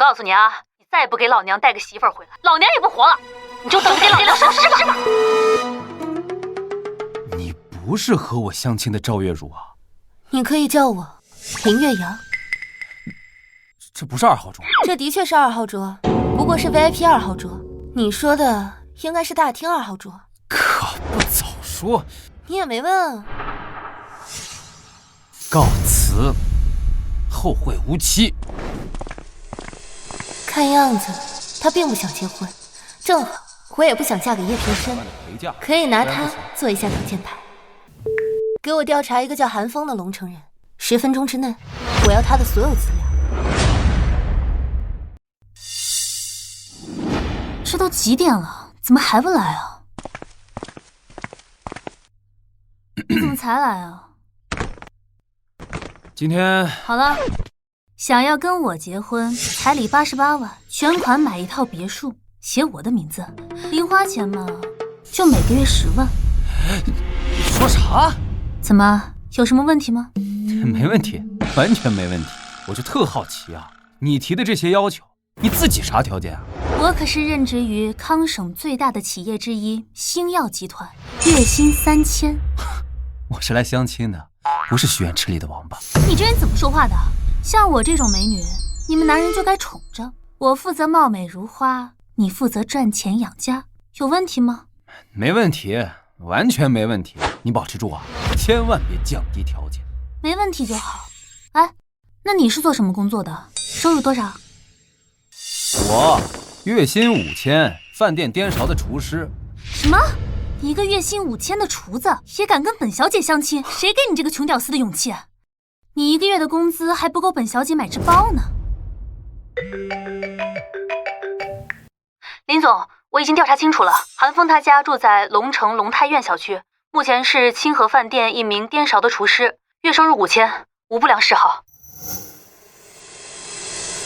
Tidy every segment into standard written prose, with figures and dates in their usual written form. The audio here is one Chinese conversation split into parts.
告诉你啊，你再不给老娘带个媳妇儿回来，老娘也不活了，你就等着给老娘收尸吧！你不是和我相亲的赵月茹啊？你可以叫我林月阳。这不是2号桌？这的确是2号桌，不过是 VIP 2号桌。你说的应该是大厅2号桌。可不早说！你也没问啊。告辞，后会无期。看样子他并不想结婚，正好我也不想嫁给叶平深，可以拿他做一下挡箭牌。给我调查一个叫韩风的龙城人，10分钟之内，我要他的所有资料。这都几点了，怎么还不来啊？怎么才来啊？今天好了，想要跟我结婚，彩礼88万，全款买一套别墅，写我的名字，零花钱嘛，就每个月10万。你说啥？怎么，有什么问题吗？没问题，完全没问题。我就特好奇啊，你提的这些要求，你自己啥条件啊？我可是任职于康省最大的企业之一星耀集团，月薪3000。我是来相亲的，不是许愿池里的王八。你这人怎么说话的？像我这种美女，你们男人就该宠着。我负责貌美如花，你负责赚钱养家，有问题吗？没问题，完全没问题。你保持住啊，千万别降低条件。没问题就好。哎，那你是做什么工作的？收入多少？我月薪5000，饭店颠勺的厨师。什么？一个月薪5000的厨子也敢跟本小姐相亲？谁给你这个穷屌丝的勇气？你一个月的工资还不够本小姐买只包呢。林总，我已经调查清楚了，韩风他家住在龙城龙泰苑小区，目前是清河饭店一名颠勺的厨师，月收入5000，无不良嗜好。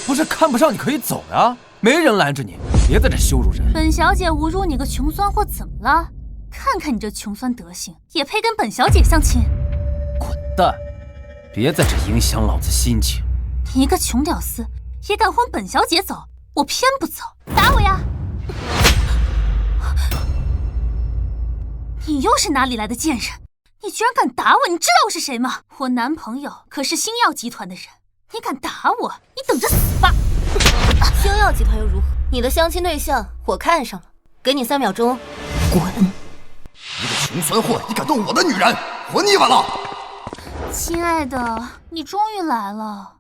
不是看不上你可以走呀，没人拦着你，别在这羞辱人。本小姐侮辱你个穷酸货怎么了？看看你这穷酸德行，也配跟本小姐相亲？滚蛋！别在这影响老子心情。你一个穷屌丝也敢轰本小姐走，我偏不走，打我呀！你又是哪里来的贱人？你居然敢打我！你知道我是谁吗？我男朋友可是星耀集团的人，你敢打我，你等着死吧！星耀集团又如何？你的相亲对象我看上了，给你3秒钟，滚！一个穷酸货，你敢动我的女人，活腻歪了！亲爱的，你终于来了。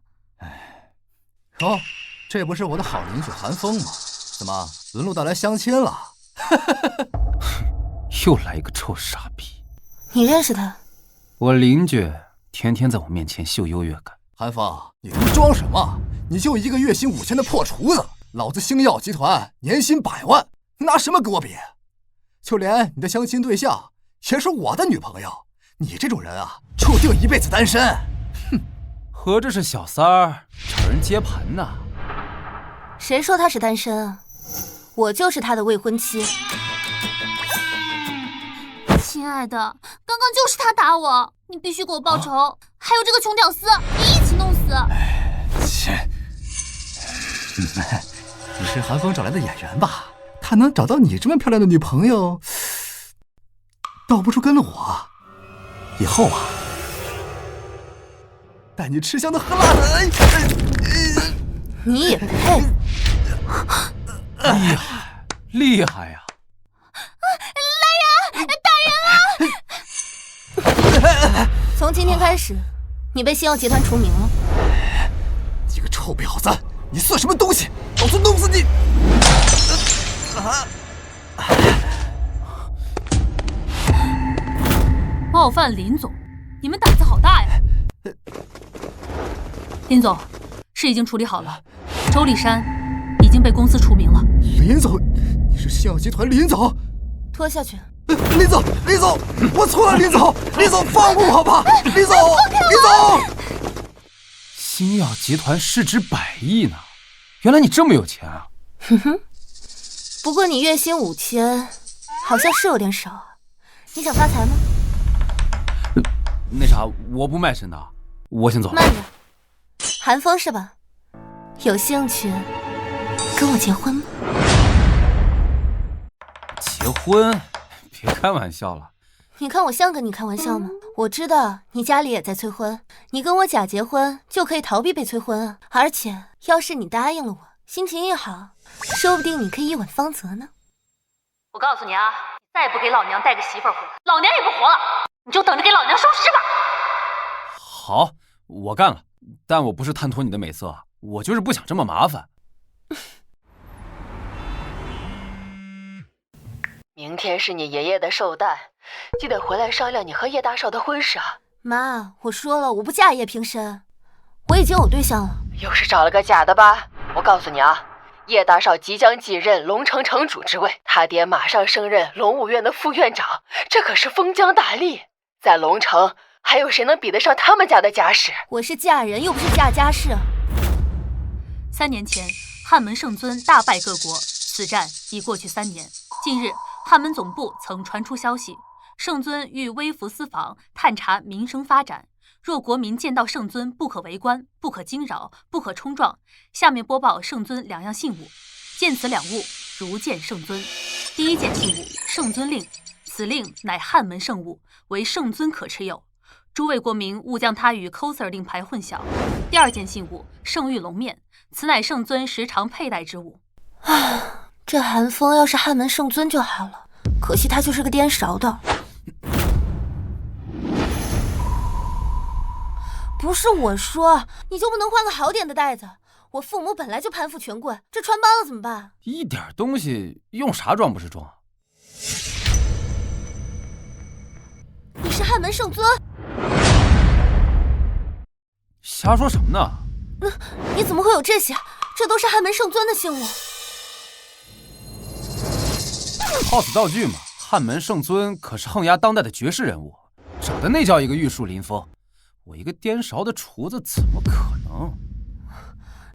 哦，这不是我的好邻居韩风吗？怎么沦落到来相亲了？又来一个臭傻逼！你认识他？我邻居天天在我面前秀优越感。韩风，你他妈装什么？你就一个月薪5000的破厨子，老子星耀集团年薪100万，拿什么跟我比？就连你的相亲对象也是我的女朋友，你这种人啊，注定一辈子单身。哼，合着是小三儿找人接盘呢？谁说他是单身啊？我就是他的未婚妻。亲爱的，刚刚就是他打我，你必须给我报仇。还有这个穷屌丝，你一起弄死。切，你是韩风找来的演员吧？他能找到你这么漂亮的女朋友，倒不如跟了我。以后啊，带你吃香的喝辣的。你也配？厉害，厉害呀！来人！打人啊！从今天开始，你被星耀集团除名了。你个臭婊子，你算什么东西？老子弄死你！冒犯林总，你们胆子好大呀！林总，事已经处理好了，周立山已经被公司除名了。林总，你是星耀集团林总？拖下去。林总，林总，我错了，林总，林总放过我吧，林总，林总。星耀集团市值100亿呢，原来你这么有钱啊！哼哼，不过你月薪5000，好像是有点少啊。你想发财吗？那啥，我不卖身的，我先走。慢着，韩风是吧？有兴趣跟我结婚吗？结婚？别开玩笑了。你看我像跟你开玩笑吗？我知道你家里也在催婚，你跟我假结婚就可以逃避被催婚啊！而且要是你答应了我，心情一好，说不定你可以一吻芳泽呢。我告诉你啊，再不给老娘带个媳妇儿回来，老娘也不活了，你就等着给老娘收尸吧。好，我干了，但我不是贪图你的美色，我就是不想这么麻烦。明天是你爷爷的寿诞，记得回来商量你和叶大少的婚事啊。妈，我说了，我不嫁叶平生，我已经有对象了。又是找了个假的吧？我告诉你啊，叶大少即将继任龙城城主之位，他爹马上升任龙武院的副院长，这可是封疆大吏，在龙城还有谁能比得上他们家的家世？我是嫁人，又不是嫁家世。3年前，汉门圣尊大败各国，此战已过去3年。近日，汉门总部曾传出消息，圣尊欲微服私访，探查民生发展。若国民见到圣尊，不可围观，不可惊扰，不可冲撞。下面播报圣尊2样信物，见此2物，如见圣尊。第1件信物，圣尊令，此令乃汉门圣物，为圣尊可持有。诸位国民勿将它与 coser 令牌混淆。第2件信物，圣玉龙面，此乃圣尊时常佩戴之物。这韩风要是汉门圣尊就好了，可惜他就是个颠勺的。不是我说，你就不能换个好点的袋子？我父母本来就攀附权贵，这穿帮了怎么办？一点东西用啥装不是装？你是汉门圣尊？瞎说什么呢？你怎么会有这些？这都是汉门圣尊的信物。cos 道具嘛，汉门圣尊可是横压当代的绝世人物，长得那叫一个玉树临风。我一个颠勺的厨子怎么可能？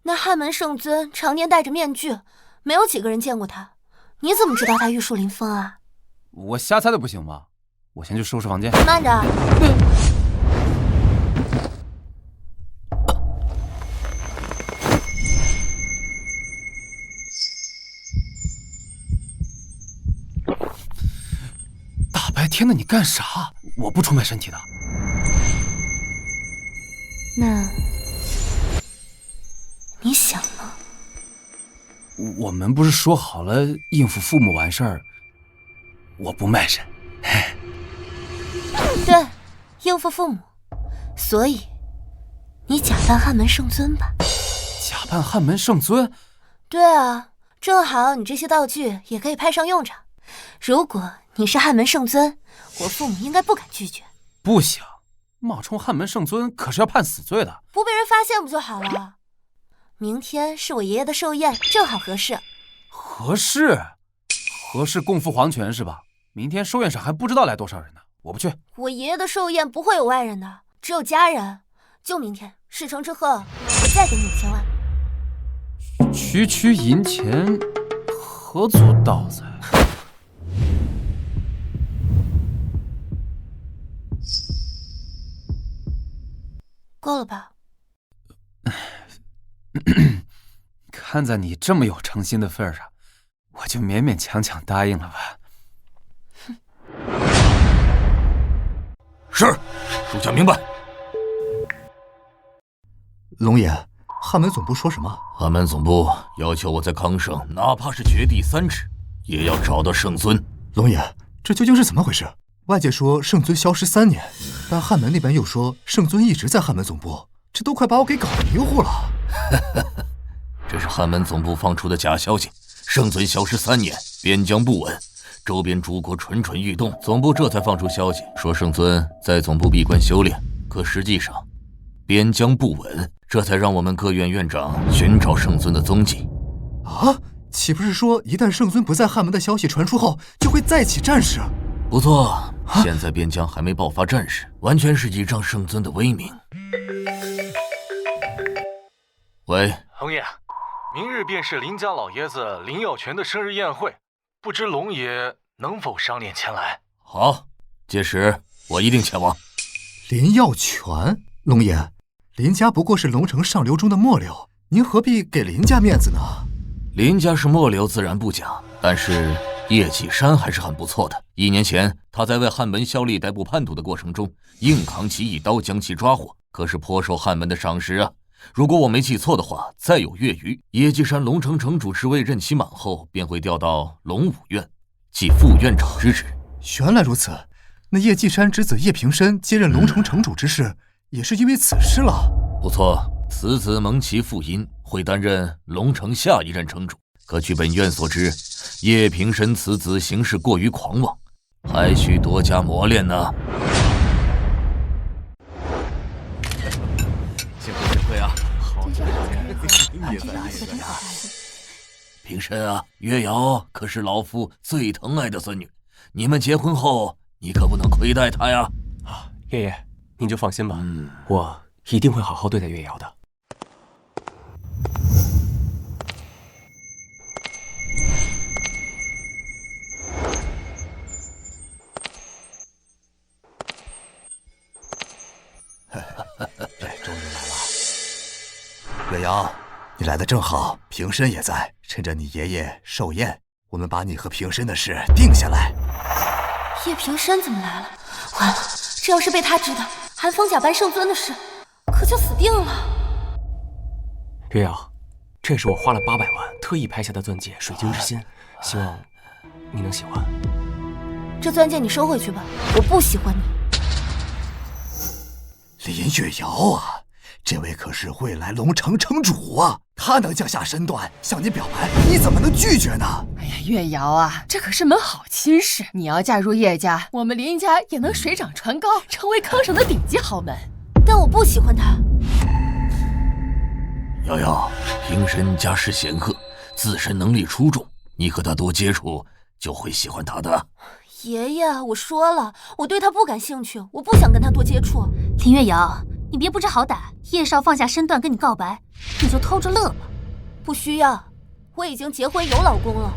那汉门圣尊常年戴着面具，没有几个人见过他，你怎么知道他玉树临风啊？我瞎猜的不行吗？我先去收拾房间。慢着。大白天的你干啥？我不出卖身体的。那你想吗？我们不是说好了应付父母完事儿，我不卖身。对，应付父母，所以你假扮汉门圣尊吧。假扮汉门圣尊？对啊，正好你这些道具也可以派上用场。如果你是汉门圣尊，我父母应该不敢拒绝。不行，冒充汉门圣尊可是要判死罪的。不被人发现不就好了？明天是我爷爷的寿宴，正好合适。合适？合适共赴黄泉是吧？明天寿宴上还不知道来多少人呢，我不去。我爷爷的寿宴不会有外人的，只有家人。就明天事成之后，我再给你5000万。区区银钱，何足道哉？够了吧？看在你这么有诚心的份上，我就勉勉强强答应了吧。是，属下明白。龙爷，汉门总部说什么？汉门总部要求我在康省，哪怕是掘地3尺，也要找到圣尊。龙爷，这究竟是怎么回事？外界说圣尊消失3年，但汉门那边又说圣尊一直在汉门总部，这都快把我给搞迷糊了。这是汉门总部放出的假消息，圣尊消失3年，边疆不稳，周边诸国蠢蠢欲动，总部这才放出消息说圣尊在总部闭关修炼。可实际上，边疆不稳，这才让我们各院院长寻找圣尊的踪迹。啊，岂不是说一旦圣尊不在汉门的消息传出后，就会再起战事？不错，现在边疆还没爆发战事，完全是倚仗圣尊的威名。喂，龙爷，明日便是林家老爷子林耀全的生日宴会，不知龙爷能否赏脸前来？好，届时我一定前往。林耀全，龙爷，林家不过是龙城上流中的末流，您何必给林家面子呢？林家是末流自然不假，但是叶继山还是很不错的。1年前，他在为汉门效力逮捕叛徒的过程中，硬扛起一刀将其抓获，可是颇受汉门的赏识啊。如果我没记错的话，再有月余，叶继山龙城城主职位任期满后，便会调到龙武院，即副院长之职。原来如此，那叶继山之子叶平深接任龙城城主之事，也是因为此事了。不错，此子蒙其父荫，会担任龙城下一任城主。可据本院所知，叶平深此子行事过于狂妄，还需多加磨练呢。幸会啊！好久不见，平深啊，月瑶可是老夫最疼爱的孙女，你们结婚后，你可不能亏待她呀！啊，爷爷，您就放心吧，我一定会好好对待月瑶的。终于来了，月瑶，你来的正好，平深也在，趁着你爷爷寿宴，我们把你和平深的事定下来。叶平深怎么来了？完了，这要是被他知道韩风假扮圣尊的事，可就死定了。月瑶，这是我花了800万特意拍下的钻戒水晶之心，希望你能喜欢。这钻戒你收回去吧，我不喜欢你。林月瑶啊，这位可是未来龙城城主啊，他能降下身段向你表白，你怎么能拒绝呢？哎呀，月瑶啊，这可是门好亲事，你要嫁入叶家，我们林家也能水涨船高，成为康省的顶级豪门。但我不喜欢他。瑶瑶，平深家世显赫，自身能力出众，你和他多接触，就会喜欢他的。爷爷，我说了，我对他不感兴趣，我不想跟他多接触。林月瑶，你别不知好歹，叶少放下身段跟你告白，你就偷着乐吧。不需要，我已经结婚有老公了。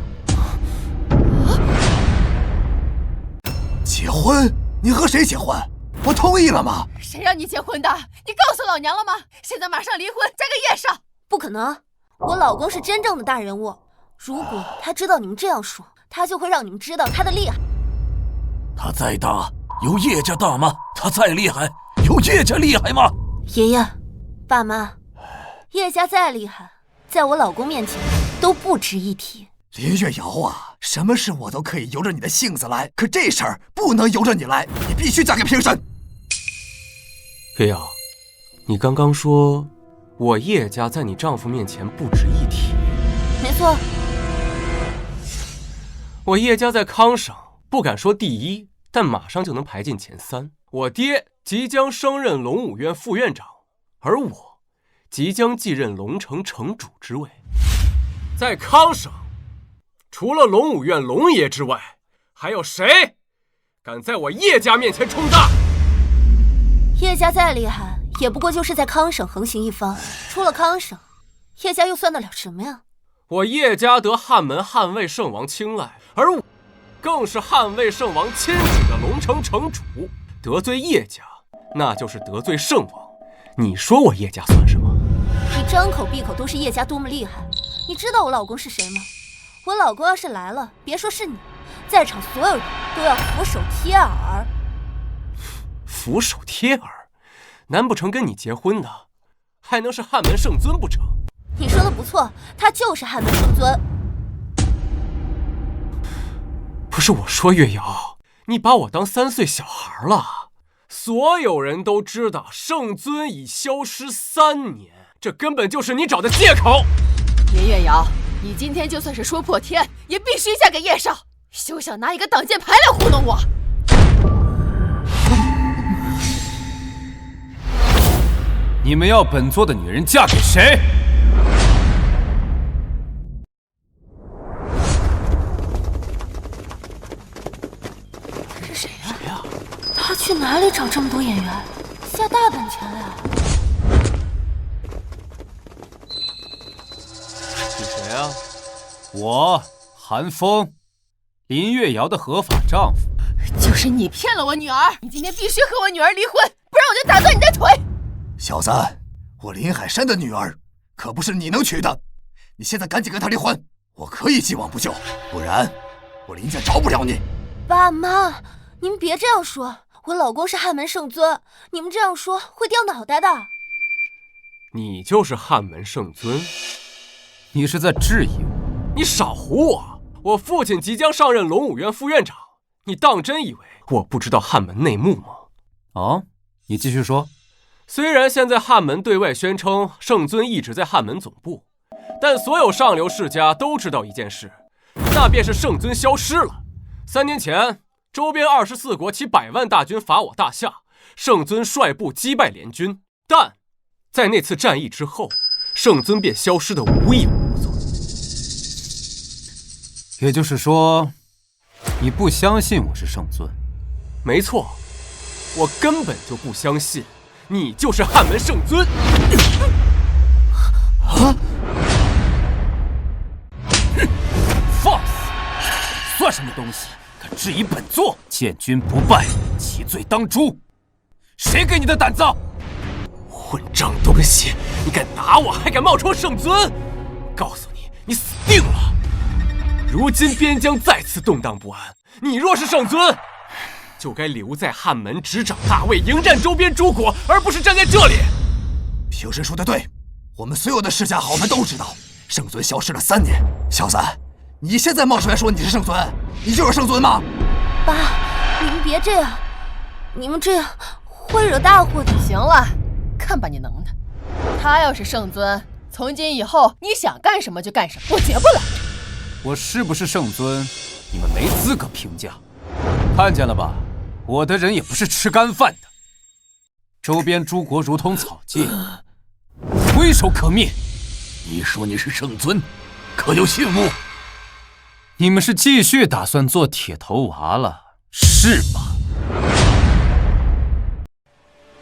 结婚？你和谁结婚？我同意了吗？谁让你结婚的？你告诉老娘了吗？现在马上离婚，嫁给叶少。不可能，我老公是真正的大人物，如果他知道你们这样说，他就会让你们知道他的厉害。他再大，有叶家大吗？他再厉害，有叶家厉害吗？爷爷，爸妈，叶家再厉害，在我老公面前都不值一提。林月瑶啊，什么事我都可以由着你的性子来，可这事儿不能由着你来，你必须嫁给平深。月瑶，你刚刚说我叶家在你丈夫面前不值一提。没错，我叶家在康省不敢说第1，但马上就能排进前3。我爹即将升任龙武院副院长，而我即将继任龙城城主之位。在康省，除了龙武院龙爷之外，还有谁敢在我叶家面前冲大？叶家再厉害，也不过就是在康省横行一方，出了康省，叶家又算得了什么呀？我叶家得汉门汉魏圣王青睐，而我更是汉魏圣王亲指的龙城城主，得罪叶家，那就是得罪圣王。你说我叶家算什么？你张口闭口都是叶家多么厉害，你知道我老公是谁吗？我老公要是来了，别说是你，在场所有人都要俯首贴耳。俯首贴耳？难不成跟你结婚的还能是汉门圣尊不成？你说的不错，他就是汉门圣尊。不是我说，月瑶，你把我当3岁小孩了。所有人都知道圣尊已消失3年，这根本就是你找的借口。林月瑶，你今天就算是说破天，也必须嫁给叶少，休想拿一个挡箭牌来糊弄我。你们要本座的女人嫁给谁？是谁呀？他去哪里找这么多演员？下大本钱了呀！是谁啊？我韩风，林月瑶的合法丈夫。就是你骗了我女儿，你今天必须和我女儿离婚，不然我就打断你的腿。小子，我林海山的女儿可不是你能娶的，你现在赶紧跟他离婚，我可以既往不咎，不然我林家饶不了你。爸妈，你们别这样说，我老公是汉门圣尊，你们这样说会掉脑袋的。你就是汉门圣尊？你是在质疑我？你少唬我！我父亲即将上任龙武院副院长，你当真以为我不知道汉门内幕吗？哦，你继续说。虽然现在汉门对外宣称圣尊一直在汉门总部，但所有上流世家都知道一件事，那便是圣尊消失了。3年前，周边24国起100万大军伐我大夏，圣尊率部击败联军，但在那次战役之后，圣尊便消失得无影无踪。也就是说，你不相信我是圣尊？没错，我根本就不相信你就是汉门圣尊。放肆！算什么东西？敢质疑本座？见君不拜，其罪当诛。谁给你的胆子？混账东西！你敢打我，还敢冒充圣尊？告诉你，你死定了！如今边疆再次动荡不安，你若是圣尊，就该留在汉门执掌大魏，迎战周边诸国，而不是站在这里。平生说的对，我们所有的世家豪门都知道，圣尊消失了3年。小子，你现在冒出来说你是圣尊，你就是圣尊吗？爸，你们别这样，你们这样会惹大祸的。行了，看把你能的！他要是圣尊，从今以后你想干什么就干什么，我绝不拦着。我是不是圣尊，你们没资格评价。看见了吧，我的人也不是吃干饭的。周边诸国如同草芥，挥手可灭。你说你是圣尊，可有信物？你们是继续打算做铁头娃了，是吧？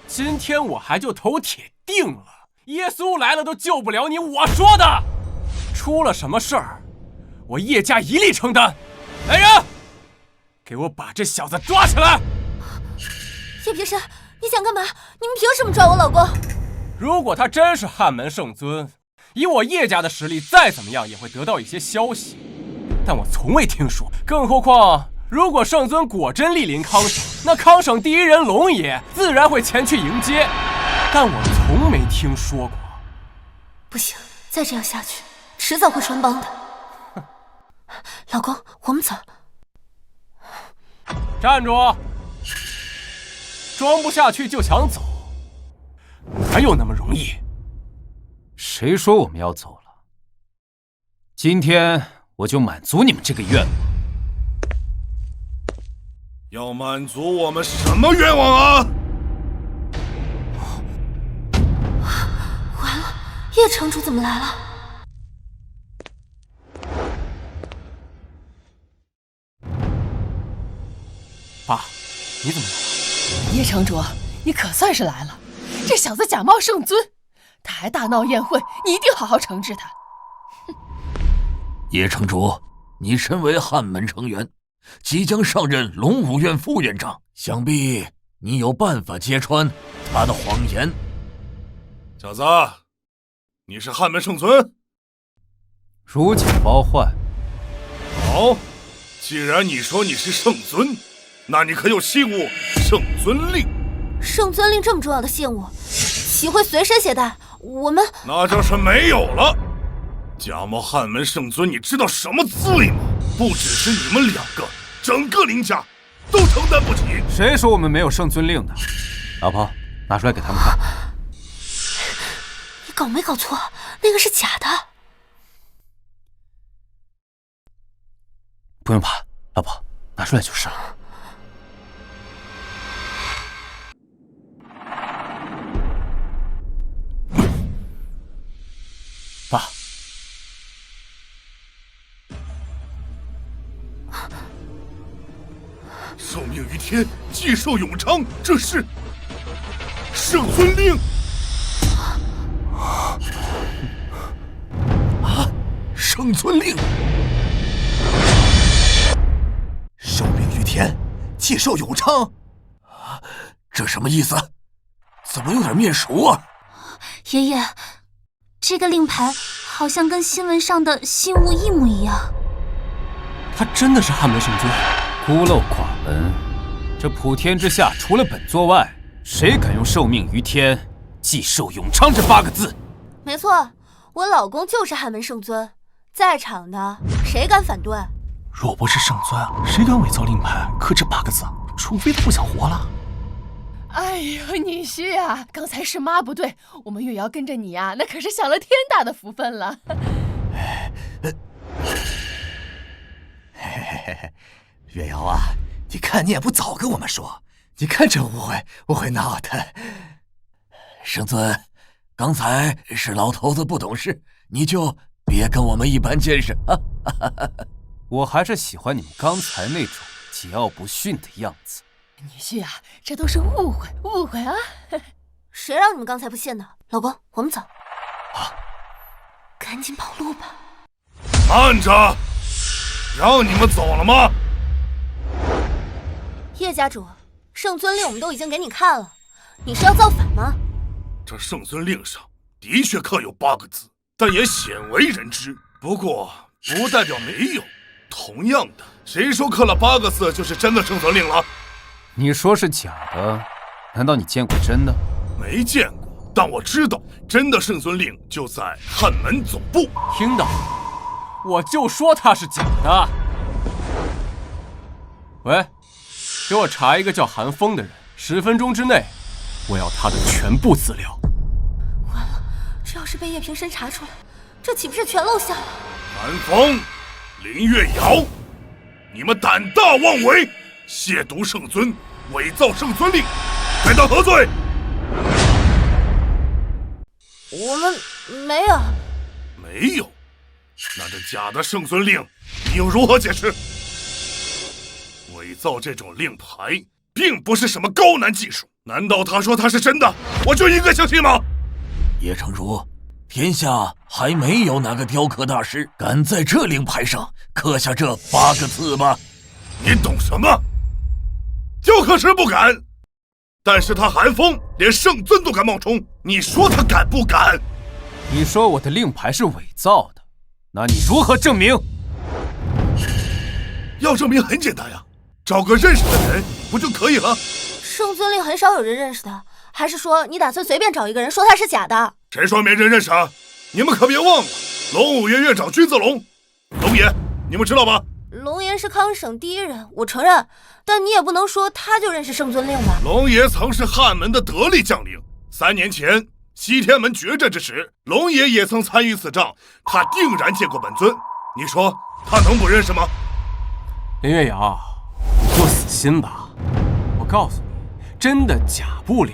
今天我还就头铁定了，耶稣来了都救不了你，我说的。出了什么事儿，我叶家一力承担。来人，给我把这小子抓起来！叶平生，你想干嘛？你们凭什么抓我老公？如果他真是汉门圣尊，以我叶家的实力，再怎么样也会得到一些消息。但我从未听说，更何况如果圣尊果真莅临康省，那康省第一人龙爷自然会前去迎接。但我从没听说过。不行，再这样下去，迟早会穿帮的。老公，我们走。站住！装不下去就想走，哪有那么容易？谁说我们要走了？今天我就满足你们这个愿望。要满足我们什么愿望啊？完了，叶城主怎么来了？爸，你怎么来了？叶城主，你可算是来了。这小子假冒圣尊，他还大闹宴会，你一定好好惩治他。叶城主，你身为汉门成员，即将上任龙武院副院长，想必你有办法揭穿他的谎言。小子，你是汉门圣尊？如假包换。好，既然你说你是圣尊，那你可有信物圣尊令？圣尊令这么重要的信物，岂会随身携带？我们那就是没有了。假冒汉门圣尊，你知道什么罪吗？不只是你们2个，整个林家都承担不起。谁说我们没有圣尊令的？老婆，拿出来给他们看。你搞没搞错？那个是假的。不用怕，老婆，拿出来就是了。爸，受命于天，既寿永昌，这是圣尊令。圣尊令，受命于天，既寿永昌。这什么意思？怎么有点面熟啊？爷爷，这个令牌好像跟新闻上的信物一模一样。他真的是汉门圣尊？孤陋寡闻，这普天之下除了本座外，谁敢用受命于天，既寿永昌这8个字？没错，我老公就是汉门圣尊，在场的谁敢反对？若不是圣尊，谁敢伪造令牌刻这8个字？除非他不想活了。哎呦，女婿啊，刚才是妈不对，我们月瑶跟着你啊，那可是享了天大的福分了。月瑶啊，你看你也不早跟我们说，你看这误会闹的。圣尊，刚才是老头子不懂事，你就别跟我们一般见识啊！我还是喜欢你们刚才那种桀骜不驯的样子。女婿啊，这都是误会啊！谁让你们刚才不信呢？老公，我们走。赶紧跑路吧。慢着，让你们走了吗？叶家主，圣尊令我们都已经给你看了，你是要造反吗？这圣尊令上的确刻有8个字，但也鲜为人知。不过不代表没有。同样的，谁说刻了8个字就是真的圣尊令了？你说是假的，难道你见过真的？没见过，但我知道真的圣尊令就在汉门总部。听到？我就说他是假的。喂，给我查一个叫韩风的人，10分钟之内，我要他的全部资料。完了，这要是被叶平生查出来，这岂不是全露馅了？韩风、林月瑶，你们胆大妄为，亵渎圣尊，伪造圣尊令，该当何罪？我们没有。没有？那这假的圣尊令，你又如何解释？伪造这种令牌，并不是什么高难技术，难道他说他是真的，我就应该相信吗？叶成儒，天下还没有哪个雕刻大师敢在这令牌上刻下这8个字吗？你懂什么？雕刻师不敢，但是他韩风连圣尊都敢冒充，你说他敢不敢？你说我的令牌是伪造的，那你如何证明？要证明很简单呀，找个认识的人不就可以了？圣尊令很少有人认识的，还是说你打算随便找一个人说他是假的？谁说没人认识啊？你们可别忘了，龙武院院长君子龙，龙爷，你们知道吧？龙爷是康省第1人，我承认，但你也不能说他就认识圣尊令吧？龙爷曾是汉门的得力将领，3年前西天门决战之时，龙爷也曾参与此仗，他定然见过本尊。你说他能不认识吗？林月瑶，你就死心吧。我告诉你，真的假不了，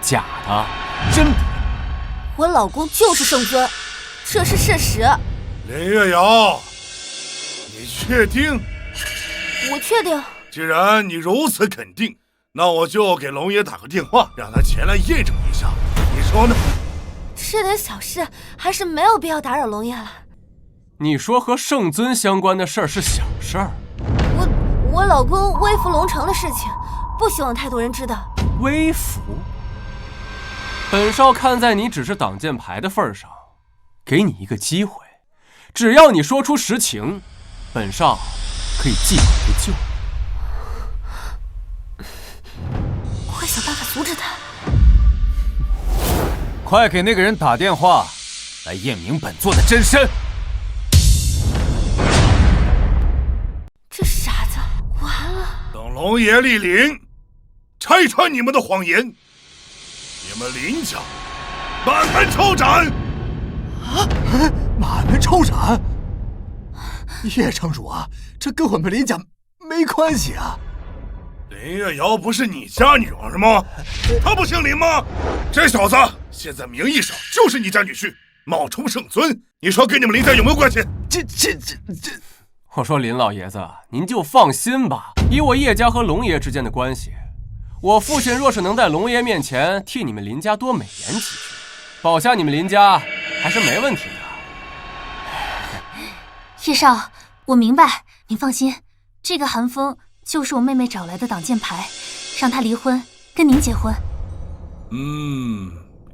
假的真不了。我老公就是圣尊，这是事实。林月瑶，你确定？我确定。既然你如此肯定，那我就给龙爷打个电话，让他前来验证一下。你说呢？这点小事还是没有必要打扰龙爷了。你说和圣尊相关的事儿是小事儿？我老公微服龙城的事情，不希望太多人知道。微服？本少看在你只是挡箭牌的份上，给你一个机会，只要你说出实情，本少可以既往不咎。快想办法阻止他！快给那个人打电话，来验明本座的真身。这傻子，完了！等龙爷莅临，拆穿你们的谎言，你们林家满门抄斩！啊！满门抄斩？叶城主啊，这跟我们林家没关系啊！林月瑶不是你家女儿吗？她不姓林吗？这小子现在名义上就是你家女婿，冒充圣尊，你说跟你们林家有没有关系？这……我说林老爷子，您就放心吧，以我叶家和龙爷之间的关系，我父亲若是能在龙爷面前替你们林家多美言几句，保下你们林家还是没问题的。叶少，我明白，您放心，这个韩风就是我妹妹找来的挡箭牌，让她离婚，跟您结婚。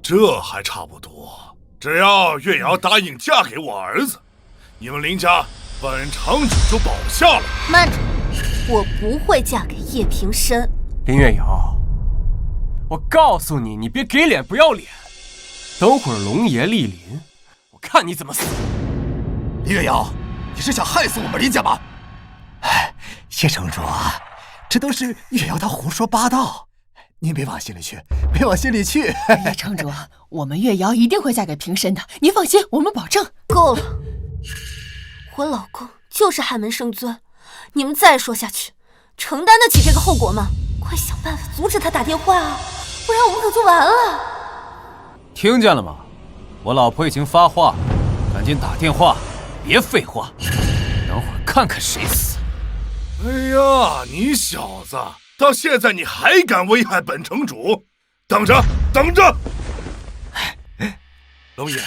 这还差不多。只要月瑶答应嫁给我儿子，你们林家本城主就保下了。慢着，我不会嫁给叶平深。林月瑶，我告诉你，你别给脸不要脸。等会儿龙爷莅临，我看你怎么死。林月瑶，你是想害死我们林家吗？哎，叶城主啊，这都是月瑶她胡说八道，您别往心里去，别往心里去。叶城主，我们月瑶一定会嫁给平深的，您放心，我们保证。够了，我老公就是汉门圣尊，你们再说下去，承担得起这个后果吗？快想办法阻止他打电话啊，不然我们可就完了。听见了吗？我老婆已经发话了，赶紧打电话，别废话。等会儿看看谁死。哎呀，你小子到现在你还敢危害本城主？等着，等着！龙爷，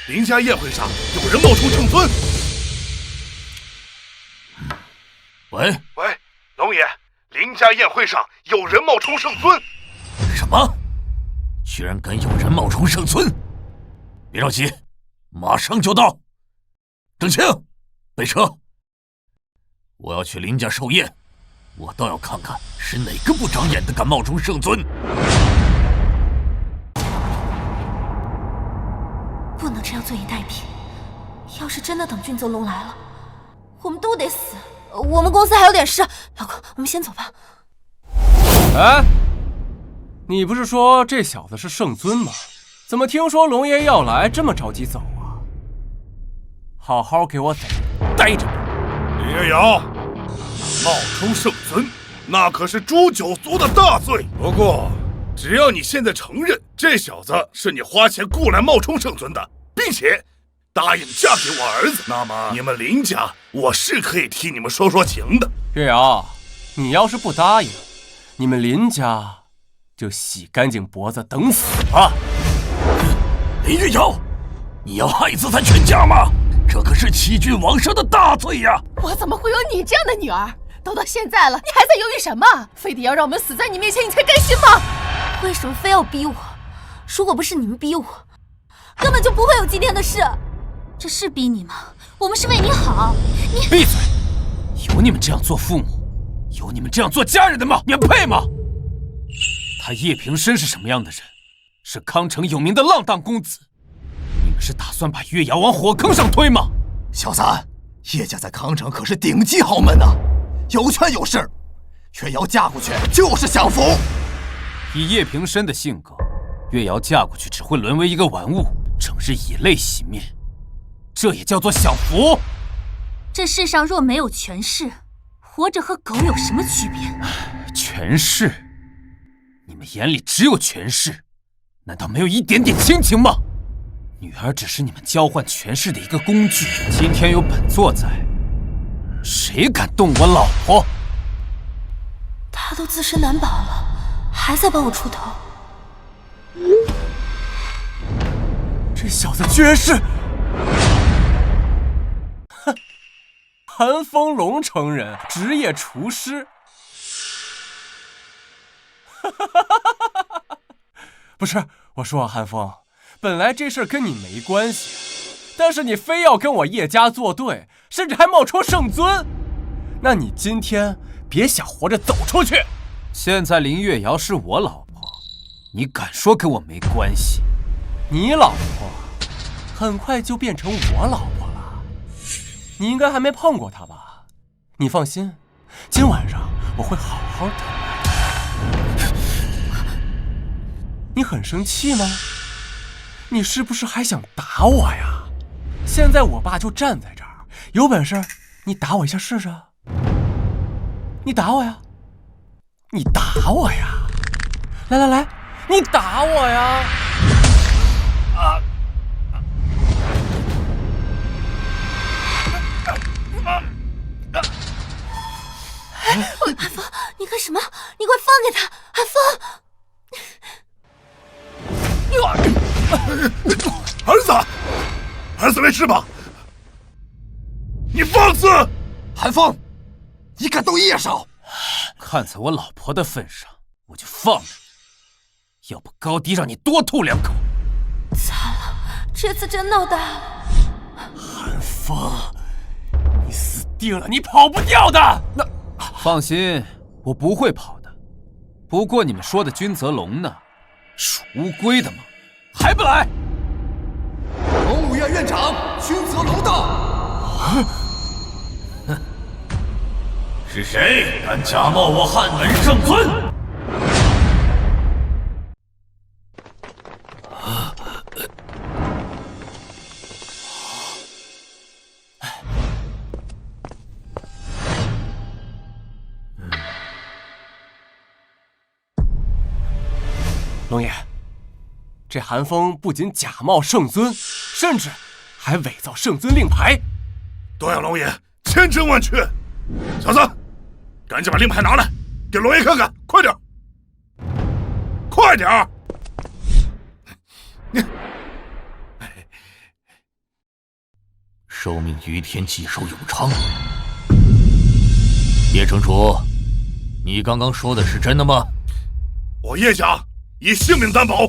林家宴会上有人冒充圣尊。喂，龙爷，林家宴会上有人冒充圣尊。什么？居然敢有人冒充圣尊！别着急，马上就到。郑清，备车。我要去林家寿宴，我倒要看看是哪个不长眼的敢冒充圣尊。不能这样坐以待毙，要是真的等俊泽龙来了，我们都得死。我们公司还有点事，老公，我们先走吧。哎，你不是说这小子是圣尊吗？怎么听说龙爷要来，这么着急走啊？好好给我待着。林月瑶，冒充圣尊，那可是诛九族的大罪。不过，只要你现在承认这小子是你花钱雇来冒充圣尊的，并且答应嫁给我儿子，那么你们林家我是可以替你们说说情的。月瑶，你要是不答应，你们林家就洗干净脖子等死吧。林月瑶，你要害死咱全家吗？这可是欺君罔上的大罪呀！我怎么会有你这样的女儿？都到现在了，你还在犹豫什么？非得要让我们死在你面前，你才甘心吗？为什么非要逼我？如果不是你们逼我，根本就不会有今天的事。这是逼你吗？我们是为你好。你闭嘴！有你们这样做父母，有你们这样做家人的吗？你们配吗？他叶平深是什么样的人？是康城有名的浪荡公子。你们是打算把月瑶往火坑上推吗？小三，叶家在康城可是顶级豪门啊，有权有势，月瑶嫁过去就是享福。以叶平深的性格，月瑶嫁过去只会沦为一个玩物，整日以泪洗面，这也叫做享福？这世上若没有权势，活着和狗有什么区别？权势？你们眼里只有权势，难道没有一点点亲情吗？女儿只是你们交换权势的一个工具。今天有本座在，谁敢动我老婆？他都自身难保了，还在帮我出头。这小子居然是……哼，寒风龙城人，职业厨师。不是，我说寒风，本来这事儿跟你没关系，但是你非要跟我叶家作对，甚至还冒充圣尊，那你今天别想活着走出去。现在林月瑶是我老婆，你敢说跟我没关系？你老婆很快就变成我老婆了，你应该还没碰过她吧？你放心，今晚上我会好好疼爱她。你很生气吗？你是不是还想打我呀？现在我爸就站在这儿，有本事你打我一下试试。你打我呀！你打我呀！来来来，你打我呀！韩风，你干什么？你快放开他！韩风！儿子没事吧？你放肆！韩风，你敢动叶少？看在我老婆的份上，我就放了你，要不高低让你多吐2口。惨了，这次真闹大了。韩风，你死定了，你跑不掉的。那放心，我不会跑的。不过你们说的君泽龙呢？属乌龟的吗？还不来！龙武院院长君泽龙到。是谁敢假冒我汉门圣尊？龙爷，这韩风不仅假冒圣尊，甚至还伪造圣尊令牌。多谢龙爷，千真万确。小子，赶紧把令牌拿来，给龙爷看看，快点，快点！受命于天，既寿永昌。叶城主，你刚刚说的是真的吗？我叶家以性命担保。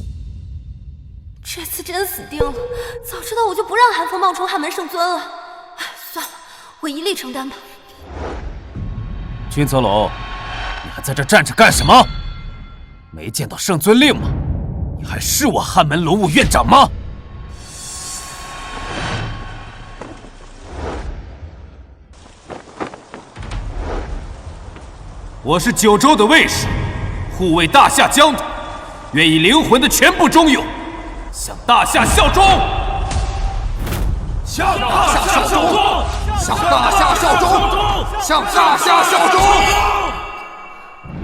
这次真死定了！早知道我就不让韩风冒充汉门圣尊了。算了，我一力承担吧。君泽龙，你还在这站着干什么？没见到圣尊令吗？你还是我汉门龙武院长吗？我是九州的卫士，护卫大夏疆土，愿以灵魂的全部忠勇，向大夏效忠。向大夏效忠！向大夏效忠！向大夏效忠！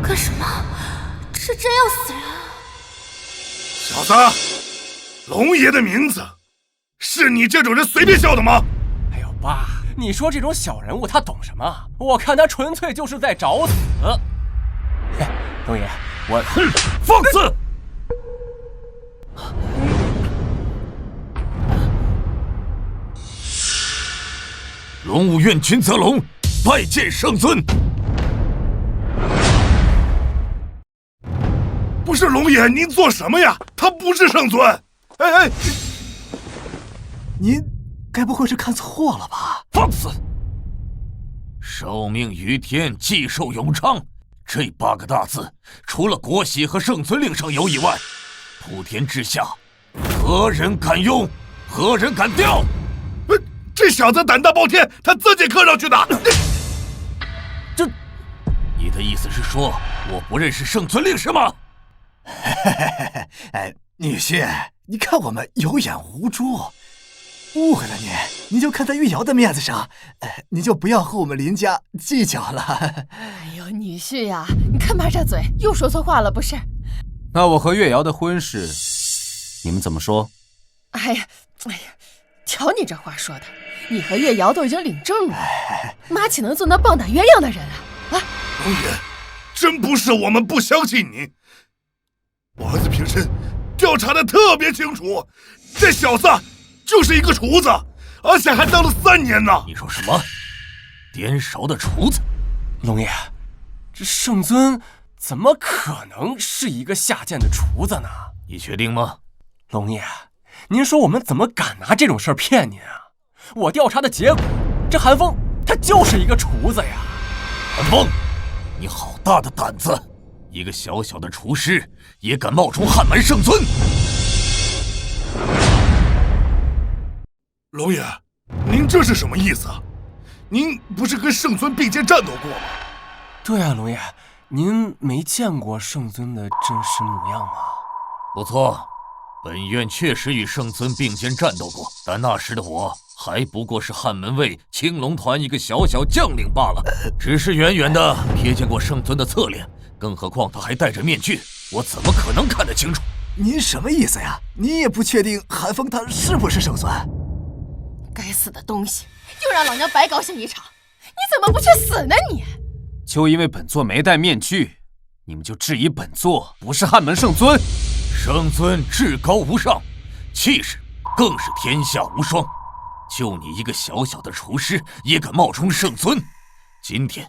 干什么？这真要死人啊！小子，龙爷的名字是你这种人随便叫的吗？哎呦，爸，你说这种小人物他懂什么？我看他纯粹就是在找死。嘿，龙爷，我放肆！龙武院君泽龙拜见圣尊。不是龙爷，您做什么呀？他不是圣尊。哎，您该不会是看错了吧？放肆！受命于天，既寿永昌，这8个大字，除了国玺和圣尊令上有以外，普天之下，何人敢用？何人敢调？这小子胆大包天，他自己刻上去的。这，你的意思是说我不认识圣尊令是吗？女婿，你看我们有眼无珠，误会了您就看在玉瑶的面子上，您就不要和我们林家计较了。哎呦，女婿呀，你看妈这嘴，又说错话了不是？那我和月瑶的婚事，你们怎么说？哎呀，瞧你这话说的，你和月瑶都已经领证了，妈岂能做那棒打鸳鸯的人啊？龙爷，真不是我们不相信您，我儿子平身调查的特别清楚，这小子就是一个厨子，而且还当了3年呢。你说什么？颠勺的厨子？龙爷，这圣尊怎么可能是一个下贱的厨子呢？你确定吗？龙爷，您说我们怎么敢拿这种事儿骗您啊？我调查的结果，这韩风他就是一个厨子呀。韩风，你好大的胆子！一个小小的厨师也敢冒充汉门圣尊？龙爷，您这是什么意思啊？您不是跟圣尊并肩战斗过吗？对啊，龙爷，您没见过圣尊的真实模样吗？不错，本院确实与圣尊并肩战斗过，但那时的我还不过是汉门卫青龙团一个小小将领罢了，只是远远的瞥见过圣尊的侧脸，更何况他还戴着面具，我怎么可能看得清楚？您什么意思呀？你也不确定韩风他是不是圣尊？该死的东西，又让老娘白高兴一场！你怎么不去死呢你？就因为本座没戴面具，你们就质疑本座不是汉门圣尊？圣尊至高无上，气势更是天下无双。就你一个小小的厨师，也敢冒充圣尊？今天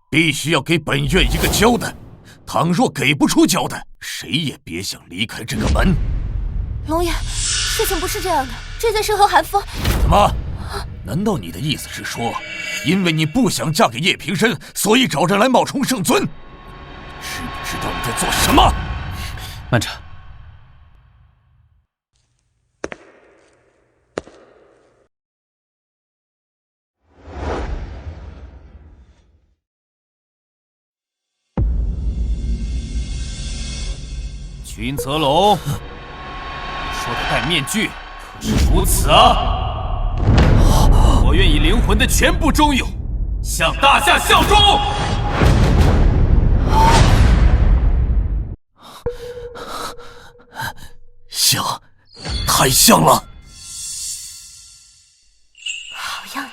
必须要给本院一个交代。倘若给不出交代，谁也别想离开这个门。龙爷，事情不是这样的，这件事和韩风……怎么？难道你的意思是说，因为你不想嫁给叶平深，所以找人来冒充圣尊？知不知道你在做什么？慢着。君泽龙，你说的戴面具可是如此啊！我愿以灵魂的全部忠勇，向大夏效忠。像，太像了！好样的，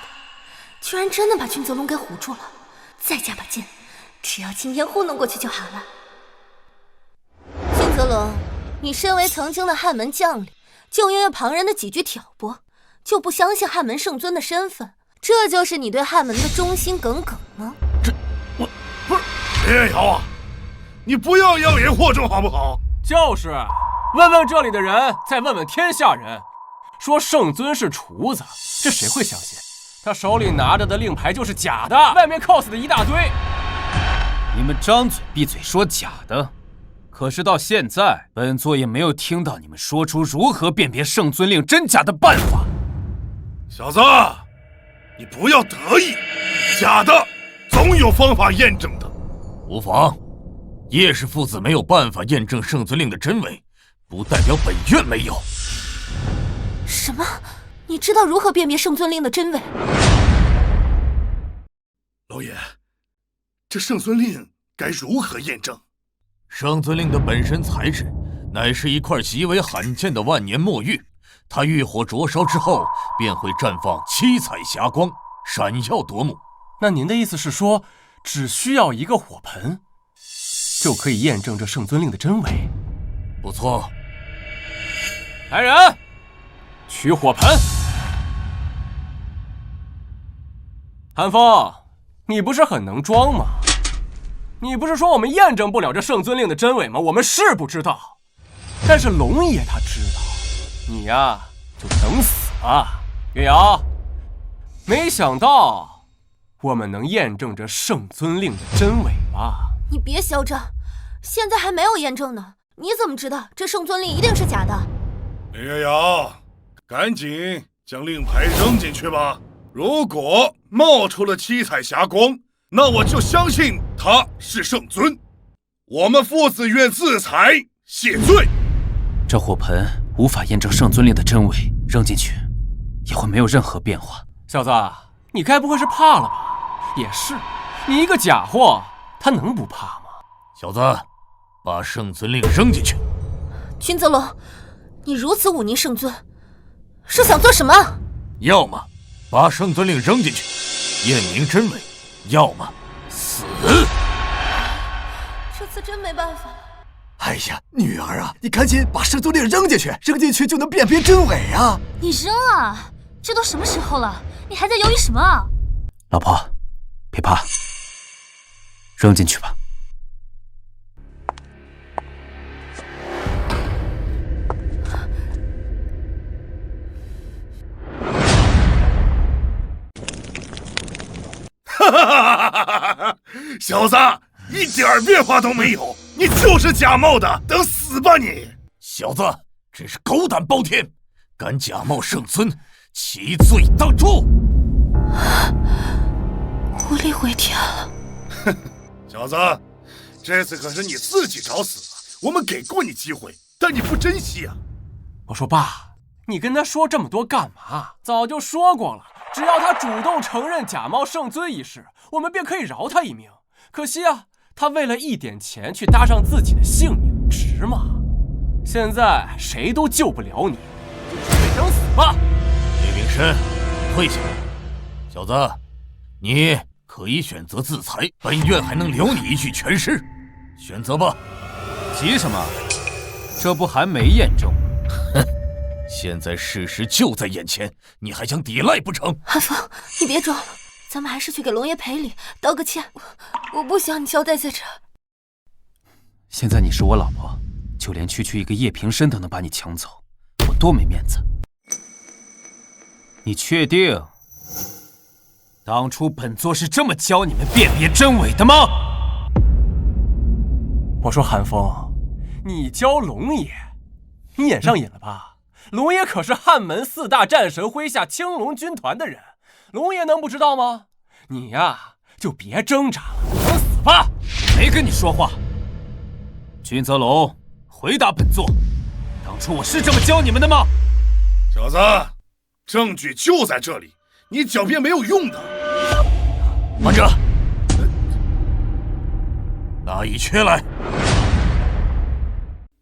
居然真的把君泽龙给唬住了！再加把劲，只要今天糊弄过去就好了。君泽龙，你身为曾经的汉门将领，就因为旁人的几句挑拨，就不相信汉门圣尊的身份，这就是你对汉门的忠心耿耿吗？我不是叶瑶啊，你不要妖言惑众好不好？就是，问问这里的人，再问问天下人，说圣尊是厨子，这谁会相信？他手里拿着的令牌就是假的，外面 cos 的一大堆。你们张嘴闭嘴说假的，可是到现在，本座也没有听到你们说出如何辨别圣尊令真假的办法。小子，你不要得意，假的总有方法验证的。无妨，叶氏父子没有办法验证圣尊令的真伪，不代表本院没有。什么？你知道如何辨别圣尊令的真伪？老爷，这圣尊令该如何验证？圣尊令的本身材质乃是一块极为罕见的万年墨玉，它遇火灼烧之后便会绽放七彩霞光，闪耀夺目。那您的意思是说，只需要一个火盆，就可以验证这圣尊令的真伪？不错。来人，取火盆。韩风，你不是很能装吗？你不是说我们验证不了这圣尊令的真伪吗？我们是不知道，但是龙爷他知道。你呀，就等死吧，月瑶。没想到我们能验证这圣尊令的真伪吧？你别嚣张，现在还没有验证呢，你怎么知道这圣尊令一定是假的？林月瑶，赶紧将令牌扔进去吧。如果冒出了七彩霞光，那我就相信他是圣尊。我们父子愿自裁谢罪。这火盆无法验证圣尊令的真伪，扔进去也会没有任何变化。小子，你该不会是怕了吧？也是，你一个假货，他能不怕吗？小子，把圣尊令扔进去。君泽龙，你如此忤逆圣尊，是想做什么？要么把圣尊令扔进去，验明真伪；要么死。这次真没办法了。哎呀，女儿啊，你赶紧把圣尊令扔进去，扔进去就能辨别真伪啊！你扔啊！这都什么时候了，你还在犹豫什么啊？老婆，别怕，扔进去吧。哈哈哈哈！小子，一点变化都没有，你就是假冒的，等死吧你！小子，真是狗胆包天，敢假冒圣尊，其罪当诛！无力回天了。哼，小子，这次可是你自己找死了。我们给过你机会，但你不珍惜啊！我说爸，你跟他说这么多干嘛？早就说过了。只要他主动承认假冒圣尊一事，我们便可以饶他一命。可惜啊，他为了一点钱去搭上自己的性命，值吗？现在谁都救不了你，就准备等死吧。叶明深，退下。小子，你可以选择自裁，本院还能留你一具全尸，选择吧。急什么？这不还没验证吗？哼。现在事实就在眼前，你还想抵赖不成？韩风，你别装了，咱们还是去给龙爷赔礼，道个歉。我不想你交代在这。现在你是我老婆，就连区区一个叶平深都能把你抢走，我多没面子。你确定当初本座是这么教你们辨别真伪的吗？我说韩风，你教龙爷，你演上瘾了吧？龙爷可是汉门4大战神麾下青龙军团的人，龙爷能不知道吗？你呀，就别挣扎了，等死吧！没跟你说话。君泽龙，回答本座，当初我是这么教你们的吗？小子，证据就在这里，你狡辩没有用的。慢着，拿乙炔来。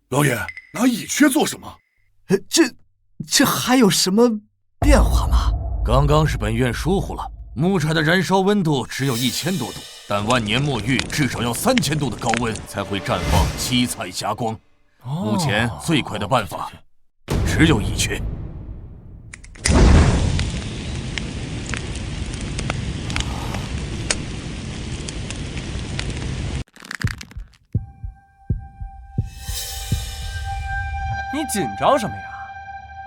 老爷，拿乙炔做什么？这还有什么变化吗？刚刚是本院疏忽了，木柴的燃烧温度只有1000多度，但万年墨玉至少要3000度的高温才会绽放七彩霞光。目前最快的办法只有乙炔。你紧张什么呀？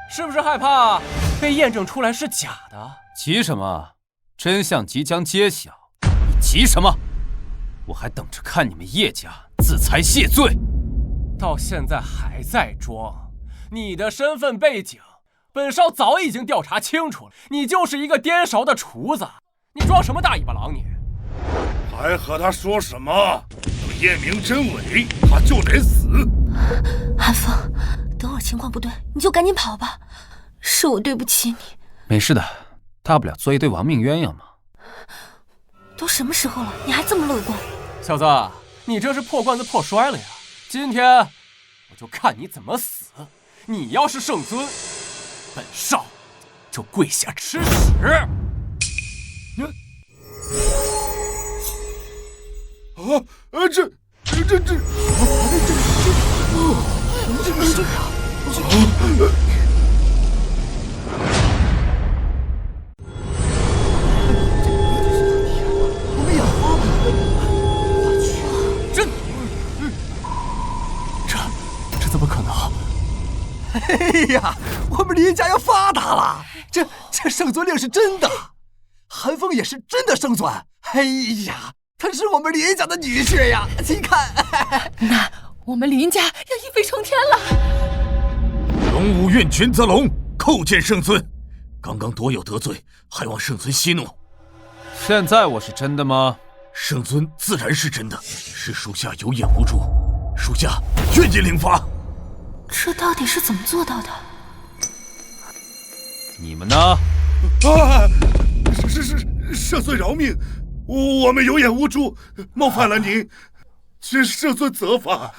是不是害怕被验证出来是假的？急什么？真相即将揭晓，你急什么？我还等着看你们叶家自裁谢罪。到现在还在装，你的身份背景，本少早已经调查清楚了，你就是一个颠勺的厨子，你装什么大尾巴狼你？还和他说什么？等验明真伪，他就得死。韩风，等会儿情况不对，你就赶紧跑吧。是我对不起你。没事的，大不了做一对亡命鸳鸯嘛。都什么时候了，你还这么乐观？小子，你这是破罐子破摔了呀！今天我就看你怎么死。你要是圣尊，本少就跪下吃屎。这个是我们养花吧？我去，这怎么可能？哎呀，我们林家要发达了！这圣尊令是真的，韩风也是真的圣尊。哎呀，他是我们林家的女婿呀！你看，那我们林家要一飞冲天了。龙武院君泽龙叩见圣尊，刚刚多有得罪，还望圣尊息怒。现在我是真的吗？圣尊自然是真的，是属下有眼无珠，属下愿意领罚。这到底是怎么做到的？你们呢？圣尊饶命，我们有眼无珠，冒犯了您，请圣尊责罚。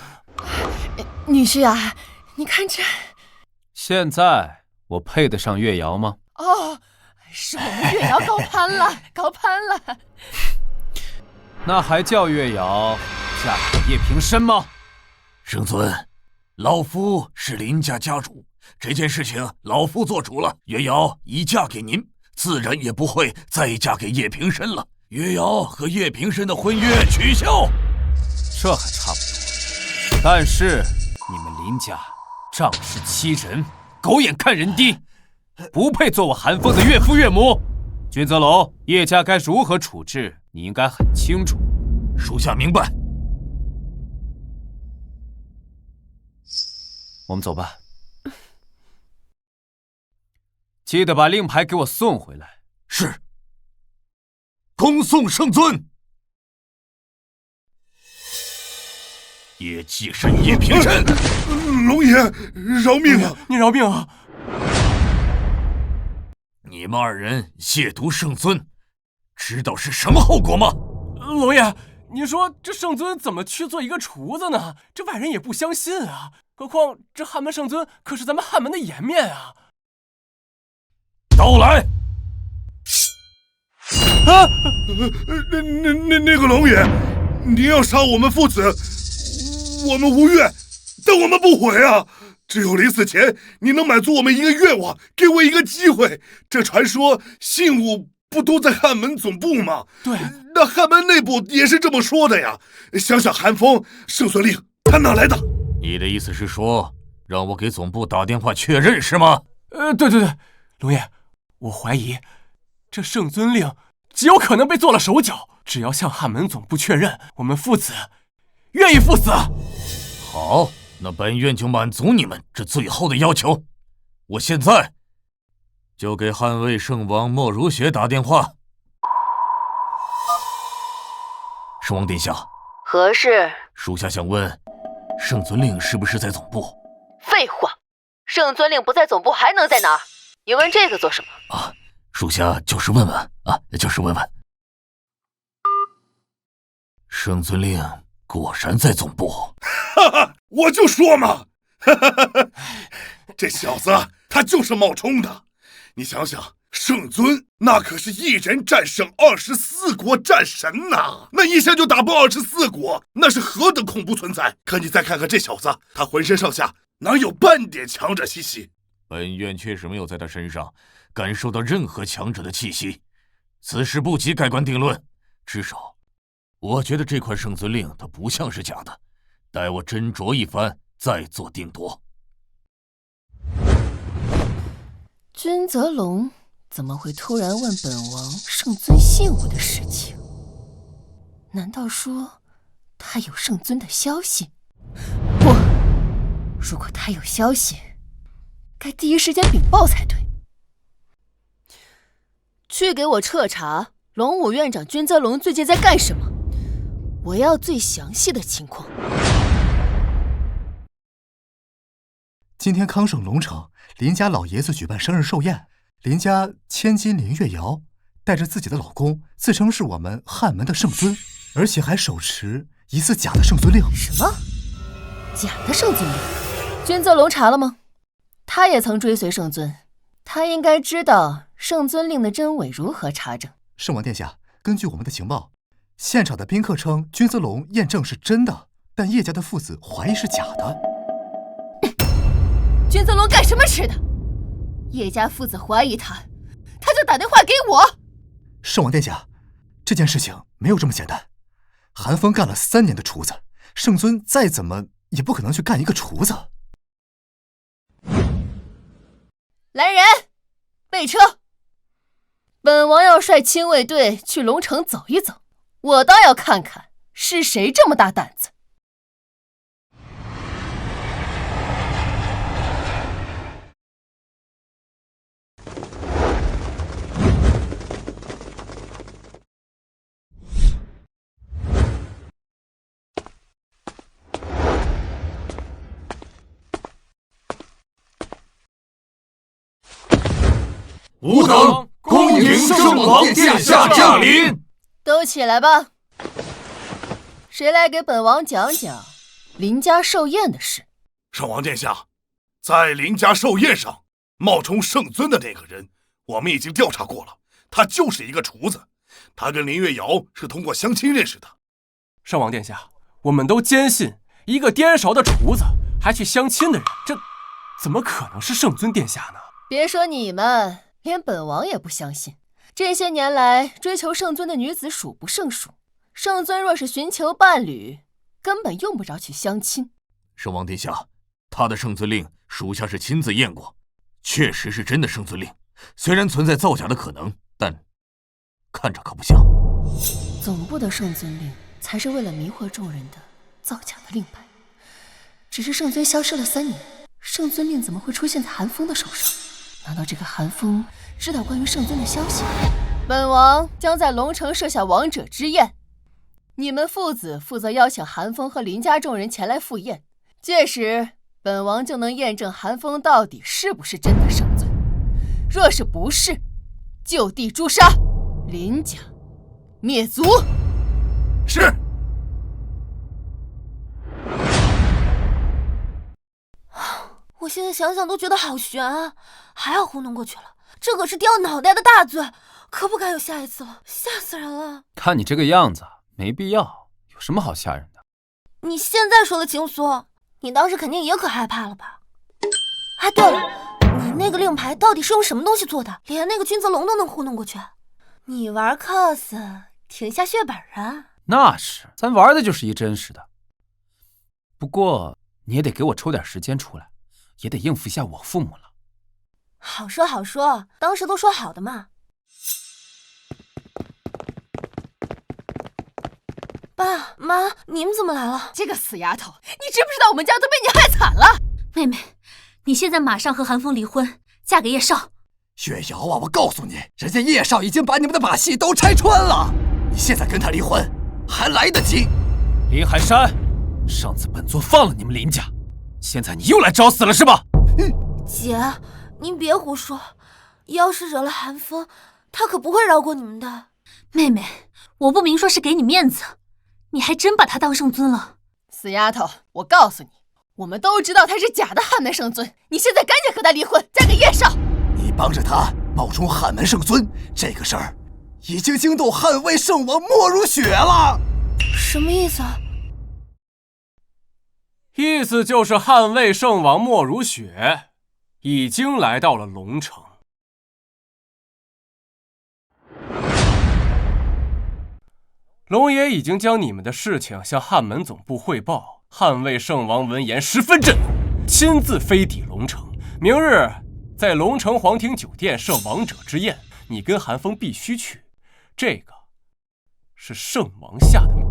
女婿啊，你看这……现在我配得上月瑶吗？哦，是我们月瑶高攀了，高攀了。那还叫月瑶嫁给叶平生吗？圣尊，老夫是林家家主，这件事情老夫做主了。月瑶已嫁给您，自然也不会再嫁给叶平生了。月瑶和叶平生的婚约取消。这还差不多，但是你们林家仗势欺人，狗眼看人低，不配做我韩风的岳父岳母。君泽龙，叶家该如何处置，你应该很清楚。属下明白。我们走吧。记得把令牌给我送回来。是。恭送圣尊。叶继生、叶平生，龙爷饶命啊！你饶命啊！你们二人亵渎圣尊，知道是什么后果吗？龙爷，你说这圣尊怎么去做一个厨子呢？这外人也不相信啊。何况这汉门圣尊可是咱们汉门的颜面啊！刀来！啊！那个龙爷，您要杀我们父子，我们无怨，但我们不悔啊！只有临死前，你能满足我们一个愿望，给我一个机会。这传说信物不都在汉门总部吗？对，那汉门内部也是这么说的呀。想想韩风、圣孙令，他哪来的？你的意思是说，让我给总部打电话确认是吗？对，龙爷，我怀疑这圣尊令极有可能被做了手脚。只要向汉门总部确认，我们父子愿意赴死。好，那本院就满足你们这最后的要求。我现在就给汉魏圣王莫如雪打电话。圣王殿下，何事？属下想问，圣尊令是不是在总部？废话，圣尊令不在总部还能在哪儿？你问这个做什么？啊，属下就是问问啊，就是问问。圣尊令果然在总部。哈哈，我就说嘛，哈哈，这小子他就是冒充的。你想想，圣尊那可是一人战胜24国战神呐，那一下就打爆24国，那是何等恐怖存在！可你再看看这小子，他浑身上下哪有半点强者气息？本院确实没有在他身上感受到任何强者的气息，此事不及盖棺定论。至少，我觉得这块圣尊令它不像是假的，待我斟酌一番再做定夺。君泽龙怎么会突然问本王圣尊信物的事情？难道说他有圣尊的消息？不，如果他有消息，该第一时间禀报才对。去给我彻查龙武院长君泽龙最近在干什么，我要最详细的情况。今天康省龙城林家老爷子举办生日寿宴，林家千金林月瑶带着自己的老公，自称是我们汉门的圣尊，而且还手持疑似假的圣尊令。什么？假的圣尊令？君泽龙查了吗？他也曾追随圣尊，他应该知道圣尊令的真伪如何查证。圣王殿下，根据我们的情报，现场的宾客称君泽龙验证是真的，但叶家的父子怀疑是假的。君泽龙干什么吃的？叶家父子怀疑他就打电话给我。圣王殿下，这件事情没有这么简单。韩风干了3年的厨子，圣尊再怎么也不可能去干一个厨子。来人，备车！本王要率亲卫队去龙城走一走，我倒要看看是谁这么大胆子。吾等恭迎圣王殿下驾临。都起来吧。谁来给本王讲讲林家寿宴的事？圣王殿下，在林家寿宴上冒充圣尊的那个人，我们已经调查过了，他就是一个厨子。他跟林月瑶是通过相亲认识的。圣王殿下，我们都坚信一个颠勺的厨子还去相亲的人，这怎么可能是圣尊殿下呢？别说你们，连本王也不相信。这些年来，追求圣尊的女子数不胜数。圣尊若是寻求伴侣，根本用不着去相亲。圣王殿下，他的圣尊令属下是亲自验过，确实是真的圣尊令，虽然存在造假的可能，但看着可不像。总部的圣尊令才是为了迷惑众人的造假的令牌。只是圣尊消失了3年，圣尊令怎么会出现在韩风的手上？难道这个韩风知道关于圣尊的消息？本王将在龙城设下王者之宴，你们父子负责邀请韩风和林家众人前来赴宴，届时本王就能验证韩风到底是不是真的圣尊。若是不是，就地诛杀，林家灭族。是。我现在想想都觉得好悬啊，还要糊弄过去了，这可是掉脑袋的大罪，可不敢有下一次了，吓死人了。看你这个样子，没必要，有什么好吓人的？你现在说的轻松，你当时肯定也可害怕了吧？哎，对了，你那个令牌到底是用什么东西做的？连那个君泽龙都能糊弄过去？你玩 cos 挺下血本啊。那是，咱玩的就是一真实的。不过你也得给我抽点时间出来，也得应付一下我父母了。好说好说，当时都说好的嘛。爸妈，你们怎么来了？这个死丫头，你知不知道我们家都被你害惨了？妹妹，你现在马上和韩风离婚，嫁给叶少。月瑶啊，我告诉你，人家叶少已经把你们的把戏都拆穿了，你现在跟他离婚还来得及。林寒山，上次本座放了你们林家，现在你又来找死了是吧？姐，您别胡说，要是惹了韩风，他可不会饶过你们的。妹妹，我不明说是给你面子，你还真把他当圣尊了。死丫头，我告诉你，我们都知道他是假的汉门圣尊，你现在赶紧和他离婚，嫁给叶少。你帮着他冒充汉门圣尊，这个事儿已经惊动汉魏圣王莫如雪了。什么意思啊？意思就是汉魏圣王莫如雪已经来到了龙城。龙爷已经将你们的事情向汉门总部汇报，汉魏圣王闻言十分震怒，亲自飞抵龙城，明日在龙城皇庭酒店设王者之宴，你跟韩风必须去，这个是圣王下的命。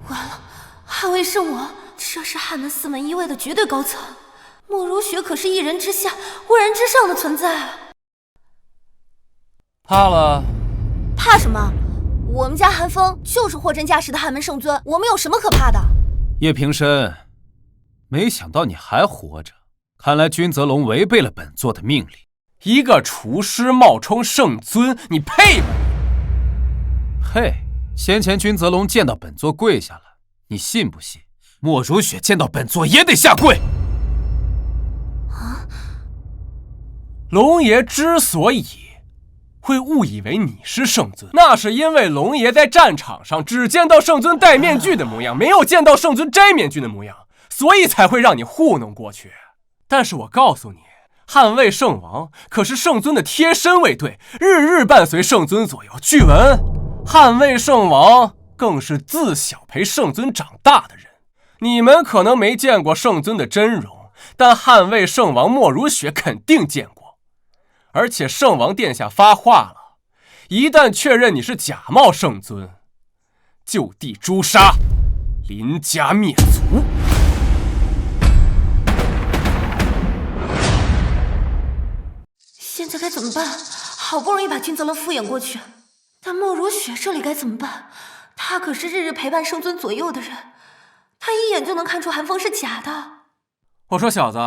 完了，汉魏圣王，这是汉门4门1卫的绝对高层，莫如雪可是一人之下万人之上的存在。怕了？怕什么？我们家韩风就是货真价实的汉门圣尊，我们有什么可怕的？叶平深，没想到你还活着，看来君泽龙违背了本座的命令。一个厨师冒充圣尊，你配吗？嘿，先前君泽龙见到本座跪下了，你信不信莫如雪见到本座也得下跪？龙爷之所以会误以为你是圣尊，那是因为龙爷在战场上只见到圣尊戴面具的模样，没有见到圣尊摘面具的模样，所以才会让你糊弄过去。但是我告诉你，汉魏圣王可是圣尊的贴身卫队，日日伴随圣尊左右。据闻汉魏圣王更是自小陪圣尊长大的人。你们可能没见过圣尊的真容，但汉魏圣王莫如雪肯定见过。而且圣王殿下发话了，一旦确认你是假冒圣尊，就地诛杀，林家灭族。现在该怎么办？好不容易把君泽龙敷衍过去，但莫如雪这里该怎么办？他可是日日陪伴圣尊左右的人，他一眼就能看出韩风是假的。我说小子，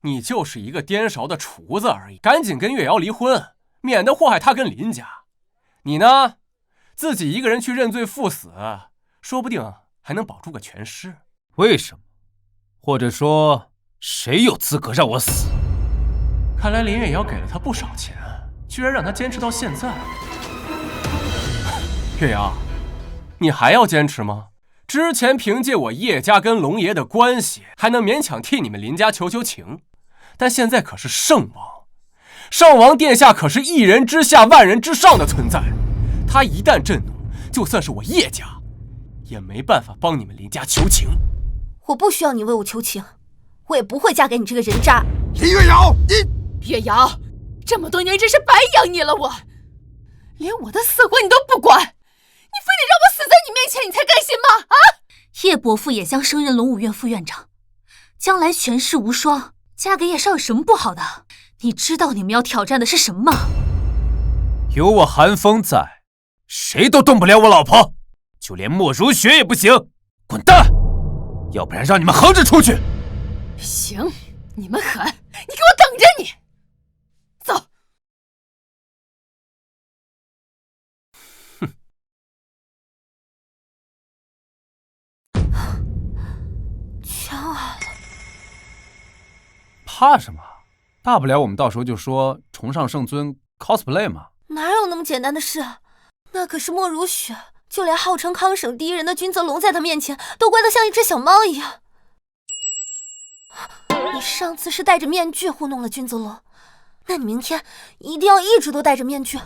你就是一个颠勺的厨子而已，赶紧跟月瑶离婚，免得祸害他跟林家。你呢，自己一个人去认罪赴死，说不定还能保住个全尸。为什么？或者说，谁有资格让我死？看来林月瑶给了他不少钱，居然让他坚持到现在。月瑶，你还要坚持吗？之前凭借我叶家跟龙爷的关系，还能勉强替你们林家求求情，但现在可是圣王，圣王殿下可是一人之下万人之上的存在，他一旦震怒，就算是我叶家也没办法帮你们林家求情。我不需要你为我求情，我也不会嫁给你这个人渣。林月瑶，月瑶，这么多年真是白养你了，我连我的死活你都不管，你非得让我死在你面前，你才甘心吗？啊！叶伯父也将升任龙武院副院长，将来权势无双，嫁给叶少有什么不好的？你知道你们要挑战的是什么吗？有我韩风在，谁都动不了我老婆，就连莫如雪也不行。滚蛋！要不然让你们横着出去。行，你们狠，你给我等着你！走。全完了。怕什么？大不了我们到时候就说崇尚圣尊 cosplay 嘛。哪有那么简单的事？那可是莫如雪，就连号称康省第一人的君泽龙在他面前都乖得像一只小猫一样。你上次是戴着面具糊弄了君泽龙，那你明天一定要一直都戴着面具。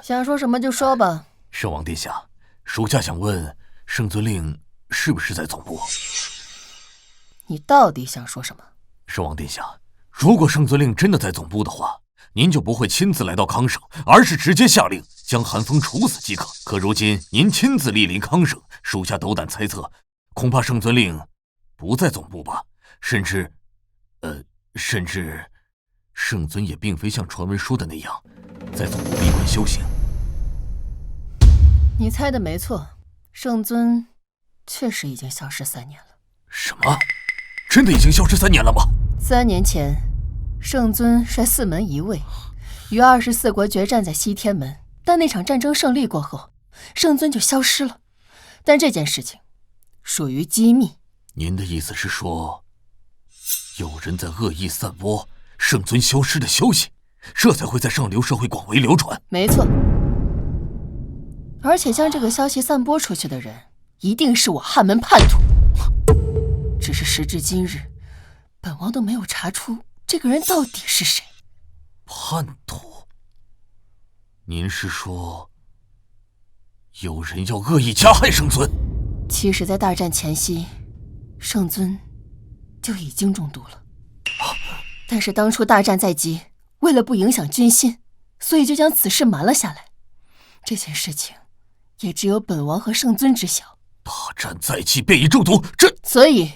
想说什么就说吧。圣王殿下，属下想问，圣尊令是不是在总部？你到底想说什么？圣王殿下，如果圣尊令真的在总部的话，您就不会亲自来到康省，而是直接下令将韩风处死即可。可如今您亲自莅临康省，属下斗胆猜测，恐怕圣尊令不在总部吧？甚至圣尊也并非像传闻说的那样，在总部闭关修行。你猜的没错，圣尊确实已经消失3年了。什么？真的已经消失3年了吗？3年前，圣尊率4门一卫与24国决战在西天门，但那场战争胜利过后，圣尊就消失了。但这件事情属于机密。您的意思是说，有人在恶意散播圣尊消失的消息，这才会在上流社会广为流传？没错。而且将这个消息散播出去的人，一定是我汉门叛徒。只是时至今日，本王都没有查出这个人到底是谁。叛徒？您是说，有人要恶意加害圣尊？其实，在大战前夕，圣尊就已经中毒了。但是当初大战在即，为了不影响军心，所以就将此事瞒了下来。这件事情也只有本王和圣尊知晓。大战在即便已中毒，所以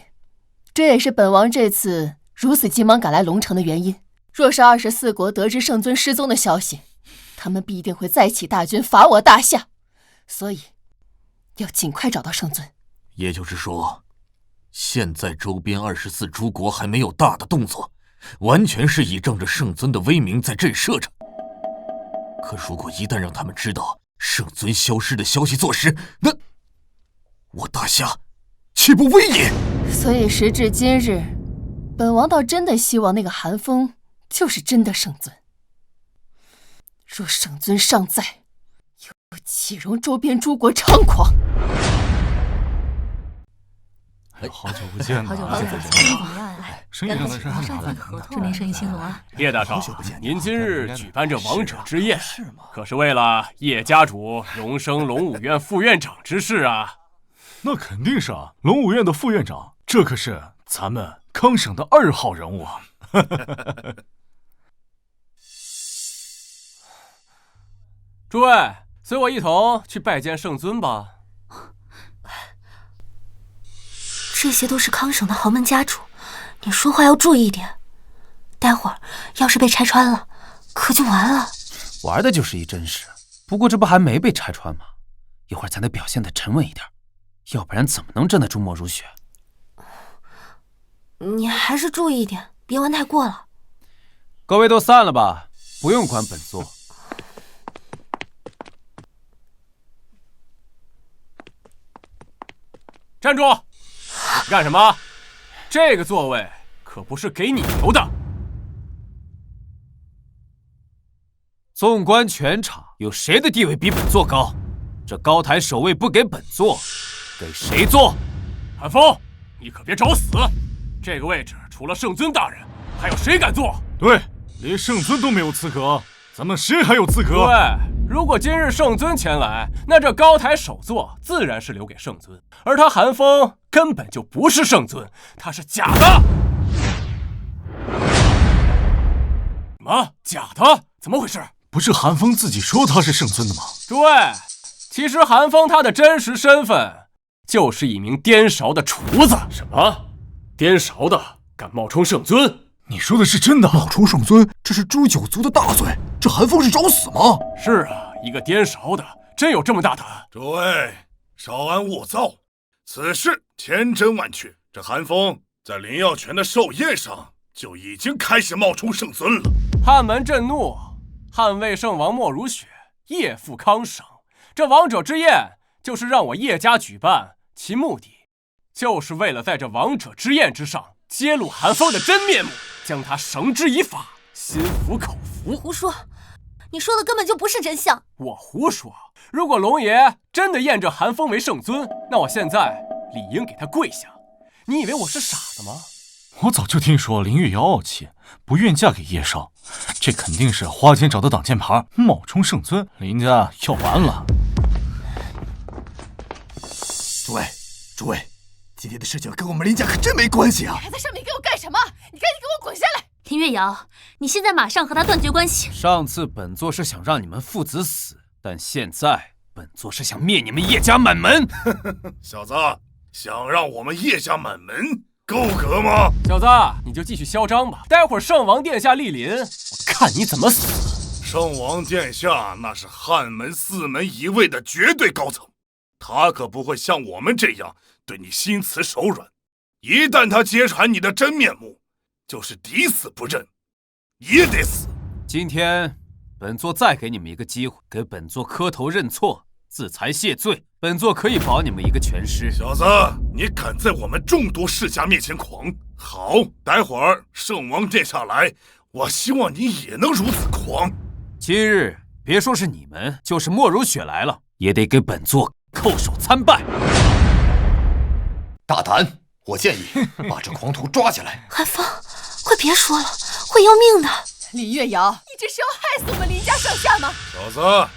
这也是本王这次如此急忙赶来龙城的原因。若是24国得知圣尊失踪的消息，他们必定会再起大军伐我大夏，所以要尽快找到圣尊。也就是说，现在周边24诸国还没有大的动作，完全是倚仗着圣尊的威名在震慑着。可如果一旦让他们知道圣尊消失的消息坐实，那我大夏岂不危也？所以时至今日，本王倒真的希望那个韩风就是真的圣尊。若圣尊尚在，又岂容周边诸国猖狂？好久不见，好久不见，生意怎么样呀？生意上的事还上份合同，祝您生意兴隆啊！叶大少，您今日举办这王者之宴，可是为了叶家主荣升龙武院副院长之事啊？那肯定是啊，龙武院的副院长，这可是咱们康省的2号人物啊！诸位，随我一同去拜见圣尊吧。这些都是康省的豪门家主，你说话要注意一点。待会儿要是被拆穿了，可就完了。玩的就是一真实，不过这不还没被拆穿吗？一会儿咱得表现得沉稳一点，要不然怎么能真的珠墨如雪？你还是注意一点，别玩太过了。各位都散了吧，不用管本座。站住！干什么？这个座位可不是给你留的。纵观全场，有谁的地位比本座高？这高台首位不给本座，给谁坐？韩风，你可别找死！这个位置除了圣尊大人，还有谁敢坐？对，连圣尊都没有资格，咱们谁还有资格？对。如果今日圣尊前来，那这高台首座自然是留给圣尊，而他韩风根本就不是圣尊，他是假的。什么？假的？怎么回事？不是韩风自己说他是圣尊的吗？对，其实韩风他的真实身份就是一名颠勺的厨子。什么？颠勺的敢冒充圣尊？你说的是真的？冒充圣尊，这是诛九族的大罪。这韩风是找死吗？是啊，一个颠勺的，真有这么大胆？诸位，稍安勿躁，此事千真万确。这韩风在林耀全的寿宴上就已经开始冒充圣尊了。汉门震怒，汉魏圣王莫如雪夜赴康省，这王者之宴就是让我叶家举办，其目的就是为了在这王者之宴之上揭露韩风的真面目，将他绳之以法，心服口服。胡说！你说的根本就不是真相。我胡说？如果龙爷真的验这韩风为圣尊，那我现在理应给他跪下。你以为我是傻子吗？我早就听说林月瑶傲气，不愿嫁给叶少，这肯定是花钱找的挡箭牌，冒充圣尊，林家要完了。诸位，今天的事情跟我们林家可真没关系啊！还在上面给我干什么？你赶紧给我滚下来！林月瑶，你现在马上和他断绝关系。上次本座是想让你们父子死，但现在本座是想灭你们叶家满门。小子，想让我们叶家满门，够格吗？小子，你就继续嚣张吧，待会儿圣王殿下莅临，我看你怎么死。圣王殿下那是汉门4门一位的绝对高层，他可不会像我们这样对你心慈手软。一旦他揭穿你的真面目，就是抵死不认，也得死。今天本座再给你们一个机会，给本座磕头认错，自裁谢罪，本座可以保你们一个全尸。小子，你敢在我们众多世家面前狂？好，待会儿圣王殿下来，我希望你也能如此狂。今日别说是你们，就是莫如雪来了，也得给本座叩首参拜。大胆！我建议把这狂徒抓起来。韩风，快别说了，会要命的。林月瑶，你这是要害死我们林家上下吗？小子，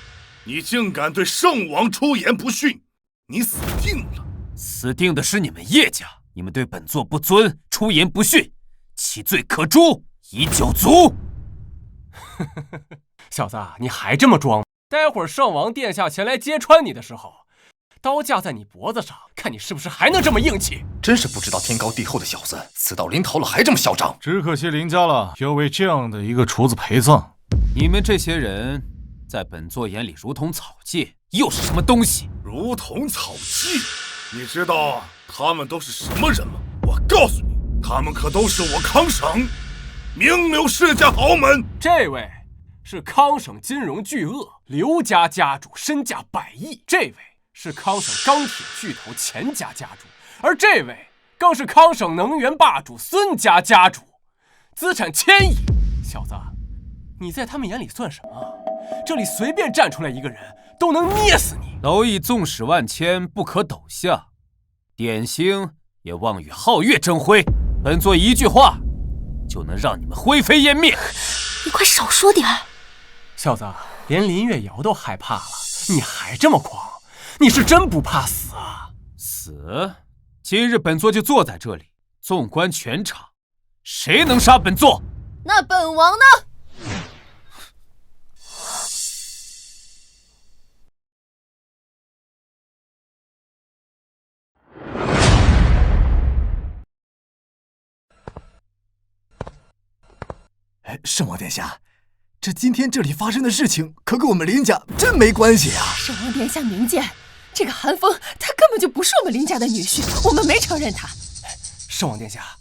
你竟敢对圣王出言不逊，你死定了！死定的是你们叶家，你们对本座不尊，出言不逊，其罪可诛，以九族。小子，你还这么装？待会儿圣王殿下前来揭穿你的时候，刀架在你脖子上，看你是不是还能这么硬气。真是不知道天高地厚的小子，死到临头了还这么嚣张。只可惜林家了，要为这样的一个厨子陪葬。你们这些人在本座眼里如同草芥，又是什么东西？如同草芥？你知道他们都是什么人吗？我告诉你，他们可都是我康省名流世家豪门。这位是康省金融巨鳄刘家家主，身价100亿。这位是康省钢铁巨头钱家家主，而这位更是康省能源霸主孙家家主，资产1000亿。小子，你在他们眼里算什么？这里随便站出来一个人都能捏死你。蝼蚁纵使万千，不可斗下；点星也望与皓月争辉。本座一句话就能让你们灰飞烟灭。你快少说点儿。小子，连林月瑶都害怕了，你还这么狂？你是真不怕死啊？死？今日本座就坐在这里，纵观全场，谁能杀本座？那本王呢？圣王殿下，这今天这里发生的事情可跟我们林家真没关系啊！圣王殿下明鉴，这个韩风他根本就不是我们林家的女婿，我们没承认他。圣王殿下，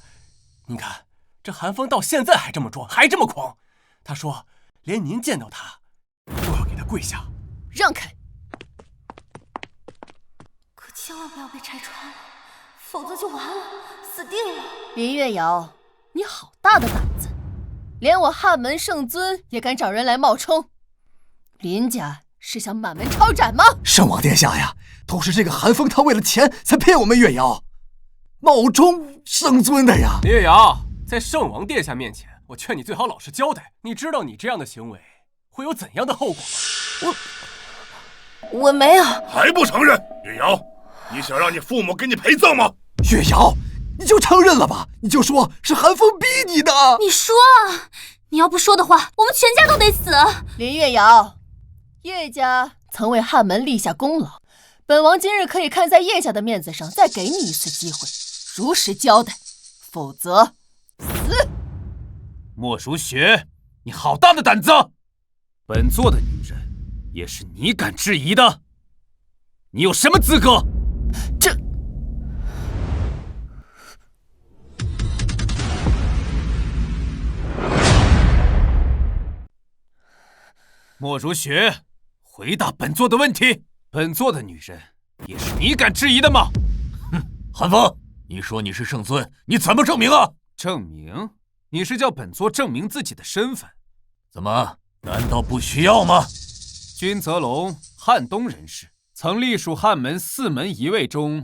您看这韩风到现在还这么装，还这么狂。他说连您见到他都要给他跪下。让开！可千万不要被拆穿了，否则就完了，死定了。林月瑶，你好大的胆子！连我汉门圣尊也敢找人来冒充，林家是想满门抄斩吗？圣王殿下呀，都是这个韩风他为了钱才骗我们月瑶，冒充圣尊的呀！林月瑶，在圣王殿下面前，我劝你最好老实交代。你知道你这样的行为会有怎样的后果吗？我没有。还不承认？月瑶，你想让你父母给你陪葬吗？月瑶，你就承认了吧，你就说是韩风逼你的。你说啊，你要不说的话，我们全家都得死。林月瑶，叶家曾为汉门立下功劳，本王今日可以看在叶家的面子上，再给你一次机会，如实交代，否则死。莫如雪，你好大的胆子！本座的女人也是你敢质疑的？你有什么资格？这莫如雪，回答本座的问题。本座的女人也是你敢质疑的吗？哼，韩风，你说你是圣尊，你怎么证明啊？证明？你是叫本座证明自己的身份？怎么？难道不需要吗？君泽龙，汉东人士，曾隶属汉门4门一卫中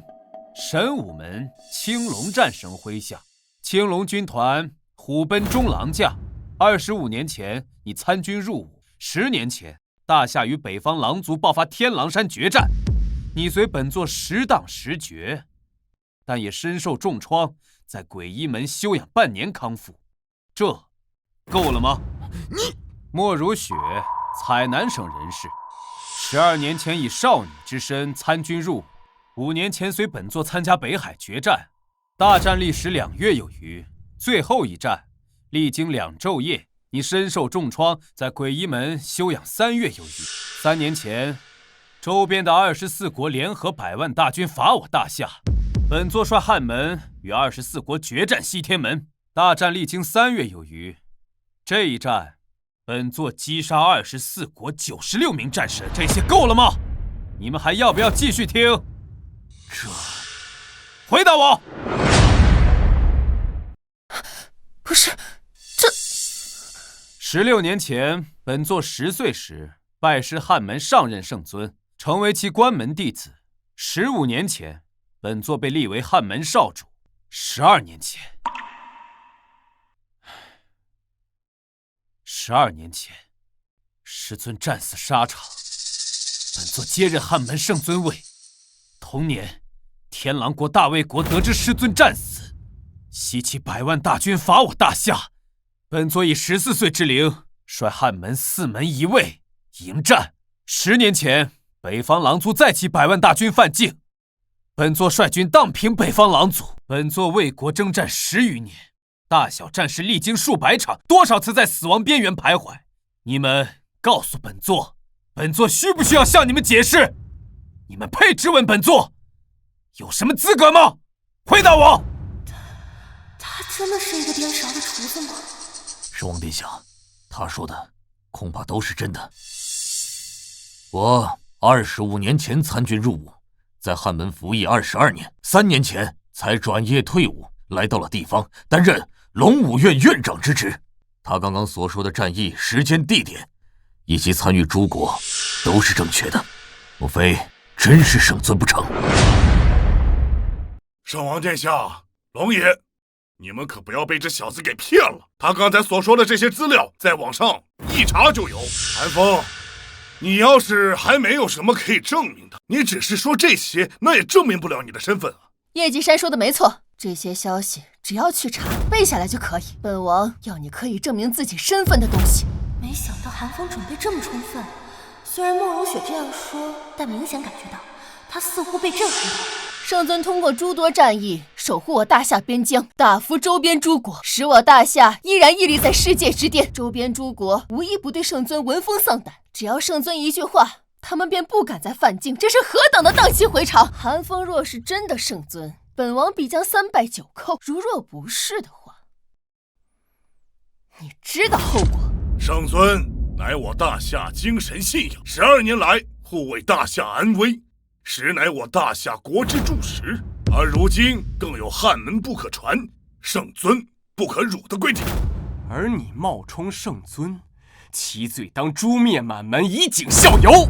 神武门青龙战神麾下，青龙军团虎贲中郎将。25年前，你参军入伍。10年前，大夏与北方狼族爆发天狼山决战，你随本座时当时绝，但也身受重创，在鬼医门休养半年康复，这够了吗？你莫如雪，采南省人士，12年前以少女之身参军入伍，5年前随本座参加北海决战，大战历时2月有余，最后一战历经2昼夜，你身受重创，在鬼医门休养3月有余。3年前，周边的24国联合100万大军伐我大夏，本座率汉门与24国决战西天门，大战历经3月有余。这一战，本座击杀24国96名战神，这些够了吗？你们还要不要继续听？回答我！不是，这16年前，本座10岁时拜师汉门上任圣尊，成为其关门弟子。15年前，本座被立为汉门少主。12年前，师尊战死沙场，本座接任汉门圣尊位。同年，天狼国大魏国得知师尊战死，西起100万大军伐我大夏。本座以14岁之龄，率汉门4门一卫迎战。10年前，北方狼族再起100万大军犯境，本座率军荡平北方狼族。本座为国征战10余年，大小战事历经数百场，多少次在死亡边缘徘徊。你们告诉本座，本座需不需要向你们解释？你们配质问本座？有什么资格吗？回答我！他真的是一个颠勺的厨子吗？圣王殿下，他说的恐怕都是真的。我25年前参军入伍，在汉门服役22年，3年前才转业退伍，来到了地方担任龙武院院长之职。他刚刚所说的战役时间、地点以及参与诸国都是正确的，莫非真是圣尊不成？圣王殿下，龙爷，你们可不要被这小子给骗了。他刚才所说的这些资料，在网上一查就有。韩风，你要是还没有什么可以证明的，你只是说这些，那也证明不了你的身份啊。叶季山说的没错，这些消息只要去查背下来就可以。本王要你可以证明自己身份的东西。没想到韩风准备这么充分，虽然莫如雪这样说，但明显感觉到他似乎被震撼到。圣尊通过诸多战役守护我大夏边疆，大服周边诸国，使我大夏依然屹立在世界之巅。周边诸国无一不对圣尊闻风丧胆，只要圣尊一句话，他们便不敢再犯境，这是何等的荡气回肠！韩风若是真的圣尊，本王必将3拜9叩；如若不是的话，你知道后果。圣尊乃我大夏精神信仰，12年来护卫大夏安危，实乃我大夏国之柱石。而如今更有汉门不可传，圣尊不可辱的规定。而你冒充圣尊，其罪当诛灭满门，以儆效尤。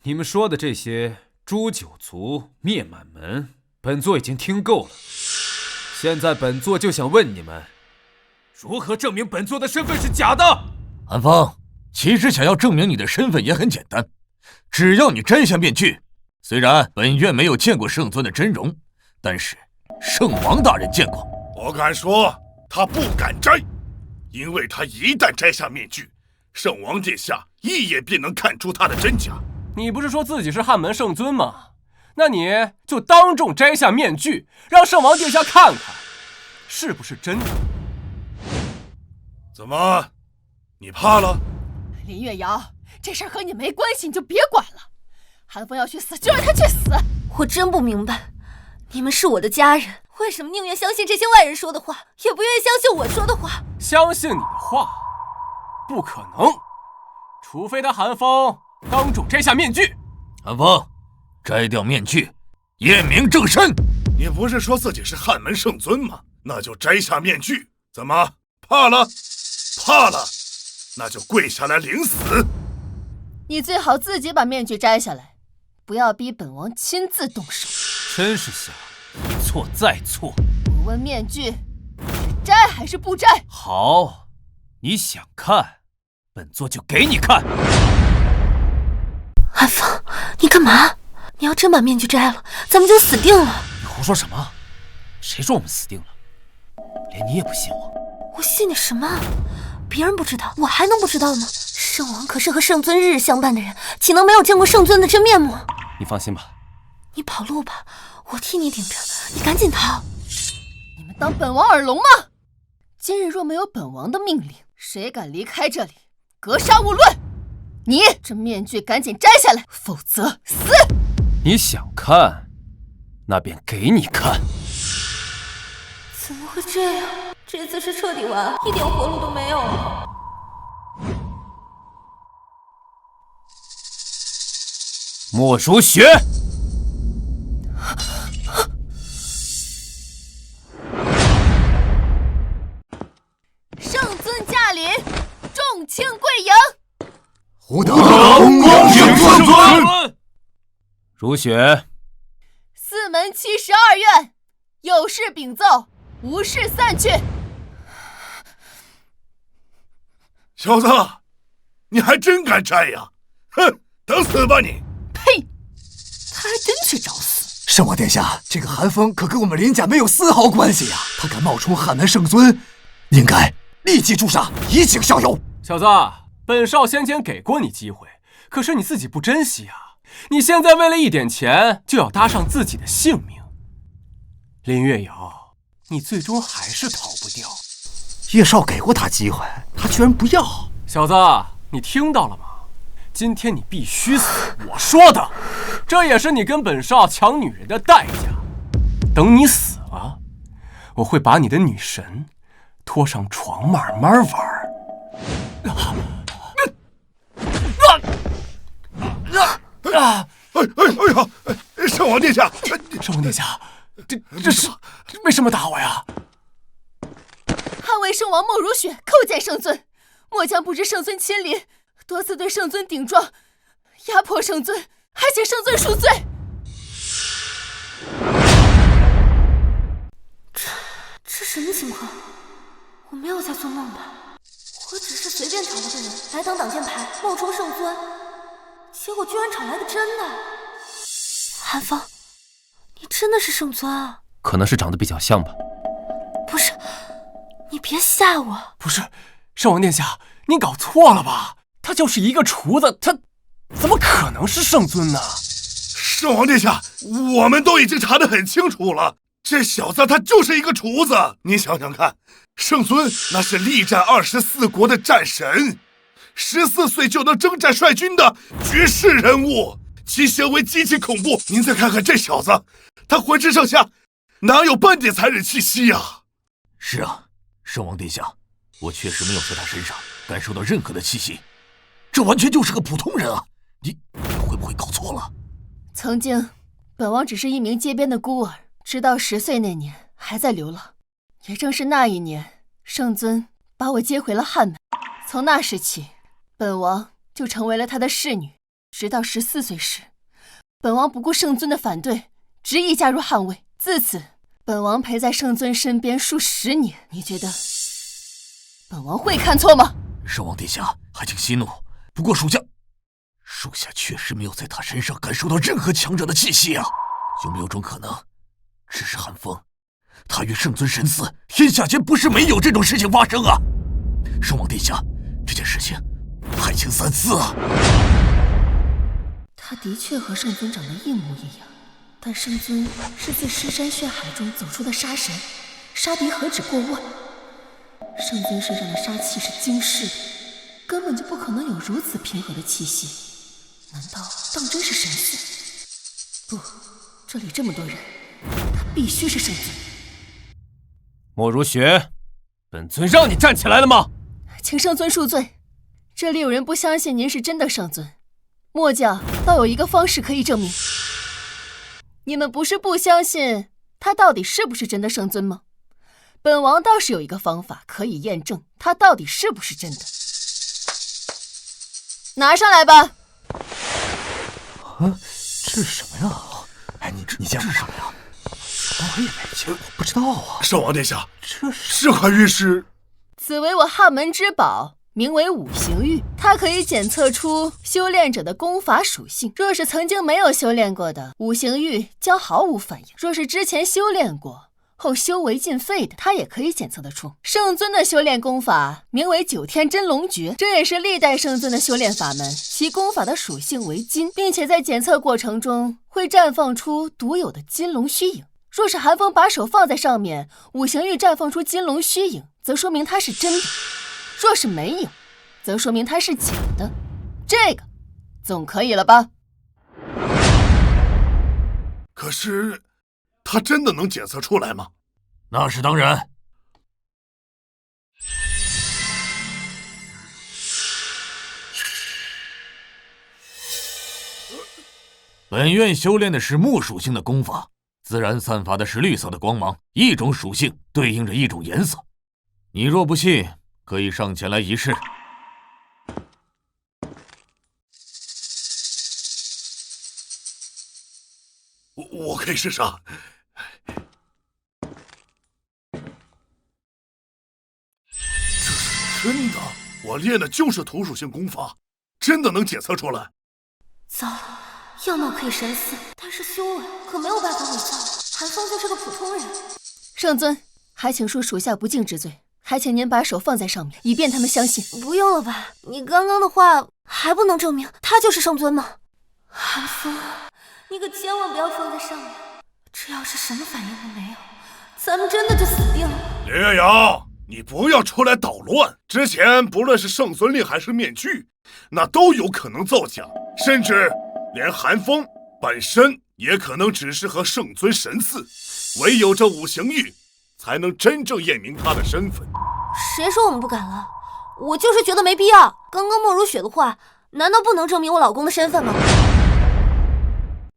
你们说的这些诛九族、灭满门，本座已经听够了。现在本座就想问你们，如何证明本座的身份是假的？韩风，其实想要证明你的身份也很简单，只要你摘下面具。虽然本院没有见过圣尊的真容，但是圣王大人见过。我敢说，他不敢摘，因为他一旦摘下面具，圣王殿下一眼便能看出他的真假。你不是说自己是汉门圣尊吗？那你就当众摘下面具，让圣王殿下看看，是不是真的？怎么，你怕了？林月瑶，这事儿和你没关系，你就别管了。韩风要去死，就让他去死。我真不明白，你们是我的家人，为什么宁愿相信这些外人说的话，也不愿意相信我说的话？相信你的话，不可能，除非他韩风当众摘下面具。韩风，摘掉面具，验明正身。你不是说自己是汉门圣尊吗？那就摘下面具。怎么，怕了？怕了，那就跪下来领死。你最好自己把面具摘下来，不要逼本王亲自动手。真是想一错再错。我问面具是摘还是不摘？好，你想看，本座就给你看。韩风，你干嘛？你要真把面具摘了，咱们就死定了。你胡说什么？谁说我们死定了？连你也不信我？我信你什么？别人不知道，我还能不知道吗？圣王可是和圣尊日日相伴的人，岂能没有见过圣尊的真面目？你放心吧。你跑路吧，我替你顶着。你赶紧逃！你们当本王耳聋吗？今日若没有本王的命令，谁敢离开这里，格杀勿论！你这面具赶紧摘下来，否则死！你想看，那便给你看。怎么会这样？这次是彻底完，一点活路都没有了。莫如雪，圣尊驾临，众卿贵迎。吾等恭迎圣尊。如雪，四门72院，有事禀奏，无事散去。小子，你还真敢摘呀！哼，等死吧你！呸！他还真去找死！圣王殿下，这个韩风可跟我们林家没有丝毫关系呀！他敢冒充汉门圣尊，应该立即诛杀，以儆效尤。小子，本少先前给过你机会，可是你自己不珍惜啊！你现在为了一点钱，就要搭上自己的性命。林月瑶，你最终还是逃不掉。叶少给过他机会，他居然不要。小子，你听到了吗？今天你必须死，我说的，这也是你跟本少抢女人的代价。等你死了，我会把你的女神拖上床慢慢玩。圣王殿下，圣王殿下，这是为什么打我呀？捍卫圣王莫如雪叩见圣尊，末将不知圣尊亲临，多次对圣尊顶撞，压迫圣尊，还请圣尊恕罪。这什么情况？我没有在做梦吧？我只是随便找了个人来当挡箭牌，冒充圣尊，结果居然找来个真的。韩风，你真的是圣尊啊？可能是长得比较像吧。不是，你别吓我。不是，圣王殿下，你搞错了吧？他就是一个厨子，他怎么可能是圣尊呢？圣王殿下，我们都已经查得很清楚了，这小子他就是一个厨子。你想想看，圣尊那是力战24国的战神，14岁就能征战率军的绝世人物，其行为极其恐怖。您再看看这小子，他浑身上下哪有半点残忍气息呀？是啊，圣王殿下，我确实没有在他身上感受到任何的气息，这完全就是个普通人啊！你会不会搞错了？曾经，本王只是一名街边的孤儿，直到10岁那年还在流浪。也正是那一年，圣尊把我接回了汉门。从那时起，本王就成为了他的侍女。直到14岁时，本王不顾圣尊的反对，执意加入汉卫。自此，本王陪在圣尊身边数10年。你觉得本王会看错吗？圣王殿下，还请息怒。不过属下确实没有在他身上感受到任何强者的气息啊！有没有种可能，只是韩风，他与圣尊神似，天下间不是没有这种事情发生啊！圣王殿下，这件事情还请三思啊！他的确和圣尊长得一模一样，但圣尊是自尸山血海中走出的杀神，杀敌何止过万。圣尊身上的杀气是惊世的，根本就不可能有如此平和的气息。难道当真是神仙？不，这里这么多人，他必须是圣尊。莫如雪，本尊让你站起来了吗？请圣尊恕罪，这里有人不相信您是真的圣尊，末将倒有一个方式可以证明。你们不是不相信他到底是不是真的圣尊吗？本王倒是有一个方法可以验证他到底是不是真的。拿上来吧。这是什么呀？哎，你见过什么呀？我也没见过，不知道啊。圣王殿下，这款玉石，此为我汉门之宝，名为五行玉，它可以检测出修炼者的功法属性。若是曾经没有修炼过的，五行玉将毫无反应；若是之前修炼过后修为尽废的，它也可以检测得出。圣尊的修炼功法名为九天真龙诀，这也是历代圣尊的修炼法门。其功法的属性为金，并且在检测过程中会绽放出独有的金龙虚影。若是寒风把手放在上面，五行玉绽放出金龙虚影，则说明它是真的；若是没有，则说明它是假的。这个总可以了吧？可是，他真的能检测出来吗？那是当然。本院修炼的是木属性的功法，自然散发的是绿色的光芒，一种属性对应着一种颜色。你若不信，可以上前来一试。我可以试试啊。这是真的，我练的就是土属性功法，真的能检测出来。糟，样貌可以神似，但是修为可没有办法伪造。寒风就是个普通人。圣尊，还请恕属下不敬之罪，还请您把手放在上面，以便他们相信。不用了吧？你刚刚的话还不能证明他就是圣尊吗？寒风，你可千万不要放在上面，这要是什么反应都没有，咱们真的就死定了。林月瑶，你不要出来捣乱。之前不论是圣尊令还是面具，那都有可能造假，甚至连寒风本身也可能只是和圣尊神似。唯有这五行玉才能真正验明他的身份。谁说我们不敢了？我就是觉得没必要。刚刚莫如雪的话，难道不能证明我老公的身份吗？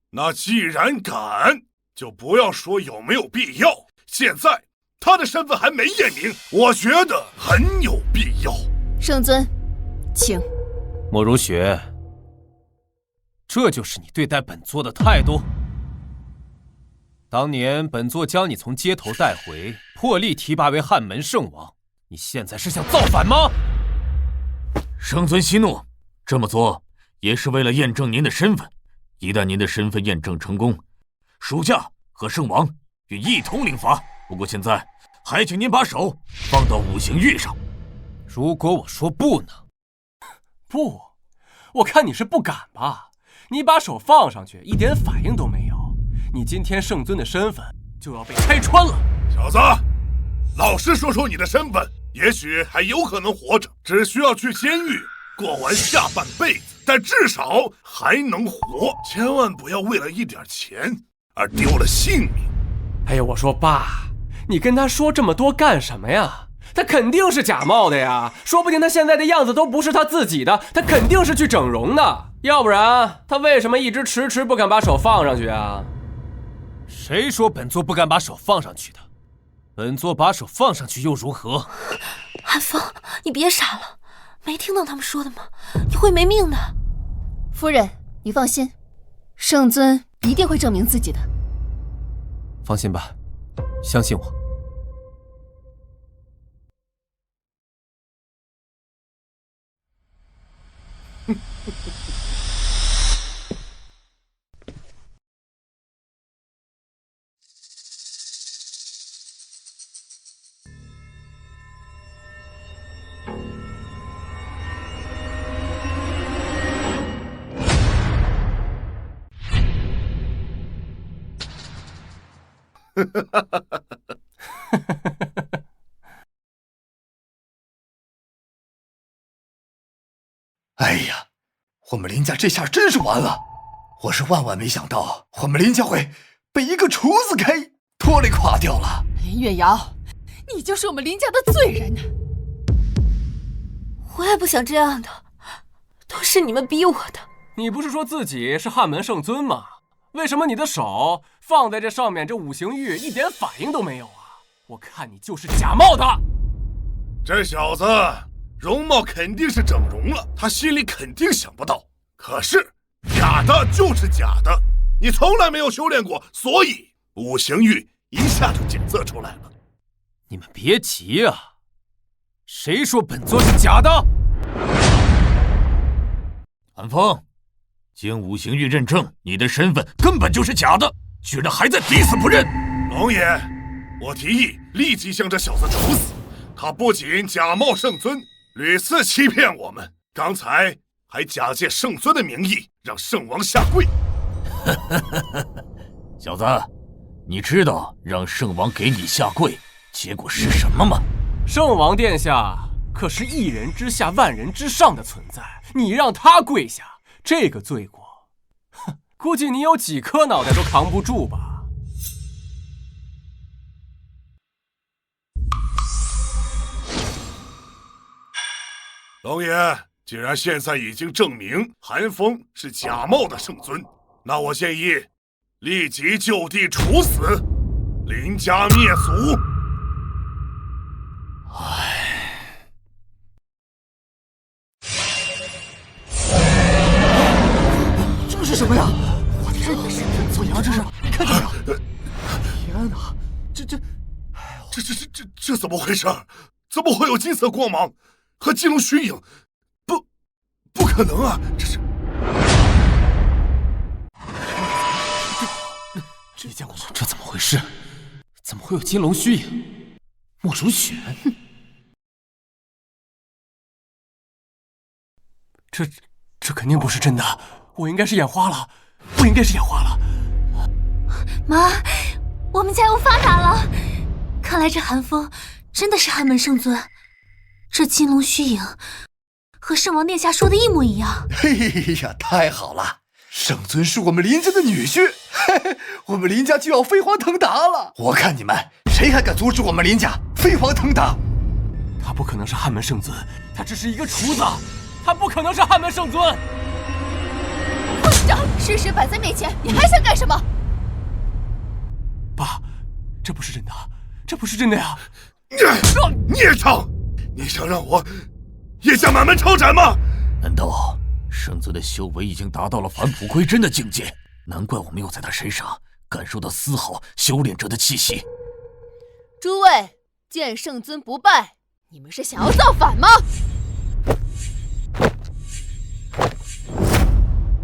那既然敢，就不要说有没有必要。现在他的身份还没验明，我觉得很有必要。圣尊，请。莫如雪，这就是你对待本座的态度？当年本座将你从街头带回，破例提拔为汉门圣王，你现在是想造反吗？圣尊息怒，这么做也是为了验证您的身份。一旦您的身份验证成功，属下和圣王愿一同领罚。不过现在还请您把手放到五行玉上。如果我说不呢？不，我看你是不敢吧？你把手放上去，一点反应都没有，你今天圣尊的身份就要被拆穿了。小子，老实说说你的身份，也许还有可能活着，只需要去监狱过完下半辈子，但至少还能活。千万不要为了一点钱而丢了性命。哎呀，我说爸，你跟他说这么多干什么呀？他肯定是假冒的呀，说不定他现在的样子都不是他自己的，他肯定是去整容的，要不然他为什么一直迟迟不敢把手放上去啊？谁说本座不敢把手放上去的？本座把手放上去又如何？寒风，你别傻了，没听到他们说的吗？你会没命的。夫人，你放心，圣尊一定会证明自己的。放心吧，相信我。哎呀，我们林家这下真是完了！我是万万没想到，我们林家会被一个厨子给拖累垮掉了。林月瑶，你就是我们林家的罪人啊！我也不想这样的，都是你们逼我的。你不是说自己是汉门圣尊吗？为什么你的手放在这上面，这五行玉一点反应都没有啊？我看你就是假冒的。这小子容貌肯定是整容了，他心里肯定想不到。可是假的就是假的，你从来没有修炼过，所以五行玉一下就检测出来了。你们别急啊，谁说本座是假的？韩风，经五行域认证，你的身份根本就是假的，居然还在抵死不认！龙爷，我提议立即将这小子处死。他不仅假冒圣尊，屡次欺骗我们，刚才还假借圣尊的名义让圣王下跪。小子，你知道让圣王给你下跪，结果是什么吗？圣王殿下可是一人之下万人之上的存在，你让他跪下，这个罪过，哼，估计你有几颗脑袋都扛不住吧。龙爷，既然现在已经证明韩风是假冒的圣尊，那我建议立即就地处死，林家灭族。这是什么呀？我天哪！左阳，这是看见没有？天哪！这怎么回事？怎么会有金色光芒和金龙虚影？不可能啊！这怎么回事？怎么会有金龙虚影？莫如雪？这肯定不是真的，我应该是眼花了，妈，我们家又发达了！看来这韩风真的是汉门圣尊，这金龙虚影和圣王殿下说的一模一样。嘿呀，太好了！圣尊是我们林家的女婿，嘿嘿，我们林家就要飞黄腾达了。我看你们谁还敢阻止我们林家飞黄腾达？他不可能是汉门圣尊，他只是一个厨子，他不可能是汉门圣尊。混账！事实摆在面前，你还想干什么？爸，这不是真的，这不是真的呀！孽障！你想让我叶家满门抄斩吗？难道圣尊的修为已经达到了返璞归真的境界？难怪我没有在他身上感受到丝毫修炼者的气息。诸位，见圣尊不拜，你们是想要造反吗？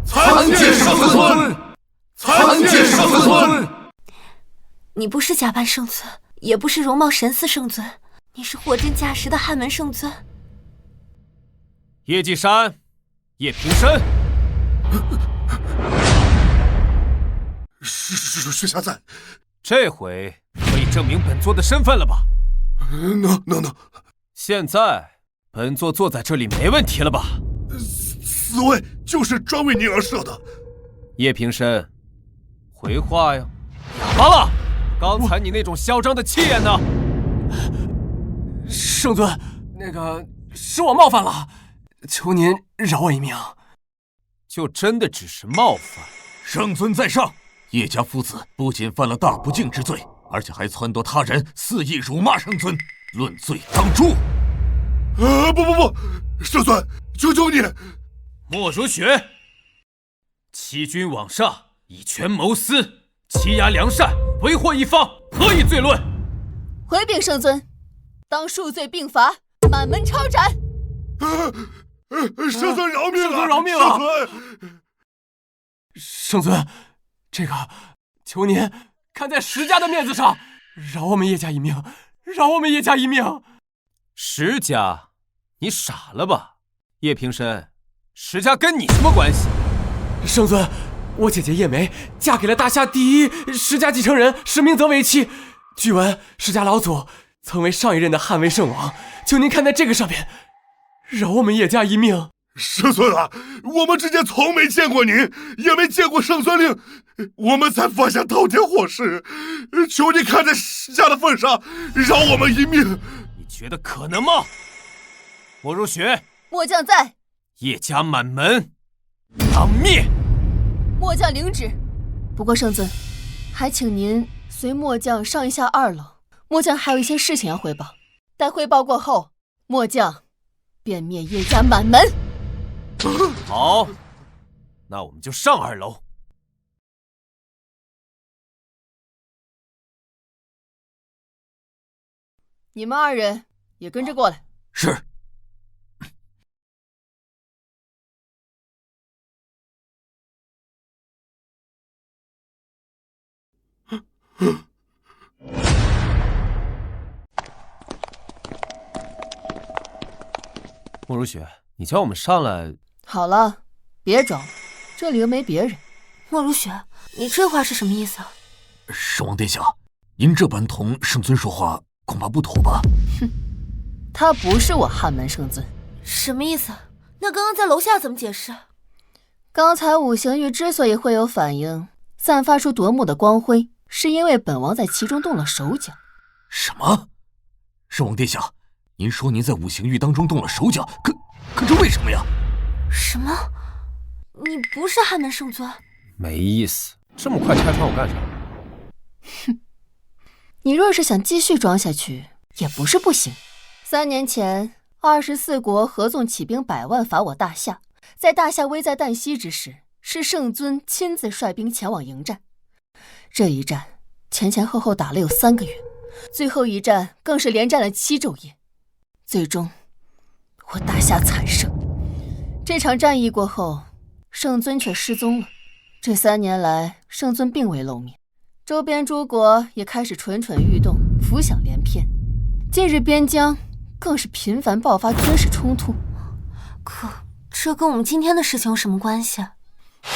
参见圣尊！参见圣尊！你不是假扮圣尊，也不是容貌神似圣尊，你是货真价实的汉门圣尊。叶继山，叶平生，是下在，这回可以证明本座的身份了吧？能。现在本座坐在这里没问题了吧？此位就是专为您而设的。叶平生，回话呀！哑巴了！刚才你那种嚣张的气焰呢？圣尊，那个是我冒犯了，求您饶我一命。就真的只是冒犯？圣尊在上，叶家父子不仅犯了大不敬之罪，而且还撺掇他人肆意辱骂圣尊，论罪当诛。不，圣尊，求求你！莫如雪，欺君罔上，以权谋私，欺压良善，为祸一方，何以罪论？回禀圣尊，当数罪并罚，满门抄斩。圣尊饶命啊！圣尊饶命啊！圣尊，圣尊，这个求您看在石家的面子上，饶我们叶家一命，饶我们叶家一命。石家，你傻了吧？叶平生，石家跟你什么关系？圣尊，我姐姐叶梅嫁给了大夏第一石家继承人石明泽为妻，据闻石家老祖曾为上一任的汉魏圣王，求您看在这个上面，饶我们叶家一命。圣尊啊，我们之间从没见过您，也没见过圣尊令，我们才犯下滔天祸事，求你看在石家的份上，饶我们一命。你觉得可能吗？莫如雪，末将在。叶家满门，当灭。末将领旨。不过圣尊，还请您随末将上一下2楼，末将还有一些事情要汇报。待汇报过后，末将便灭叶家满门。好，那我们就上2楼。你们2人也跟着过来。是。莫如雪，你叫我们上来。好了，别装，这里又没别人。莫如雪，你这话是什么意思啊？圣王殿下，您这般同圣尊说话，恐怕不妥吧？哼，他不是我汉门圣尊。什么意思？那刚刚在楼下怎么解释？刚才五行玉之所以会有反应，散发出夺目的光辉，是因为本王在其中动了手脚。什么？圣王殿下，您说您在五行玉当中动了手脚，可这为什么呀？什么？你不是汉门圣尊？没意思，这么快拆穿我干啥？哼，你若是想继续装下去，也不是不行。3年前，24国合纵起兵100万伐我大夏，在大夏危在旦夕之时，是圣尊亲自率兵前往迎战。这一战前后打了有3个月，最后一战更是连战了7昼夜，最终我大夏惨胜。这场战役过后，圣尊却失踪了。这3年来，圣尊并未露面，周边诸国也开始蠢蠢欲动，浮想联翩。近日边疆更是频繁爆发军事冲突。可这跟我们今天的事情有什么关系啊？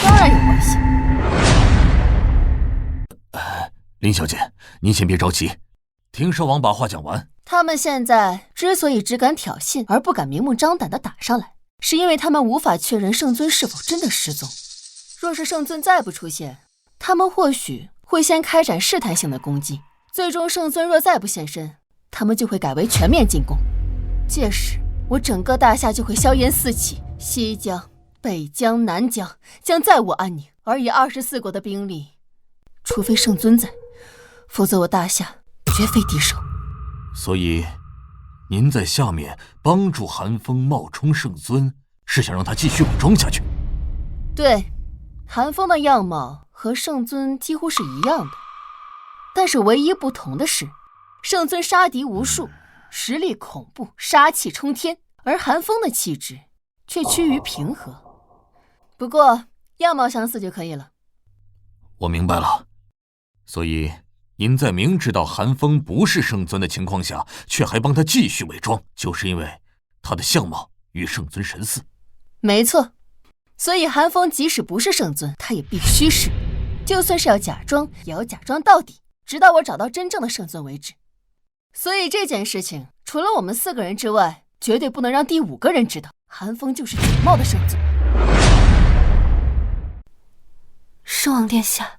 当然有关系。林小姐，您先别着急，听少王把话讲完。他们现在之所以只敢挑衅，而不敢明目张胆地打上来，是因为他们无法确认圣尊是否真的失踪。若是圣尊再不出现，他们或许会先开展试探性的攻击，最终圣尊若再不现身，他们就会改为全面进攻。届时，我整个大夏就会硝烟四起，西疆、北疆、南疆将再无安宁。而以24国的兵力，除非圣尊在，否则我大夏绝非敌手。所以，您在下面帮助韩风冒充圣尊，是想让他继续伪装下去？对，韩风的样貌和圣尊几乎是一样的，但是唯一不同的是，圣尊杀敌无数，实力恐怖，杀气冲天，而韩风的气质却趋于平和。不过样貌相似就可以了。我明白了。所以您在明知道韩风不是圣尊的情况下，却还帮他继续伪装，就是因为他的相貌与圣尊神似。没错，所以韩风即使不是圣尊，他也必须是。就算是要假装，也要假装到底，直到我找到真正的圣尊为止。所以这件事情，除了我们4个人之外，绝对不能让第5个人知道，韩风就是假冒的圣尊。圣王殿下，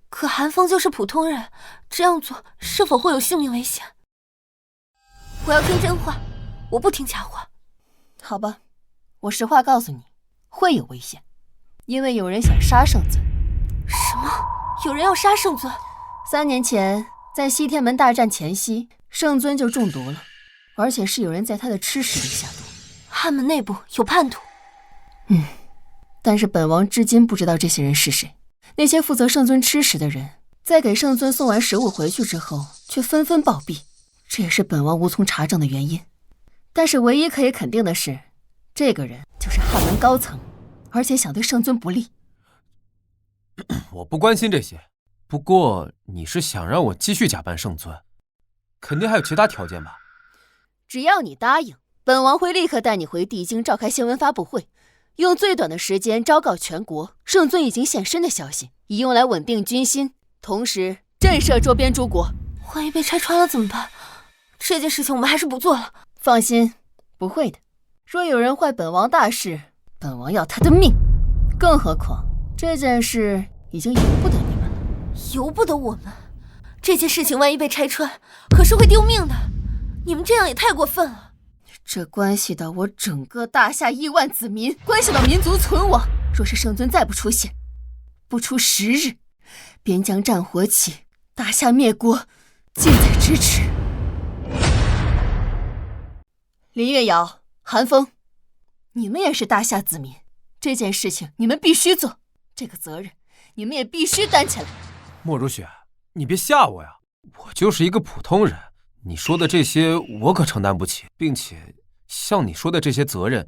可韩风就是普通人，这样做是否会有性命危险？我要听真话，我不听假话。好吧，我实话告诉你，会有危险，因为有人想杀圣尊。什么？有人要杀圣尊？3年前，在西天门大战前夕，圣尊就中毒了，而且是有人在他的吃食里下毒。汉门内部有叛徒。但是本王至今不知道这些人是谁。那些负责圣尊吃食的人，在给圣尊送完食物回去之后，却纷纷暴毙，这也是本王无从查证的原因。但是唯一可以肯定的是，这个人就是汉门高层，而且想对圣尊不利。我不关心这些，不过你是想让我继续假扮圣尊，肯定还有其他条件吧？只要你答应，本王会立刻带你回帝京召开新闻发布会，用最短的时间昭告全国圣尊已经现身的消息，以用来稳定军心，同时震慑周边诸国。万一被拆穿了怎么办？这件事情我们还是不做了。放心，不会的。若有人坏本王大事，本王要他的命。更何况这件事已经由不得你们了。由不得我们？这件事情万一被拆穿，可是会丢命的。你们这样也太过分了。这关系到我整个大夏亿万子民，关系到民族存亡。若是圣尊再不出现，不出10日，边疆战火起，大夏灭国，近在咫尺。林月瑶、韩风，你们也是大夏子民，这件事情你们必须做，这个责任你们也必须担起来。莫如雪，你别吓我呀，我就是一个普通人，你说的这些我可承担不起，并且像你说的这些责任，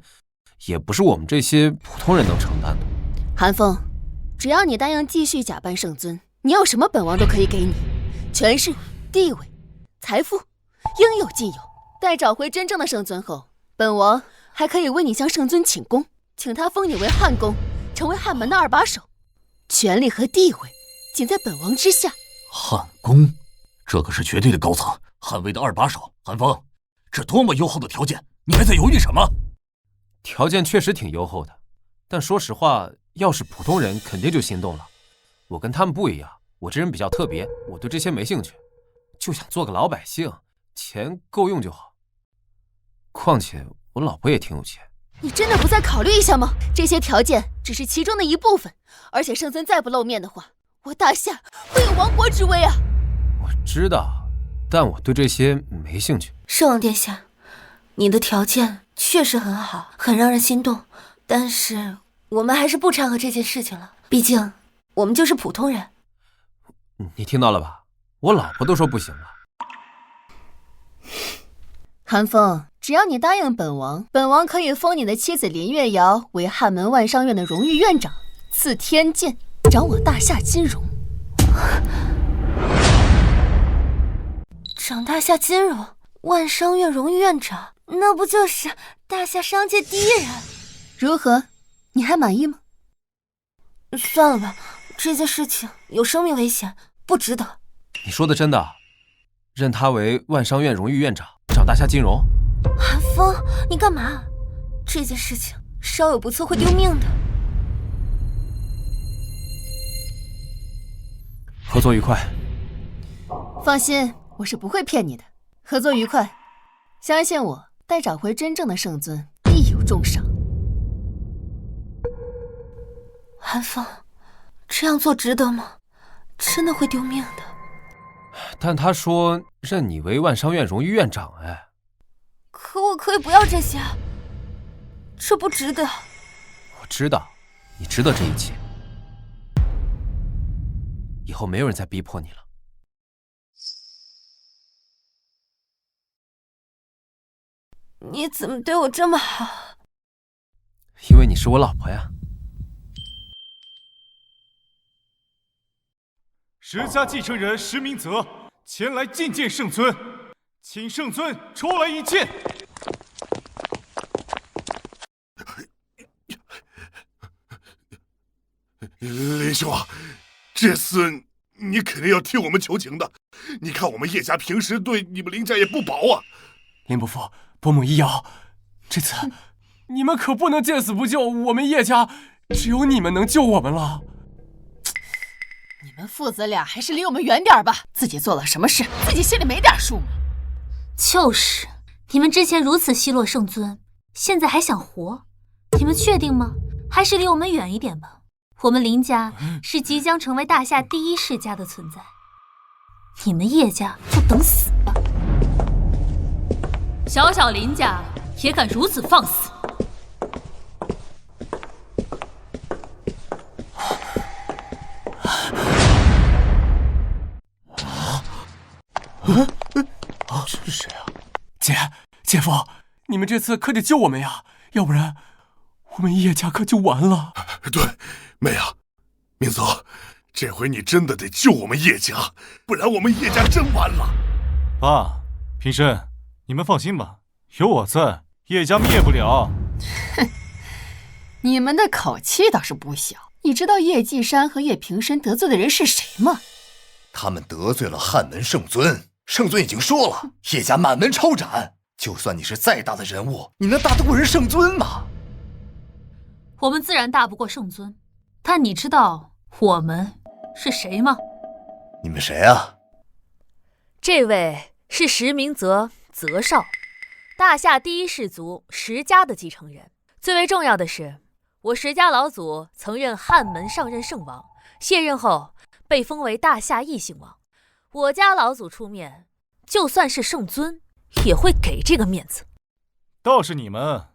也不是我们这些普通人能承担的。韩风，只要你答应继续假扮圣尊，你要什么本王都可以给你，权势、地位、财富，应有尽有。待找回真正的圣尊后，本王还可以为你向圣尊请功，请他封你为汉公，成为汉门的2把手。权力和地位仅在本王之下。汉公，这可是绝对的高层，汉魏的2把手。韩风，这多么优厚的条件，你还在犹豫什么？条件确实挺优厚的，但说实话，要是普通人肯定就心动了。我跟他们不一样，我这人比较特别，我对这些没兴趣，就想做个老百姓，钱够用就好。况且我老婆也挺有钱。你真的不再考虑一下吗？这些条件只是其中的一部分，而且圣尊再不露面的话，我大夏会有亡国之危啊！我知道，但我对这些没兴趣。圣王殿下，你的条件确实很好，很让人心动，但是我们还是不掺和这件事情了，毕竟我们就是普通人。你听到了吧？我老婆都说不行了。韩风，只要你答应本王，本王可以封你的妻子林月瑶为汉门万商院的荣誉院长，赐天剑，掌我大夏金融。掌大夏金融，万商院荣誉院长，那不就是大夏商界第一人？如何？你还满意吗？算了吧，这件事情有生命危险，不值得。你说的真的？任他为万商院荣誉院长，掌大夏金融？韩风，你干嘛？这件事情稍有不测会丢命的。合作愉快。放心，我是不会骗你的。合作愉快，相信我，待找回真正的圣尊，必有重赏。韩风，这样做值得吗？真的会丢命的。但他说任你为万商院荣誉院长，哎。可我可以不要这些，这不值得。我知道，你值得这一切。以后没有人再逼迫你了。你怎么对我这么好？因为你是我老婆呀。石家继承人石明泽前来觐见圣尊，请圣尊出来一见。林兄啊，这次你肯定要替我们求情的。你看我们叶家平时对你们林家也不薄啊。林伯父，伯母一摇，这次你们可不能见死不救，我们叶家只有你们能救我们了。你们父子俩还是离我们远点吧，自己做了什么事，自己心里没点数吗？就是，你们之前如此奚落圣尊，现在还想活？你们确定吗？还是离我们远一点吧。我们林家是即将成为大夏第一世家的存在，你们叶家就等死吧。小小林家也敢如此放肆！这是谁啊？姐夫，你们这次可得救我们呀，要不然我们叶家可就完了。对，妹啊，明泽，这回你真的得救我们叶家，不然我们叶家真完了。爸，平生，你们放心吧，有我在，叶家灭不了。哼，你们的口气倒是不小。你知道叶继山和叶平生得罪的人是谁吗？他们得罪了汉门圣尊，圣尊已经说了，叶家满门抄斩。就算你是再大的人物，你能打得过人圣尊吗？我们自然打不过圣尊，但你知道我们是谁吗？你们谁啊？这位是石明泽，泽少，大夏第一氏族石家的继承人。最为重要的是，我石家老祖曾任汉门上任圣王，卸任后被封为大夏异姓王。我家老祖出面，就算是圣尊也会给这个面子。倒是你们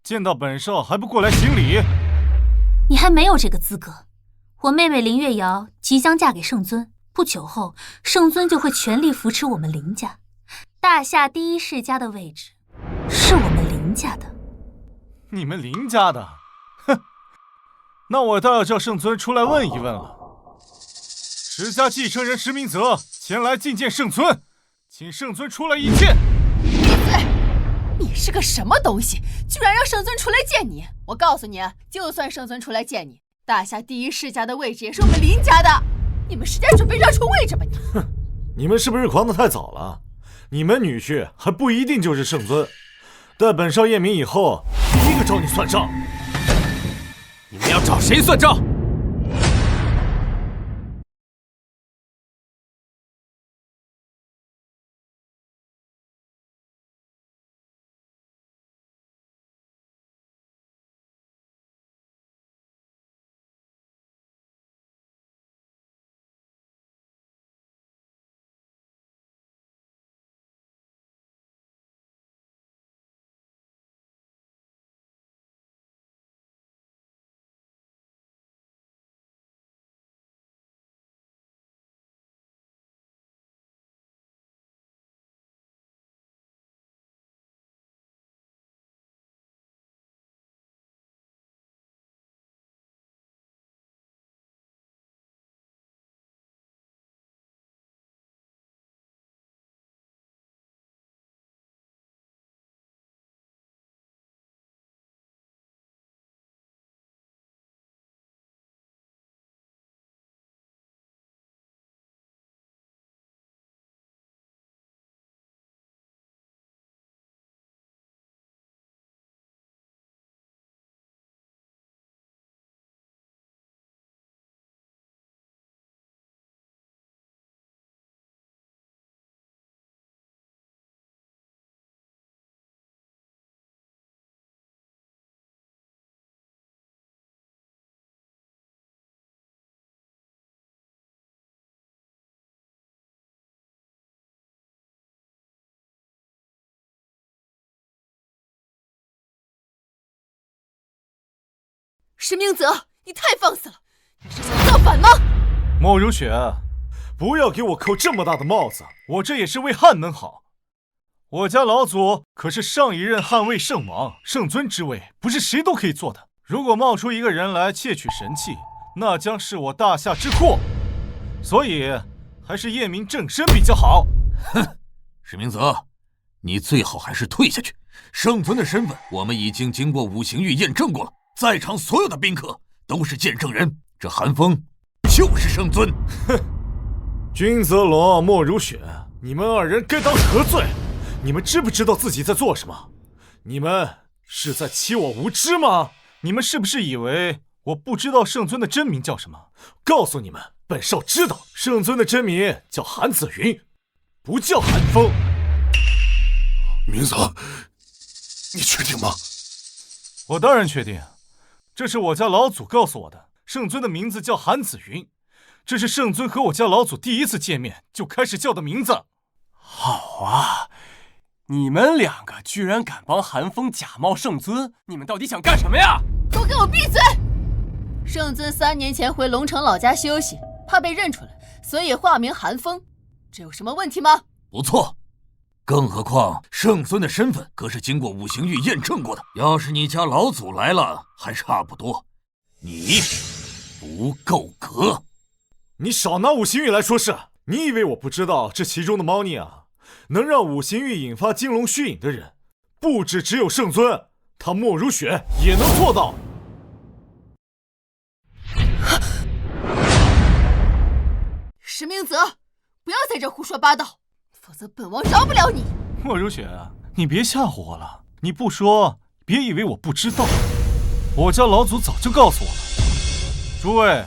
见到本少还不过来行礼？你还没有这个资格。我妹妹林月瑶即将嫁给圣尊，不久后圣尊就会全力扶持我们林家。大夏第一世家的位置是我们林家的。你们林家的？哼，那我倒要叫圣尊出来问一问了。石家继承人石明泽前来觐见圣尊，请圣尊出来觐见。闭嘴！你是个什么东西，居然让圣尊出来见你？我告诉你，就算圣尊出来见你，大夏第一世家的位置也是我们林家的。你们是在准备让出位置吧？哼，你们是不是狂得太早了？你们女婿还不一定就是圣尊。待本少验明以后，第一个找你算账。你们要找谁算账？石明泽，你太放肆了！你是想造反吗？莫如雪，不要给我扣这么大的帽子，我这也是为汉门好。我家老祖可是上一任汉魏圣王，圣尊之位不是谁都可以做的。如果冒出一个人来窃取神器，那将是我大夏之祸。所以，还是验明正身比较好。哼，石明泽，你最好还是退下去。圣尊的身份，我们已经经过五行域验证过了。在场所有的宾客都是见证人，这韩风就是圣尊。哼，君泽龙、莫如雪，你们二人该当何罪？你们知不知道自己在做什么？你们是在欺我无知吗？你们是不是以为我不知道圣尊的真名叫什么？告诉你们，本少知道，圣尊的真名叫韩子云，不叫韩风。明泽，你确定吗？我当然确定。这是我家老祖告诉我的，圣尊的名字叫韩子云，这是圣尊和我家老祖第一次见面就开始叫的名字。好啊，你们两个居然敢帮韩风假冒圣尊，你们到底想干什么呀？都给我闭嘴！圣尊3年前回龙城老家休息，怕被认出来，所以化名韩风，这有什么问题吗？不错。更何况圣尊的身份可是经过五行域验证过的，要是你家老祖来了还差不多，你不够格。你少拿五行域来说事，你以为我不知道这其中的猫腻啊？能让五行域引发金龙虚影的人，不只有圣尊，他莫如雪也能做到。石明泽，不要在这胡说八道，否则本王饶不了你。莫如雪，你别吓唬我了，你不说，别以为我不知道。我家老祖早就告诉我了。诸位，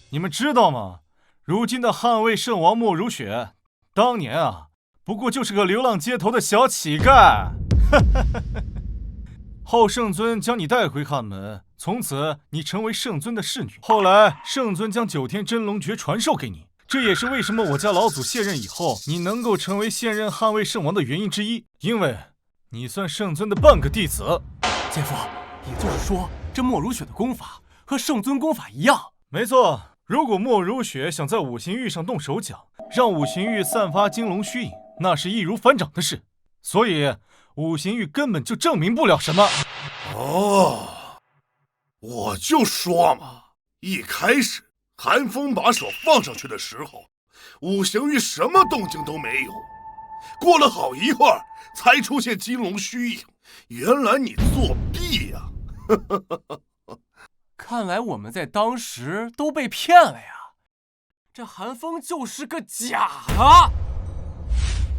你们知道吗？如今的汉魏圣王莫如雪，当年啊，不过就是个流浪街头的小乞丐。后圣尊将你带回汉门，从此你成为圣尊的侍女。后来圣尊将9天真龙诀传授给你。这也是为什么我家老祖卸任以后，你能够成为现任汉魏圣王的原因之一，因为你算圣尊的半个弟子。姐夫，也就是说，这莫如雪的功法和圣尊功法一样？没错，如果莫如雪想在五行域上动手脚，让五行域散发金龙虚影，那是易如反掌的事。所以五行域根本就证明不了什么。哦，我就说嘛，一开始韩风把手放上去的时候，五行玉什么动静都没有。过了好一会儿，才出现金龙虚影。原来你作弊呀！看来我们在当时都被骗了呀！这韩风就是个假的。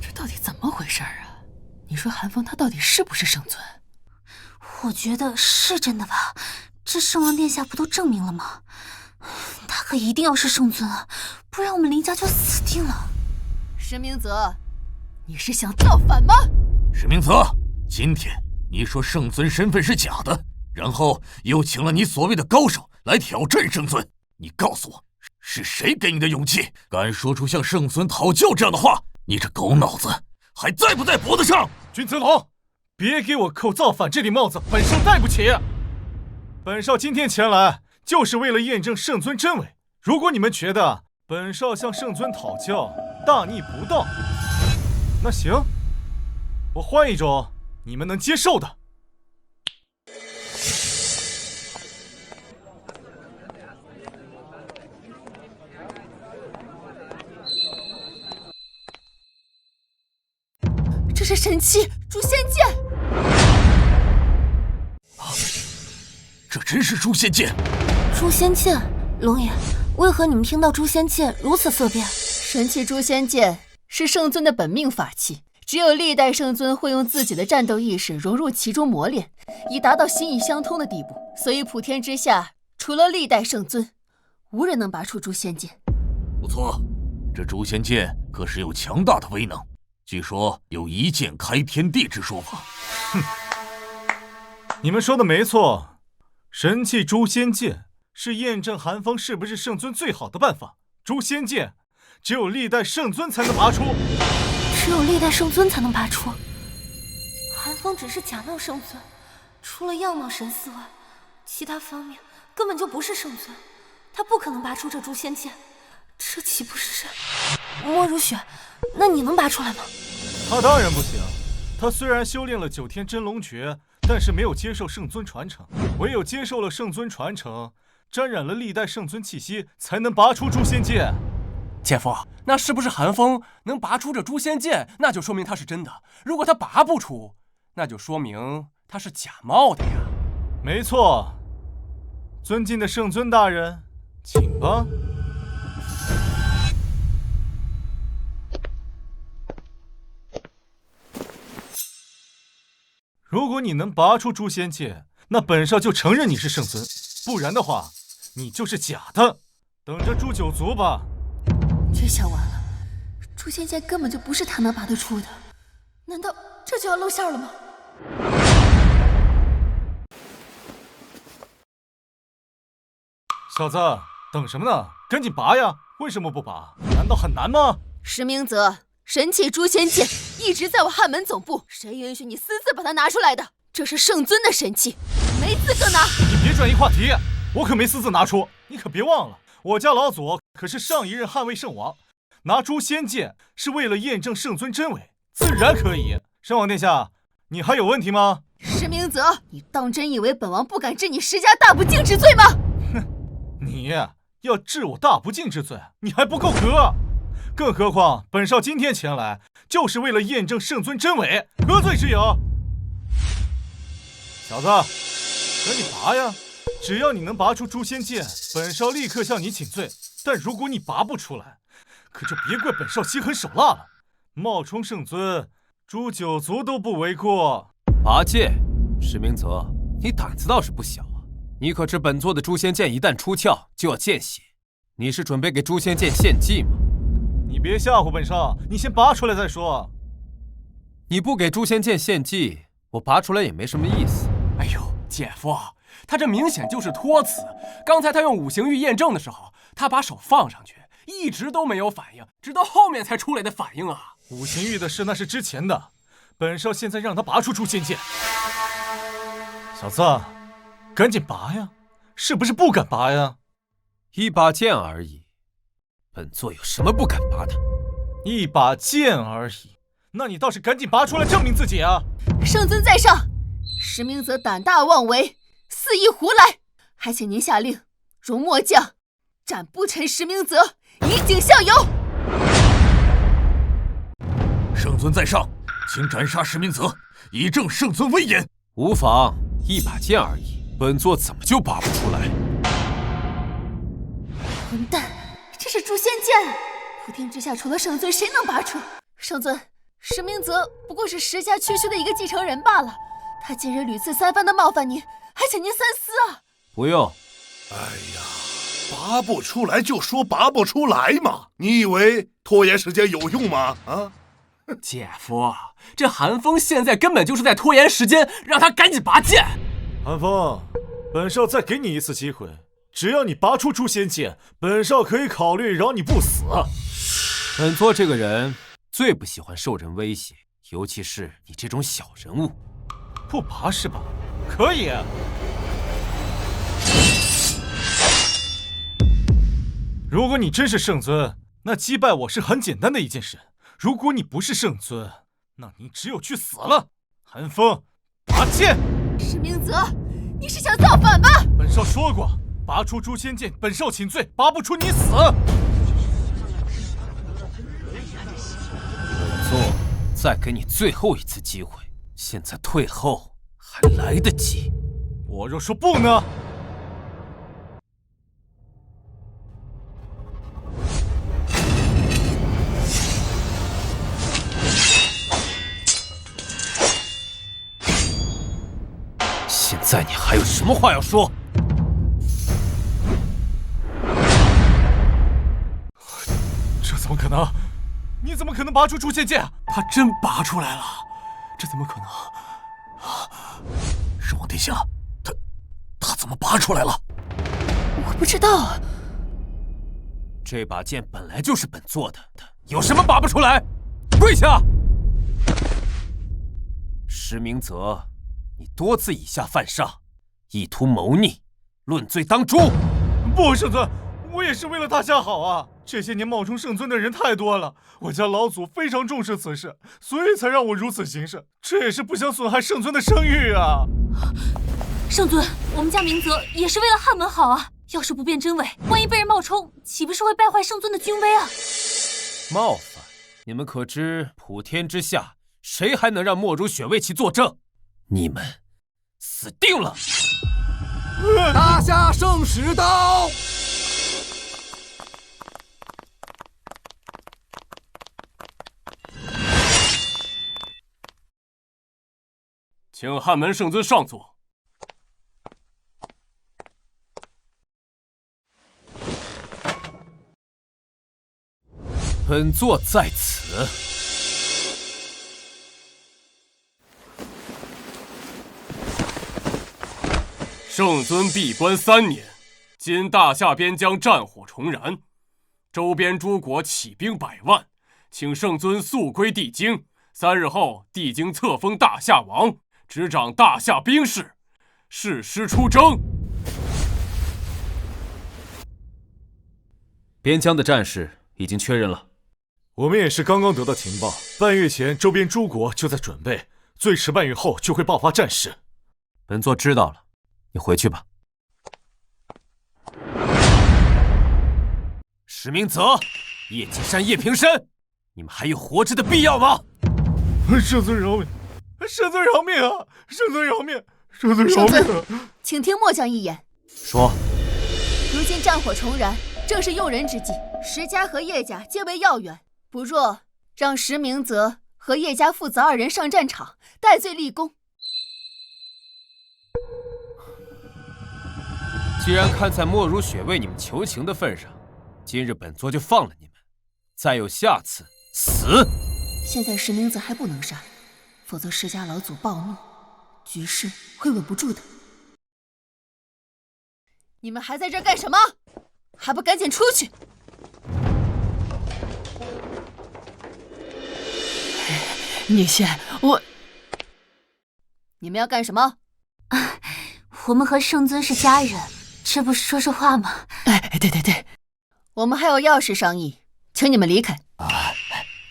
这到底怎么回事啊？你说韩风他到底是不是圣尊？我觉得是真的吧，这圣王殿下不都证明了吗？他可一定要是圣尊啊，不然我们林家就死定了。石明泽，你是想造反吗？石明泽，今天你说圣尊身份是假的，然后又请了你所谓的高手来挑战圣尊，你告诉我，是谁给你的勇气，敢说出向圣尊讨教这样的话？你这狗脑子还在不在脖子上？君子龙，别给我扣造反这顶帽子，本少戴不起。本少今天前来，就是为了验证圣尊真伪。如果你们觉得本少向圣尊讨教大逆不道，那行，我换一种你们能接受的。这是神器诛仙剑。这真是诛仙剑！诛仙剑，龙爷，为何你们听到诛仙剑如此色变？神器诛仙剑是圣尊的本命法器，只有历代圣尊会用自己的战斗意识融入其中磨练，以达到心意相通的地步。所以普天之下，除了历代圣尊，无人能拔出诛仙剑。不错，这诛仙剑可是有强大的威能，据说有一剑开天地之说法。哼，你们说的没错，神器诛仙剑是验证韩风是不是圣尊最好的办法。诛仙剑只有历代圣尊才能拔出，只有历代圣尊才能拔出。韩风只是假冒圣尊，除了样貌神似外，其他方面根本就不是圣尊，他不可能拔出这诛仙剑。这岂不是……莫如雪，那你能拔出来吗？他当然不行。他虽然修炼了9天真龙诀，但是没有接受圣尊传承。唯有接受了圣尊传承，沾染了历代圣尊气息，才能拔出诛仙剑。姐夫，那是不是韩风能拔出这诛仙剑，那就说明他是真的；如果他拔不出，那就说明他是假冒的呀。没错，尊敬的圣尊大人，请吧。如果你能拔出诛仙剑，那本少就承认你是圣尊；不然的话，你就是假的。等着诛九族吧。这下完了，诛仙剑根本就不是他能拔得出的，难道这就要露馅了吗？小子，等什么呢？赶紧拔呀！为什么不拔？难道很难吗？石明泽，神器诛仙剑一直在我汉门总部，谁允许你私自把它拿出来的？这是圣尊的神器，没资格拿。你别转移话题，我可没私自拿出。你可别忘了，我家老祖可是上一任捍卫圣王，拿诛仙剑是为了验证圣尊真伪，自然可以。圣王殿下，你还有问题吗？石明泽，你当真以为本王不敢治你石家大不敬之罪吗？哼，你要治我大不敬之罪，你还不够格。更何况本少今天前来，就是为了验证圣尊真伪，何罪之有？小子，赶紧拔呀！只要你能拔出诛仙剑，本少立刻向你请罪。但如果你拔不出来，可就别怪本少心狠手辣了。冒充圣尊，诛九族都不为过。拔剑，石明泽，你胆子倒是不小啊！你可知本座的诛仙剑一旦出鞘就要见血？你是准备给诛仙剑献祭吗？你别吓唬本少，你先拔出来再说。你不给诛仙剑献祭，我拔出来也没什么意思。哎呦，姐夫，他这明显就是托词。刚才他用五行玉验证的时候，他把手放上去，一直都没有反应，直到后面才出来的反应啊！五行玉的事那是之前的，本少现在让他拔出诛仙剑。小子，赶紧拔呀！是不是不敢拔呀？一把剑而已，本座有什么不敢拔的？一把剑而已，那你倒是赶紧拔出来证明自己啊！圣尊在上，石明泽胆大妄为，肆意胡来，还请您下令容末将斩不臣石明泽，以儆效尤。尊在上，请斩杀石明泽，以正圣尊威严。无妨，一把剑而已，本座怎么就拔不出来？混蛋，这是诛仙剑，普天之下除了圣尊，谁能拔出？圣尊，石明泽不过是石家区区的一个继承人罢了，他今日屡次三番的冒犯您，还请您三思啊！不用。哎呀，拔不出来就说拔不出来嘛，你以为拖延时间有用吗？啊！姐夫，这韩风现在根本就是在拖延时间，让他赶紧拔剑。韩风，本少再给你一次机会，只要你拔出诛仙剑，本少可以考虑饶你不死。本座这个人最不喜欢受人威胁，尤其是你这种小人物。不拔是吧？可以。如果你真是圣尊，那击败我是很简单的一件事。如果你不是圣尊，那你只有去死了。韩风，拔剑！石明泽，你是想造反吧？本少说过，拔出诛仙剑，本少请罪，拔不出你死。本座再给你最后一次机会，现在退后还来得及。我若说不呢？现在你还有什么话要说？这怎么可能？你怎么可能拔出诛仙剑？他真拔出来了，这怎么可能？圣王殿下，他怎么拔出来了？我不知道啊。这把剑本来就是本座的，有什么拔不出来？跪下！石明泽，你多次以下犯上，意图谋逆，论罪当诛。不，圣尊，我也是为了大家好啊！这些年冒充圣尊的人太多了，我家老祖非常重视此事，所以才让我如此行事。这也是不想损害圣尊的声誉啊！圣尊，我们家明泽也是为了汉门好啊！要是不辨真伪，万一被人冒充，岂不是会败坏圣尊的军威啊？冒犯？你们可知普天之下，谁还能让莫如雪为其作证？你们死定了！大夏圣使到！请汉门圣尊上座。本座在此。圣尊闭关3年，今大夏边疆战火重燃，周边诸国起兵100万，请圣尊速归帝京。3日后，帝京册封大夏王，执掌大夏兵事，誓师出征。边疆的战事已经确认了。我们也是刚刚得到情报，半月前周边诸国就在准备，最迟半月后就会爆发战事。本座知道了，你回去吧。石明泽、叶锦山、叶平山，你们还有活着的必要吗？圣尊饶命！圣尊饶命啊！圣尊饶命！圣尊饶命！请听末将一言。说。如今战火重燃，正是用人之际，石家和叶家皆为要员。不若让石明泽和叶家父子2人上战场，戴罪立功。既然看在莫如雪为你们求情的份上，今日本座就放了你们。再有下次，死！现在石明泽还不能杀，否则石家老祖暴怒，局势会稳不住的。你们还在这儿干什么？还不赶紧出去！女仙，你们要干什么？我们和圣尊是家人，这不是说说话吗？哎，对，我们还有要事商议，请你们离开。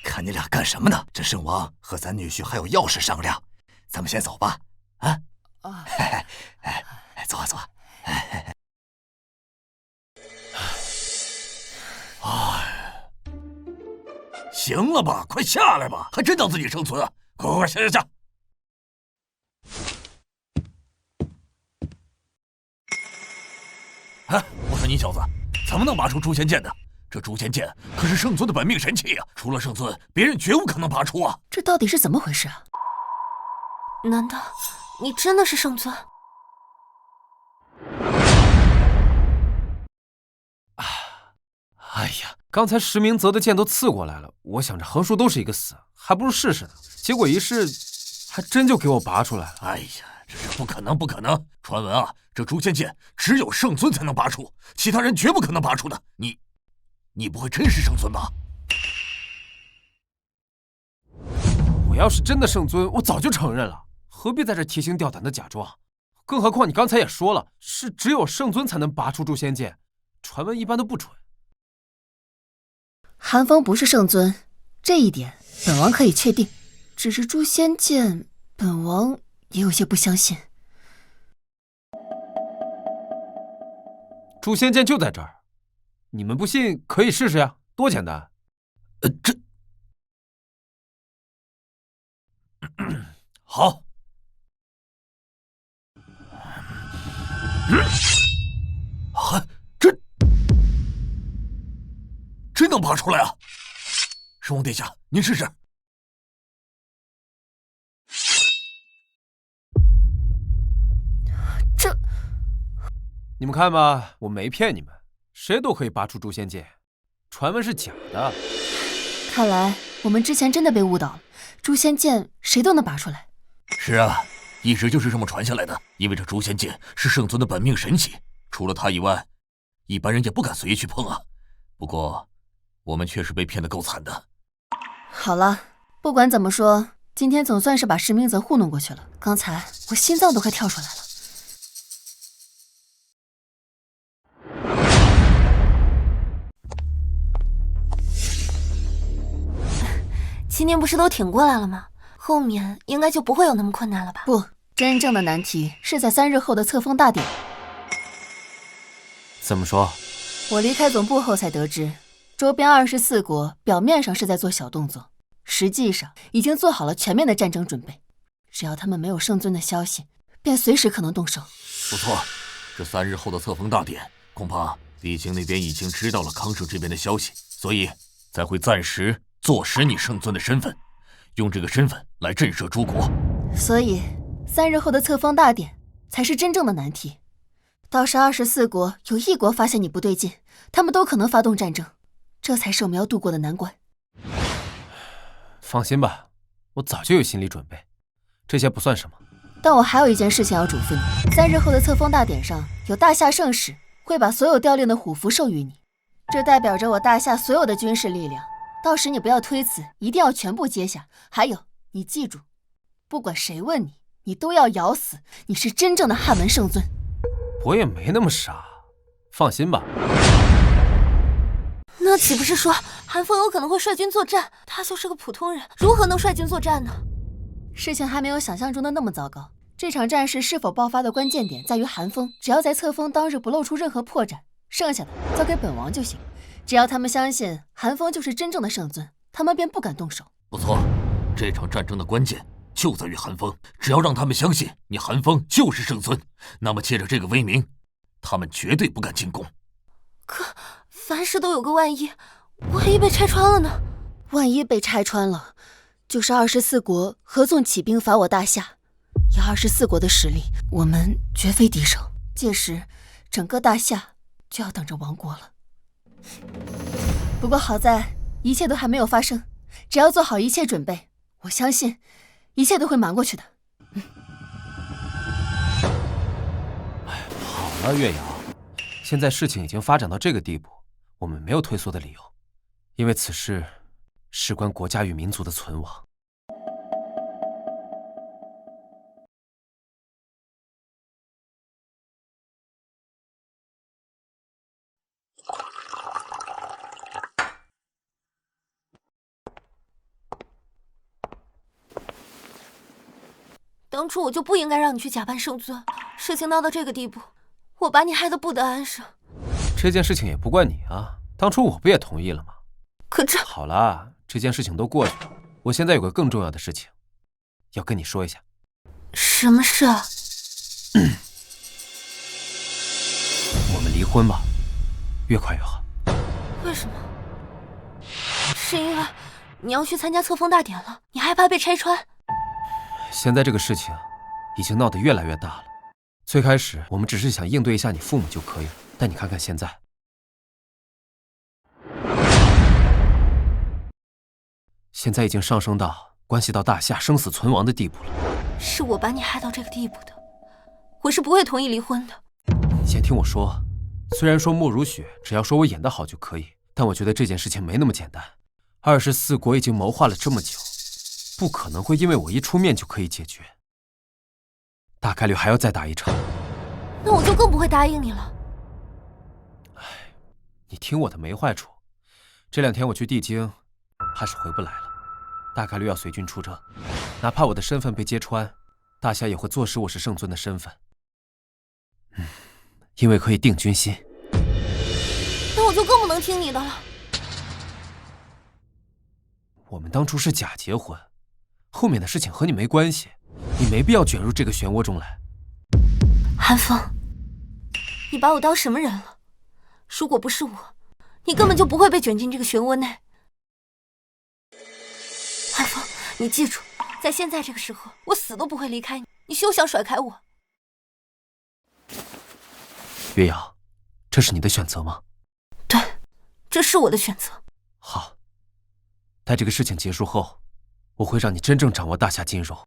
看你俩干什么呢？这圣王和咱女婿还有要事商量，咱们先走吧。坐。行了吧，快下来吧，还真当自己圣尊啊！快下！哎，我说你小子，怎么能拔出诛仙剑的？这诛仙剑可是圣尊的本命神器啊！除了圣尊，别人绝无可能拔出啊！这到底是怎么回事啊？难道你真的是圣尊？哎呀，刚才石明泽的剑都刺过来了，我想着横竖都是一个死，还不如试试呢。结果一试，还真就给我拔出来了。哎呀，这是不可能！传闻啊，这诛仙剑只有圣尊才能拔出，其他人绝不可能拔出的。你不会真是圣尊吧？我要是真的圣尊，我早就承认了，何必在这提心吊胆的假装？更何况你刚才也说了，是只有圣尊才能拔出诛仙剑，传闻一般都不准。韩风不是圣尊，这一点本王可以确定。只是诛仙剑，本王也有些不相信。诛仙剑就在这儿，你们不信可以试试呀，多简单。好。真能拔出来啊！圣王殿下，您试试。你们看吧，我没骗你们，谁都可以拔出诛仙剑，传闻是假的。看来我们之前真的被误导了，诛仙剑谁都能拔出来。是啊，一直就是这么传下来的。因为这诛仙剑是圣尊的本命神器，除了他以外，一般人也不敢随意去碰啊。不过，我们确实被骗得够惨的。好了，不管怎么说，今天总算是把石明泽糊弄过去了。刚才我心脏都快跳出来了。今天不是都挺过来了吗？后面应该就不会有那么困难了吧？不，真正的难题是在3日后的册封大典。怎么说？我离开总部后才得知，周边24国表面上是在做小动作，实际上已经做好了全面的战争准备。只要他们没有圣尊的消息，便随时可能动手。不错，这3日后的册封大典，恐怕帝京那边已经知道了康省这边的消息，所以才会暂时坐实你圣尊的身份，用这个身份来震慑诸国。所以3日后的册封大典才是真正的难题。到时24国有1国发现你不对劲，他们都可能发动战争，这才是我们要度过的难关。放心吧，我早就有心理准备，这些不算什么。但我还有一件事情要嘱咐你：3日后的册封大典上，有大夏圣使会把所有凋零的虎符授予你，这代表着我大夏所有的军事力量。到时你不要推辞，一定要全部接下。还有，你记住，不管谁问你，你都要咬死你是真正的汉门圣尊。我也没那么傻，放心吧。那岂不是说韩风有可能会率军作战？他就是个普通人，如何能率军作战呢？事情还没有想象中的那么糟糕。这场战事是否爆发的关键点在于韩风，只要在册封当日不露出任何破绽，剩下的交给本王就行。只要他们相信韩风就是真正的圣尊，他们便不敢动手。不错，这场战争的关键就在于韩风，只要让他们相信你韩风就是圣尊，那么借着这个威名，他们绝对不敢进攻。可凡事都有个万一被拆穿了呢？万一被拆穿了，就是24国合纵起兵伐我大夏，以24国的实力，我们绝非敌手。届时，整个大夏就要等着亡国了。不过好在一切都还没有发生，只要做好一切准备，我相信一切都会瞒过去的。好了，岳阳，现在事情已经发展到这个地步，我们没有退缩的理由，因为此事事关国家与民族的存亡。当初我就不应该让你去假扮圣尊，事情闹到这个地步，我把你害得不得安生。这件事情也不怪你啊，当初我不也同意了吗？可这……好了，这件事情都过去了。我现在有个更重要的事情要跟你说一下。什么事啊？我们离婚吧，越快越好。为什么？是因为你要去参加册封大典了，你害怕被拆穿？现在这个事情已经闹得越来越大了。最开始我们只是想应对一下你父母就可以了，但你看看现在，已经上升到关系到大夏生死存亡的地步了。是我把你害到这个地步的，我是不会同意离婚的。你先听我说，虽然说莫如雪只要说我演得好就可以，但我觉得这件事情没那么简单。24国已经谋划了这么久，不可能会因为我一出面就可以解决，大概率还要再打一场。那我就更不会答应你了。你听我的没坏处，这2天我去帝京，怕是回不来了，大概率要随军出征，哪怕我的身份被揭穿，大夏也会坐实我是圣尊的身份。因为可以定军心。那我就更不能听你的了。我们当初是假结婚，后面的事情和你没关系，你没必要卷入这个漩涡中来。韩风，你把我当什么人了？如果不是我，你根本就不会被卷进这个漩涡内。韩风，你记住，在现在这个时候，我死都不会离开你，你休想甩开我。岳阳，这是你的选择吗？对，这是我的选择。好，待这个事情结束后，我会让你真正掌握大夏金融。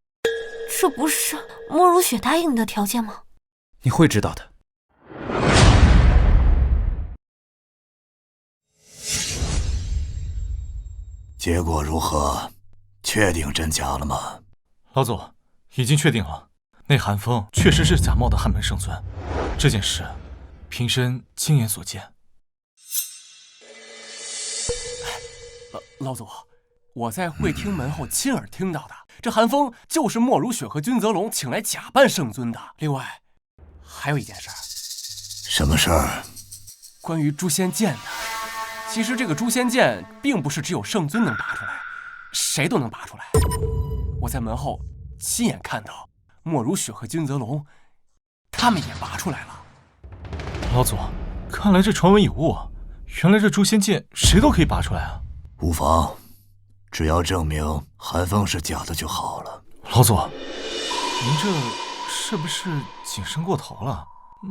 这不是莫如雪答应你的条件吗？你会知道的。结果如何？确定真假了吗？老祖，已经确定了，那韩风确实是假冒的汉门圣尊。这件事，平生亲眼所见。老祖，我在会厅门后亲耳听到的，这韩风就是莫如雪和君泽龙请来假扮圣尊的。另外，还有一件事。什么事儿？关于诛仙剑的。其实这个诛仙剑并不是只有圣尊能拔出来，谁都能拔出来。我在门后亲眼看到莫如雪和君泽龙，他们也拔出来了。老祖，看来这传闻有误啊！原来这诛仙剑谁都可以拔出来啊！无妨，只要证明韩风是假的就好了。老祖，您这是不是谨慎过头了？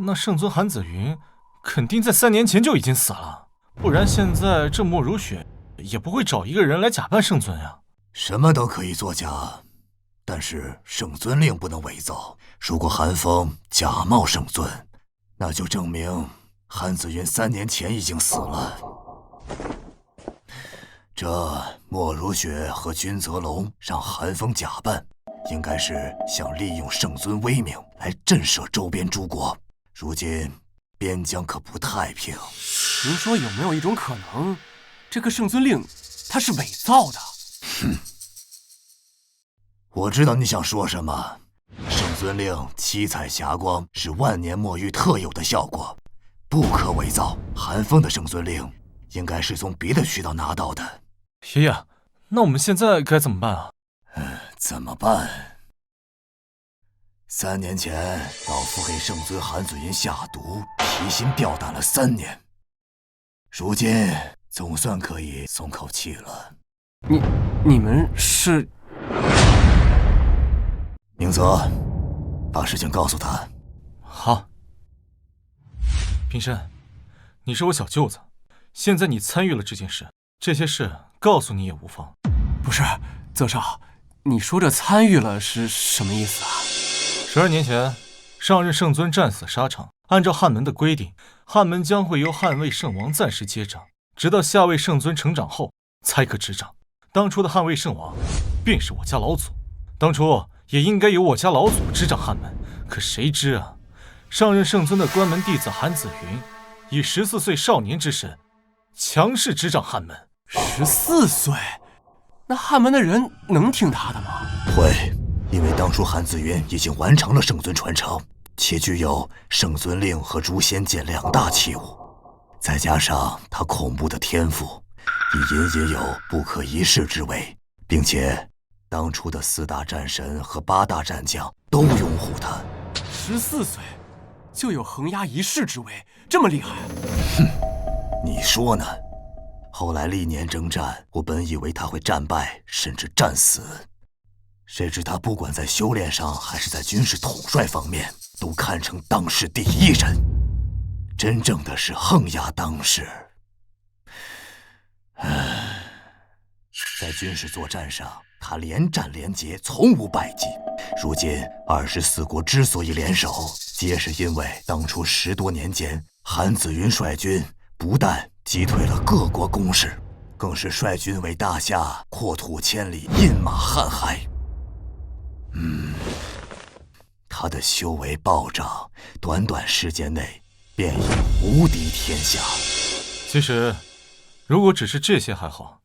那圣尊韩子云肯定在3年前就已经死了。不然现在这莫如雪也不会找一个人来假扮圣尊呀。什么都可以作假，但是圣尊令不能伪造。如果韩风假冒圣尊，那就证明韩子云3年前已经死了。这莫如雪和君泽龙让韩风假扮，应该是想利用圣尊威名来震慑周边诸国。如今边疆可不太平。您说有没有一种可能，这个圣尊令它是伪造的？哼，我知道你想说什么。圣尊令七彩霞光是万年墨玉特有的效果，不可伪造。韩风的圣尊令应该是从别的渠道拿到的。爷爷，那我们现在该怎么办啊？怎么办？3年前，老夫给圣尊韩子云下毒，提心吊胆了3年。如今总算可以松口气了。你们是？明泽，把事情告诉他。好。平生，你是我小舅子，现在你参与了这件事，这些事告诉你也无妨。不是，泽少，你说这参与了是什么意思啊？12年前，上任圣尊战死沙场，按照汉门的规定，汉门将会由汉魏圣王暂时接掌，直到下位圣尊成长后才可执掌。当初的汉魏圣王便是我家老祖，当初也应该由我家老祖执掌汉门。可谁知啊，上任圣尊的关门弟子韩子云，以14岁少年之身，强势执掌汉门。14岁？那汉门的人能听他的吗？会，因为当初韩子云已经完成了圣尊传承，且具有圣尊令和诛仙剑2大器物，再加上他恐怖的天赋，亦隐隐有不可一世之威，并且当初的4大战神和8大战将都拥护他。14岁就有横压一世之威，这么厉害？哼，你说呢？后来历年征战，我本以为他会战败，甚至战死，谁知他不管在修炼上还是在军事统帅方面，都堪称当世第一人，真正的是横压当世。在军事作战上，他连战连捷，从无败绩。如今24国之所以联手，皆是因为当初10多年间，韩子云率军不但击退了各国攻势，更是率军为大夏扩土千里，饮马瀚海。他的修为暴涨，短短时间内便已无敌天下。其实，如果只是这些还好。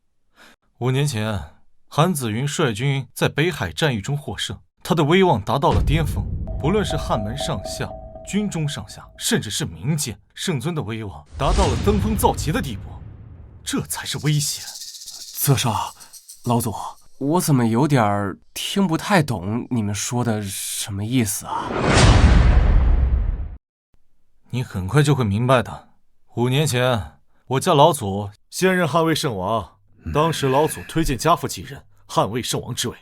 5年前，韩子云率军在北海战役中获胜，他的威望达到了巅峰。不论是汉门上下、军中上下，甚至是民间，圣尊的威望达到了登峰造极的地步，这才是危险。泽少，老祖，我怎么有点听不太懂你们说的什么意思啊？你很快就会明白的。5年前，我家老祖先任汉魏圣王，当时老祖推荐家父继任汉魏圣王之位。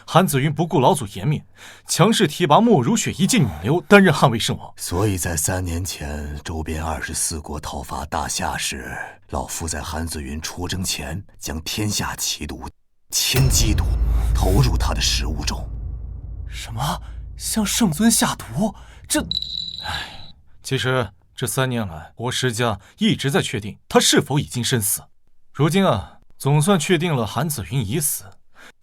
韩子云不顾老祖颜面，强势提拔莫如雪一介女流担任汉魏圣王。所以在3年前周边24国讨伐大夏时，老夫在韩子云出征前将天下奇毒千机毒投入他的食物中。什么？向圣尊下毒？这……其实这3年来，我石家一直在确定他是否已经身死。如今总算确定了韩子云已死。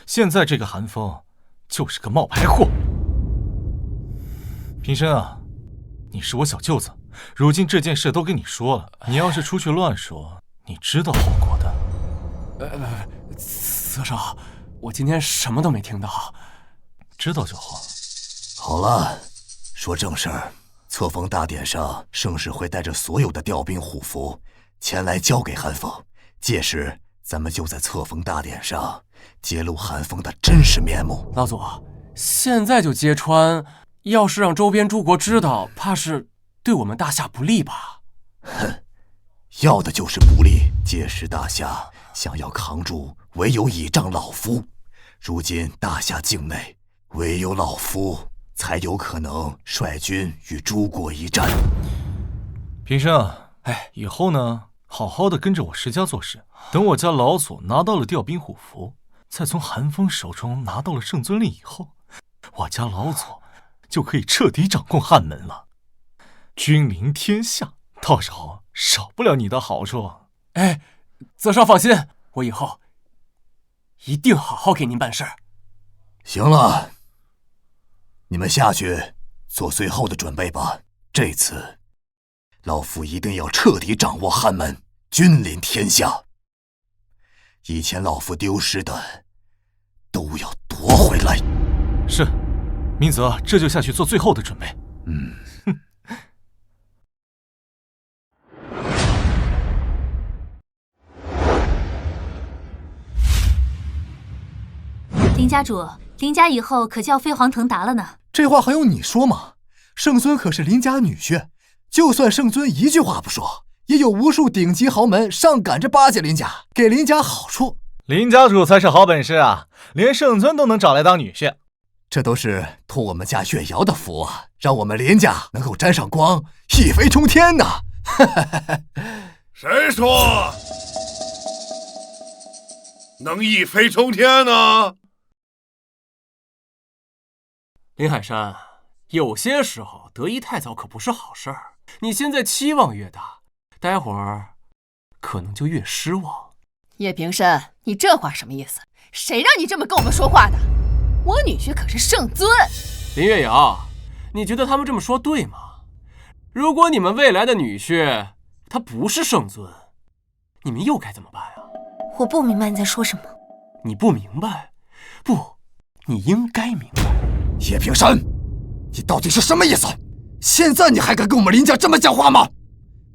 现在这个韩风就是个冒牌货。平生你是我小舅子，如今这件事都跟你说了，你要是出去乱说，你知道后果的。泽少，我今天什么都没听到。知道就好。好了，说正事儿。册封大典上，盛世会带着所有的调兵虎符前来交给韩风，届时咱们就在册封大典上揭露韩风的真实面目。老祖，现在就揭穿，要是让周边诸国知道，怕是对我们大夏不利吧？哼，要的就是不利。届时大夏想要扛住，唯有倚仗老夫。如今大夏境内，唯有老夫才有可能率军与诸国一战。平生，以后呢，好好的跟着我石家做事。等我家老祖拿到了调兵虎符，再从韩风手中拿到了圣尊令以后，我家老祖就可以彻底掌控汉门了，君临天下，到时候少不了你的好处。泽少放心，我以后一定好好给您办事。行了，你们下去做最后的准备吧。这次老夫一定要彻底掌握汉门，君临天下。以前老夫丢失的都要夺回来。是，明泽这就下去做最后的准备。林家主，林家以后可叫飞黄腾达了呢。这话还用你说吗？圣尊可是林家女婿，就算圣尊一句话不说，也有无数顶级豪门上赶着巴结林家，给林家好处。林家主才是好本事啊，连圣尊都能找来当女婿。这都是托我们家月瑶的福啊，让我们林家能够沾上光，一飞冲天呐！谁说能一飞冲天呢？林海山，有些时候得意太早可不是好事儿。你现在期望越大，待会儿可能就越失望。叶平山，你这话什么意思？谁让你这么跟我们说话的？我女婿可是圣尊。林月瑶，你觉得他们这么说对吗？如果你们未来的女婿他不是圣尊，你们又该怎么办啊？我不明白你在说什么。你不明白？不，你应该明白。叶平山，你到底是什么意思？现在你还敢跟我们林家这么讲话吗？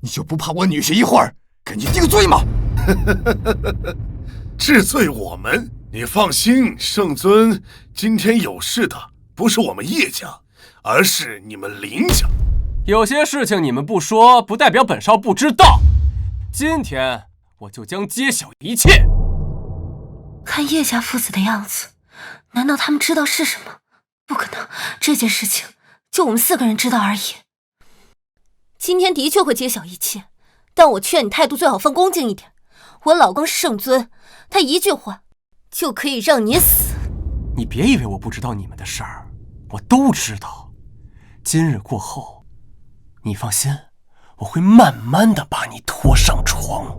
你就不怕我女婿一会儿给你定罪吗？治罪我们，你放心，圣尊，今天有事的不是我们叶家，而是你们林家。有些事情你们不说，不代表本少不知道。今天我就将揭晓一切。看叶家父子的样子，难道他们知道是什么？不可能，这件事情就我们4个人知道而已。今天的确会揭晓一切，但我劝你态度最好放恭敬一点。我老公是圣尊，他一句话就可以让你死。你别以为我不知道你们的事儿，我都知道。今日过后，你放心，我会慢慢的把你拖上床。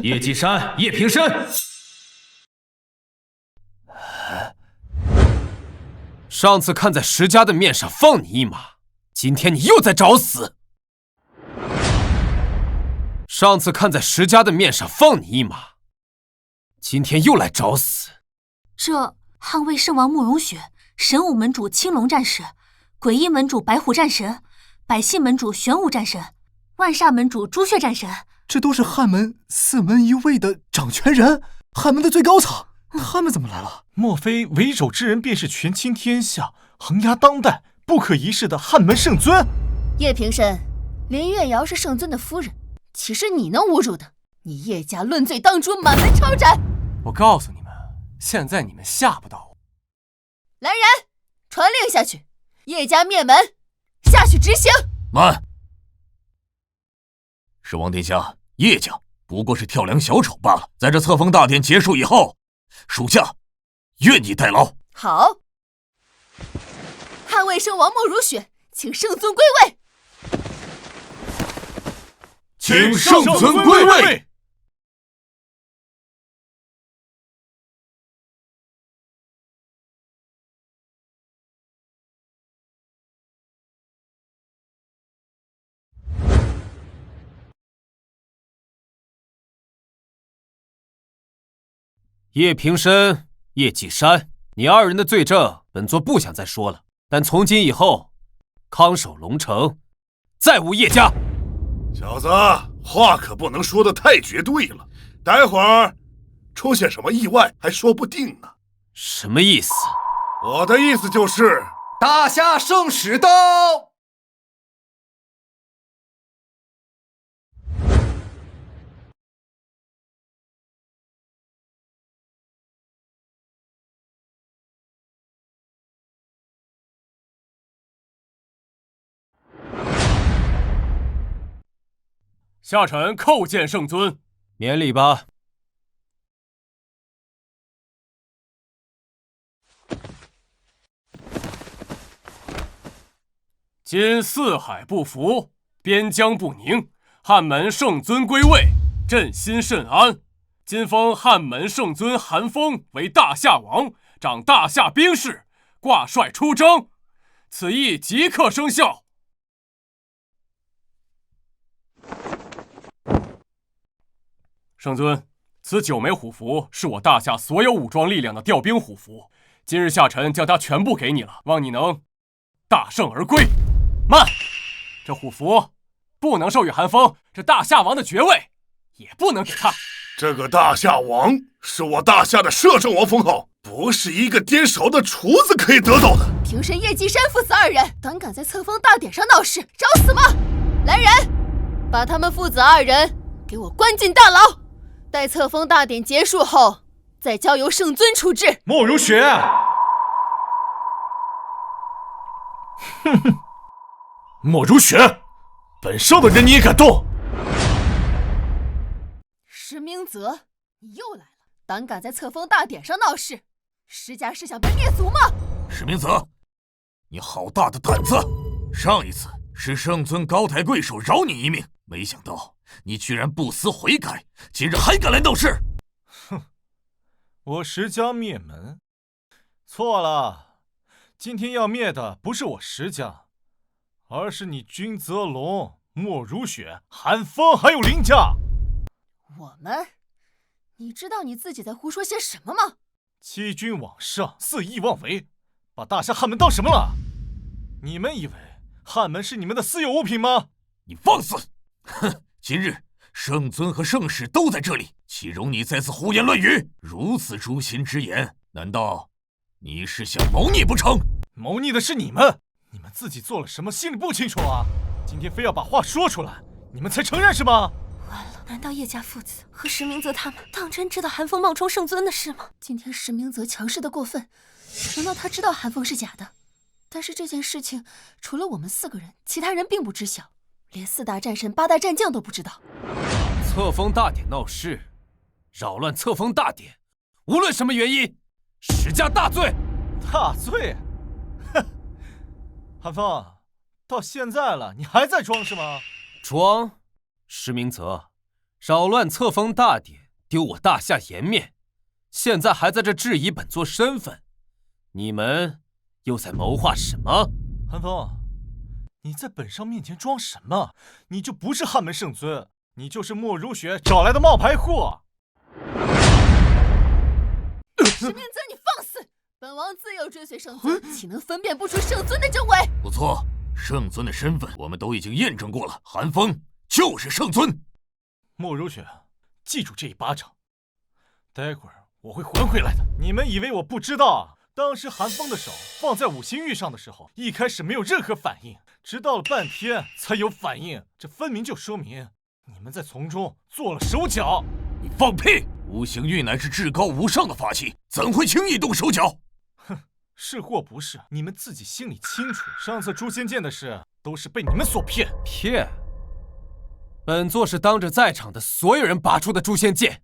叶继山，叶平山，上次看在石家的面上放你一马，今天你又在找死。上次看在石家的面上放你一马，今天又来找死。这捍卫圣王慕容雪，神武门主青龙战士，诡异门主白虎战神，百戏门主玄武战神，万煞门主朱雀战神，这都是汉门4门1卫的掌权人，汉门的最高层，他们怎么来了？莫非为首之人便是权倾天下、横压当代、不可一世的汉门圣尊？叶平生，林月瑶是圣尊的夫人，岂是你能侮辱的？你叶家论罪当诛，满门抄斩！我告诉你们，现在你们吓不到我。来人，传令下去，叶家灭门，下去执行。慢！圣王殿下，叶家不过是跳梁小丑罢了。在这册封大典结束以后，属下愿意代劳。好，捍卫圣王慕如雪，请圣尊归位。请圣尊归位。叶平生、叶继山，你2人的罪证，本座不想再说了。但从今以后，康守龙城，再无叶家。小子，话可不能说得太绝对了，待会儿出现什么意外还说不定呢。什么意思？我的意思就是，大夏圣使到。下臣叩见圣尊。免礼吧。今四海不服，边疆不宁，汉门圣尊归位，朕心甚安。今封汉门圣尊韩风为大夏王，掌大夏兵事，挂帅出征。此意即刻生效。圣尊，此9枚虎符是我大夏所有武装力量的调兵虎符，今日下臣将它全部给你了，望你能大胜而归。慢，这虎符不能授予韩风，这大夏王的爵位也不能给他。这个大夏王是我大夏的摄政王封号，不是一个颠勺的厨子可以得到的。平生叶继山父子2人，胆敢在册封大典上闹事，找死吗？来人，把他们父子2人给我关进大牢。待册封大典结束后，再交由圣尊处置。慕如雪，哼哼，慕如雪，本少的人你也敢动？石明泽，你又来了，胆敢在册封大典上闹事，石家是想被灭族吗？石明泽，你好大的胆子！上一次是圣尊高抬贵手饶你一命，没想到你居然不思悔改，今日还敢来闹事！哼，我石家灭门？错了，今天要灭的不是我石家，而是你君泽龙、莫如雪、韩风还有林家。我们？你知道你自己在胡说些什么吗？欺君罔上，肆意妄为，把大夏汉门当什么了？你们以为汉门是你们的私有物品吗？你放肆！哼！今日圣尊和圣使都在这里，岂容你再次胡言乱语？如此诛心之言，难道你是想谋逆不成？谋逆的是你们，你们自己做了什么，心里不清楚啊？今天非要把话说出来，你们才承认是吗？完了，难道叶家父子和石明泽他们当真知道韩风冒充圣尊的事吗？今天石明泽强势的过分，难道他知道韩风是假的？但是这件事情除了我们4个人，其他人并不知晓，连4大战神、8大战将都不知道。册封大典闹事，扰乱册封大典，无论什么原因，石家大罪。大罪？哼！韩风，到现在了，你还在装是吗？装？石明泽，扰乱册封大典，丢我大夏颜面，现在还在这质疑本座身份，你们又在谋划什么？韩风，你在本上面前装什么？你就不是汉门圣尊，你就是莫如雪找来的冒牌货。石明泽，你放肆！本王自幼追随圣尊，岂能分辨不出圣尊的真伪？不错，圣尊的身份我们都已经验证过了，韩风就是圣尊。莫如雪，记住这一巴掌，待会儿我会还回来的。你们以为我不知道啊？当时韩风的手放在五行玉上的时候，一开始没有任何反应，直到了半天才有反应。这分明就说明你们在从中做了手脚。你放屁！五行玉乃是至高无上的法器，怎会轻易动手脚？哼，是或不是，你们自己心里清楚。上次诛仙剑的事都是被你们所骗。骗？本座是当着在场的所有人拔出的诛仙剑，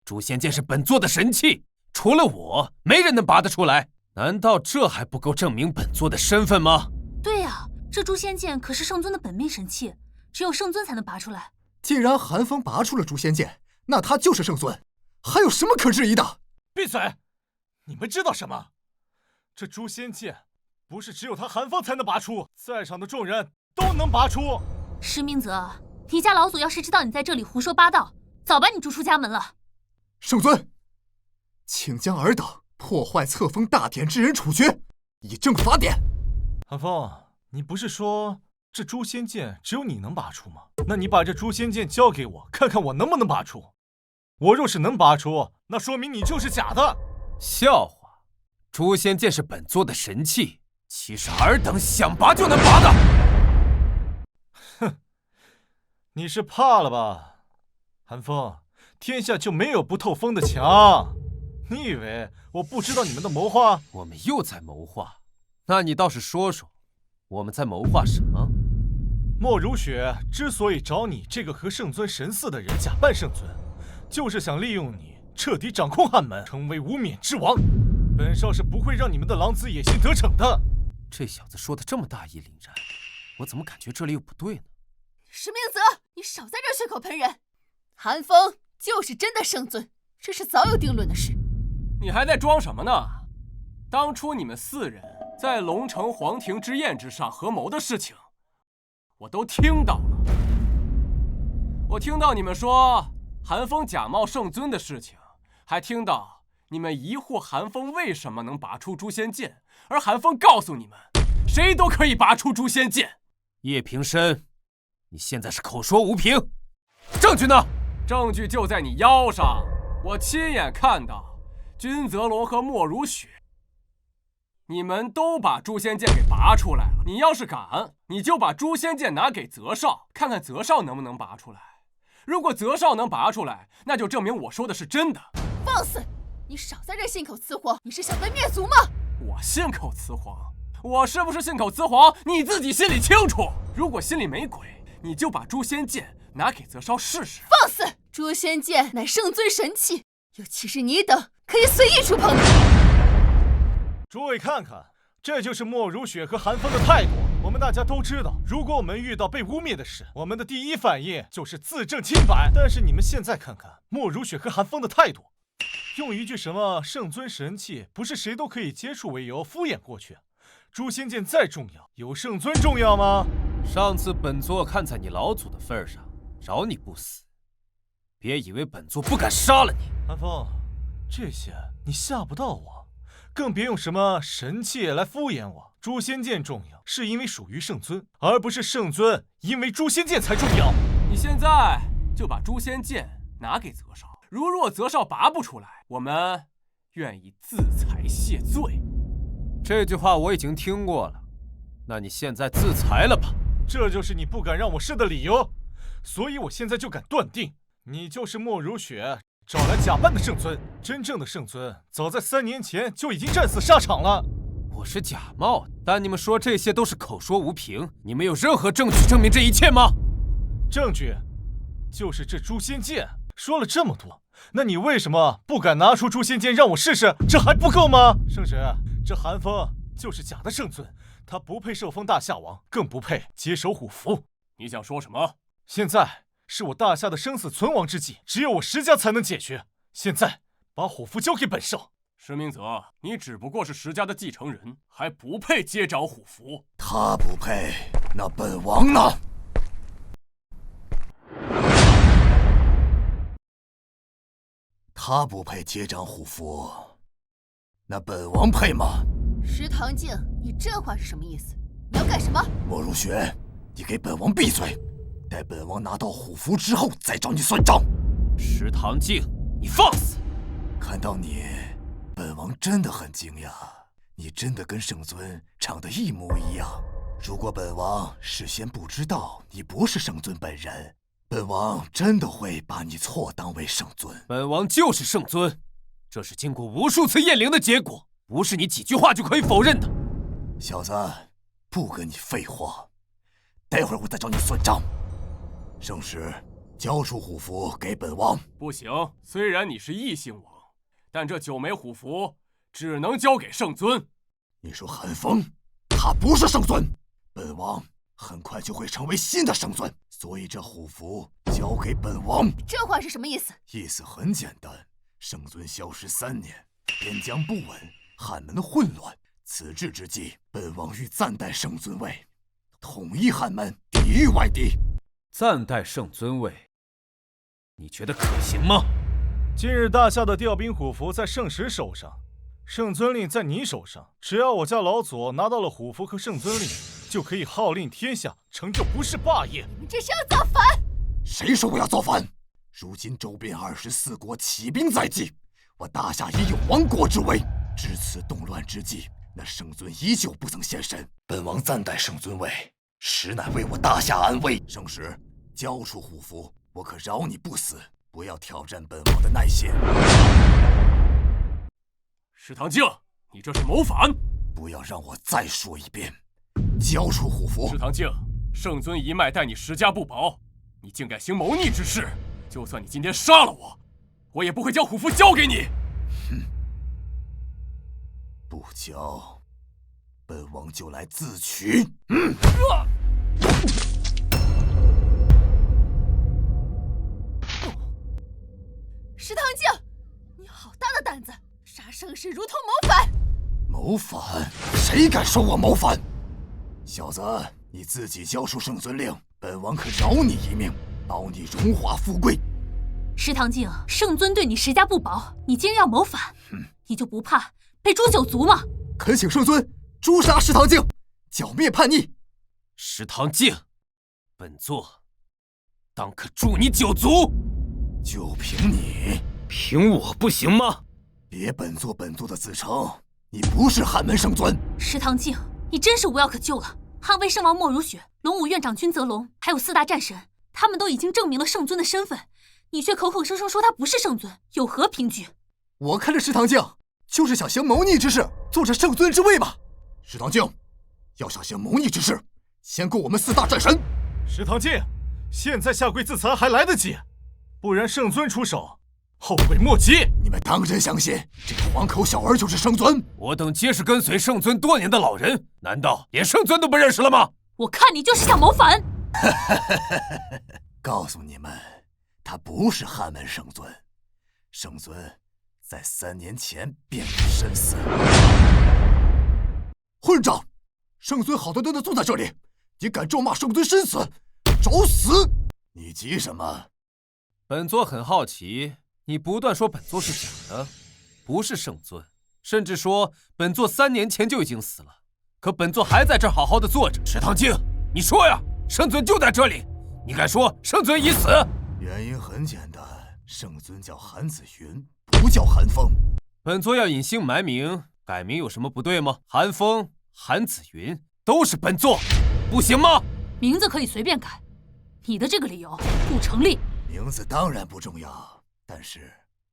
诛仙剑是本座的神器，除了我，没人能拔得出来。难道这还不够证明本座的身份吗？对呀，这诛仙剑可是圣尊的本命神器，只有圣尊才能拔出来。既然韩风拔出了诛仙剑，那他就是圣尊，还有什么可质疑的？闭嘴！你们知道什么？这诛仙剑不是只有他韩风才能拔出，在场的众人都能拔出。石明泽，你家老祖要是知道你在这里胡说八道，早把你逐出家门了。圣尊，请将尔等破坏册封大典之人处决，以正法典。韩风，你不是说这诛仙剑只有你能拔出吗？那你把这诛仙剑交给我，看看我能不能拔出。我若是能拔出，那说明你就是假的。笑话，诛仙剑是本座的神器，岂是尔等想拔就能拔的？哼，你是怕了吧？韩风，天下就没有不透风的墙。你以为我不知道你们的谋划？我们又在谋划？那你倒是说说，我们在谋划什么？莫如雪之所以找你这个和圣尊神似的人假扮圣尊，就是想利用你彻底掌控汉门，成为无冕之王。本少是不会让你们的狼子野心得逞的。这小子说的这么大义凛然，我怎么感觉这里有不对呢？石明泽，你少在这血口喷人！韩风就是真的圣尊，这是早有定论的事。你还在装什么呢？当初你们4人在龙城皇庭之宴之上合谋的事情，我都听到了。我听到你们说韩风假冒圣尊的事情，还听到你们疑惑韩风为什么能拔出诛仙剑，而韩风告诉你们，谁都可以拔出诛仙剑。叶平生，你现在是口说无凭，证据呢？证据就在你腰上，我亲眼看到君泽龙和莫如雪，你们都把诛仙剑给拔出来了。你要是敢，你就把诛仙剑拿给泽少，看看泽少能不能拔出来。如果泽少能拔出来，那就证明我说的是真的。放肆！你少在这信口雌黄，你是想被灭族吗？我信口雌黄？我是不是信口雌黄，你自己心里清楚。如果心里没鬼，你就把诛仙剑拿给泽少试试。放肆！诛仙剑乃圣尊神器，又岂是你等可以随意触碰的？诸位看看，这就是莫如雪和韩风的态度。我们大家都知道，如果我们遇到被污蔑的事，我们的第一反应就是自证清白。但是你们现在看看莫如雪和韩风的态度，用一句什么圣尊神器不是谁都可以接触为由敷衍过去。诛仙剑再重要，有圣尊重要吗？上次本座看在你老祖的份上，饶你不死，别以为本座不敢杀了你。韩风，这些你吓不到我，更别用什么神器来敷衍我。诛仙剑重要，是因为属于圣尊，而不是圣尊因为诛仙剑才重要。你现在就把诛仙剑拿给泽少。如若泽少拔不出来，我们愿意自裁谢罪。这句话我已经听过了，那你现在自裁了吧？这就是你不敢让我试的理由，所以我现在就敢断定，你就是莫如雪找来假扮的圣尊。真正的圣尊早在3年前就已经战死沙场了。我是假冒的，但你们说这些都是口说无凭，你们有任何证据证明这一切吗？证据就是这诛仙剑。说了这么多，那你为什么不敢拿出诛仙剑让我试试？这还不够吗？圣旨，这韩风就是假的圣尊，他不配受封大夏王，更不配接手虎符。你想说什么？现在是我大夏的生死存亡之际，只有我石家才能解决。现在把虎符交给本圣。石明泽，你只不过是石家的继承人，还不配接掌虎符。他不配，那本王呢？他不配接掌虎符，那本王配吗？石堂静，你这话是什么意思？你要干什么？莫如雪，你给本王闭嘴！待本王拿到虎符之后再找你算账。石堂静，你放肆！看到你，本王真的很惊讶，你真的跟圣尊长得一模一样。如果本王事先不知道你不是圣尊本人，本王真的会把你错当为圣尊。本王就是圣尊，这是经过无数次验灵的结果，不是你几句话就可以否认的。小子，不跟你废话，待会儿我再找你算账。圣使，交出虎符给本王。不行，虽然你是异姓王，但这9枚虎符只能交给圣尊。你说韩风，他不是圣尊，本王很快就会成为新的圣尊，所以这虎符交给本王。这话是什么意思？意思很简单，圣尊消失3年，边疆不稳，汉门混乱，此志之际，本王欲暂代圣尊位，统一汉门，抵御外敌。暂代圣尊位，你觉得可行吗？今日大夏的调兵虎符在圣使手上，圣尊令在你手上。只要我家老左拿到了虎符和圣尊令，就可以号令天下，成就不世霸业。你们这是要造反！谁说我要造反？如今周边24国起兵在即，我大夏已有亡国之危。至此动乱之际，那圣尊依旧不曾现身。本王暂代圣尊位，实乃为我大夏安危。圣使，交出虎符，我可饶你不死。不要挑战本王的耐性。石堂静，你这是谋反！不要让我再说一遍，交出虎符！石堂静，圣尊一脉待你石家不薄，你竟敢行谋逆之事！就算你今天杀了我，我也不会将虎符交给你。哼，不交，本王就来自取。石堂静，你好大的胆子，杀圣使如同谋反！谋反？谁敢说我谋反？小子，你自己交出圣尊令，本王可饶你一命，保你荣华富贵。石堂静，圣尊对你石家不薄，你今日要谋反，你就不怕被诛九族吗？恳请圣尊诛杀石堂静，剿灭叛逆。石堂静，本座当可诛你9族。就凭你，凭我不行吗？别本座的自称，你不是汉门圣尊。石堂静，你真是无药可救了。汉魏圣王莫如雪、龙武院长君泽龙，还有4大战神，他们都已经证明了圣尊的身份，你却口口声声说他不是圣尊，有何凭据？我看这石堂静就是想行谋逆之事，坐着圣尊之位嘛。石堂静，要想行谋逆之事，先救我们4大战神。石堂静，现在下跪自残还来得及。不然圣尊出手，后悔莫及。你们当真相信这个黄口小儿就是圣尊？我等皆是跟随圣尊多年的老人，难道连圣尊都不认识了吗？我看你就是想谋反。告诉你们，他不是汉门圣尊，圣尊在3年前便已身死。混账！圣尊好端端的坐在这里，你敢咒骂圣尊身死，找死！你急什么？本座很好奇，你不断说本座是假的，不是圣尊，甚至说本座3年前就已经死了，可本座还在这儿好好的坐着。石堂静，你说呀，圣尊就在这里，你敢说圣尊已死？原因很简单，圣尊叫韩子云，不叫韩风。本座要隐姓埋名，改名有什么不对吗？韩风、韩子云都是本座，不行吗？名字可以随便改，你的这个理由不成立。名字当然不重要，但是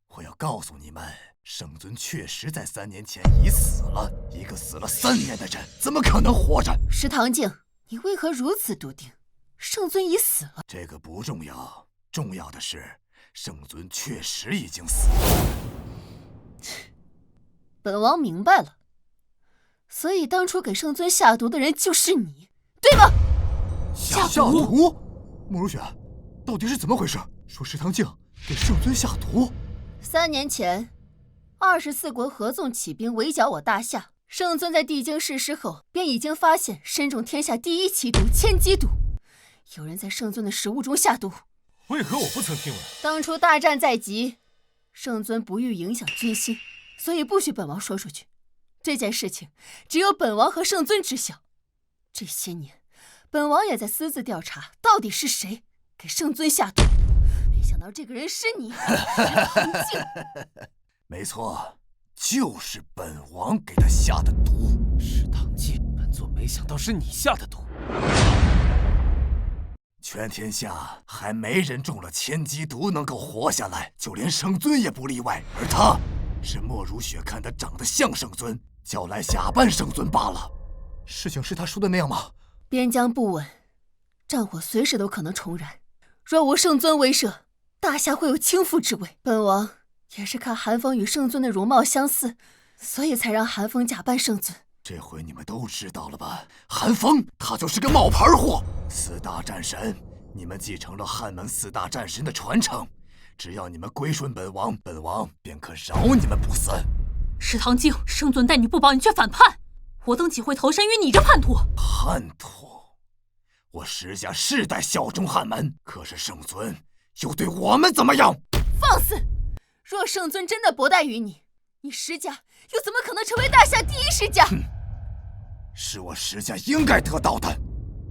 我要告诉你们，圣尊确实在3年前已死了。一个死了3年的人，怎么可能活着？石堂静，你为何如此笃定？圣尊已死了。这个不重要，重要的是，圣尊确实已经死了。本王明白了，所以当初给圣尊下毒的人就是你，对吗？下毒？慕如雪，到底是怎么回事？说石堂静给圣尊下毒。3年前，24国合纵起兵围剿我大夏，圣尊在地京逝世后，便已经发现身中天下第1奇毒千机毒，有人在圣尊的食物中下毒。为何我不曾听闻？当初大战在即，圣尊不欲影响军心，所以不许本王说出去。这件事情只有本王和圣尊知晓。这些年，本王也在私自调查，到底是谁给圣尊下毒。没想到这个人是你，石堂静。没错，就是本王给他下的毒。石堂静，本座没想到是你下的毒。全天下还没人中了千机毒能够活下来，就连圣尊也不例外。而他，是莫如雪看他长得像圣尊，叫来假扮圣尊罢了。事情是他说的那样吗？边疆不稳，战火随时都可能重燃。若无圣尊威慑，大夏会有倾覆之危。本王也是看韩风与圣尊的容貌相似，所以才让韩风假扮圣尊。这回你们都知道了吧？韩风他就是个冒牌货。4大战神，你们继承了汉门4大战神的传承，只要你们归顺本王，本王便可饶你们不死。石堂静，圣尊待你不薄，你却反叛，我等岂会投身于你这叛徒？叛徒？我石家世代效忠汉门，可是圣尊又对我们怎么样？放肆！若圣尊真的薄待于你，你石家又怎么可能成为大夏第1世家？是我石家应该得到的。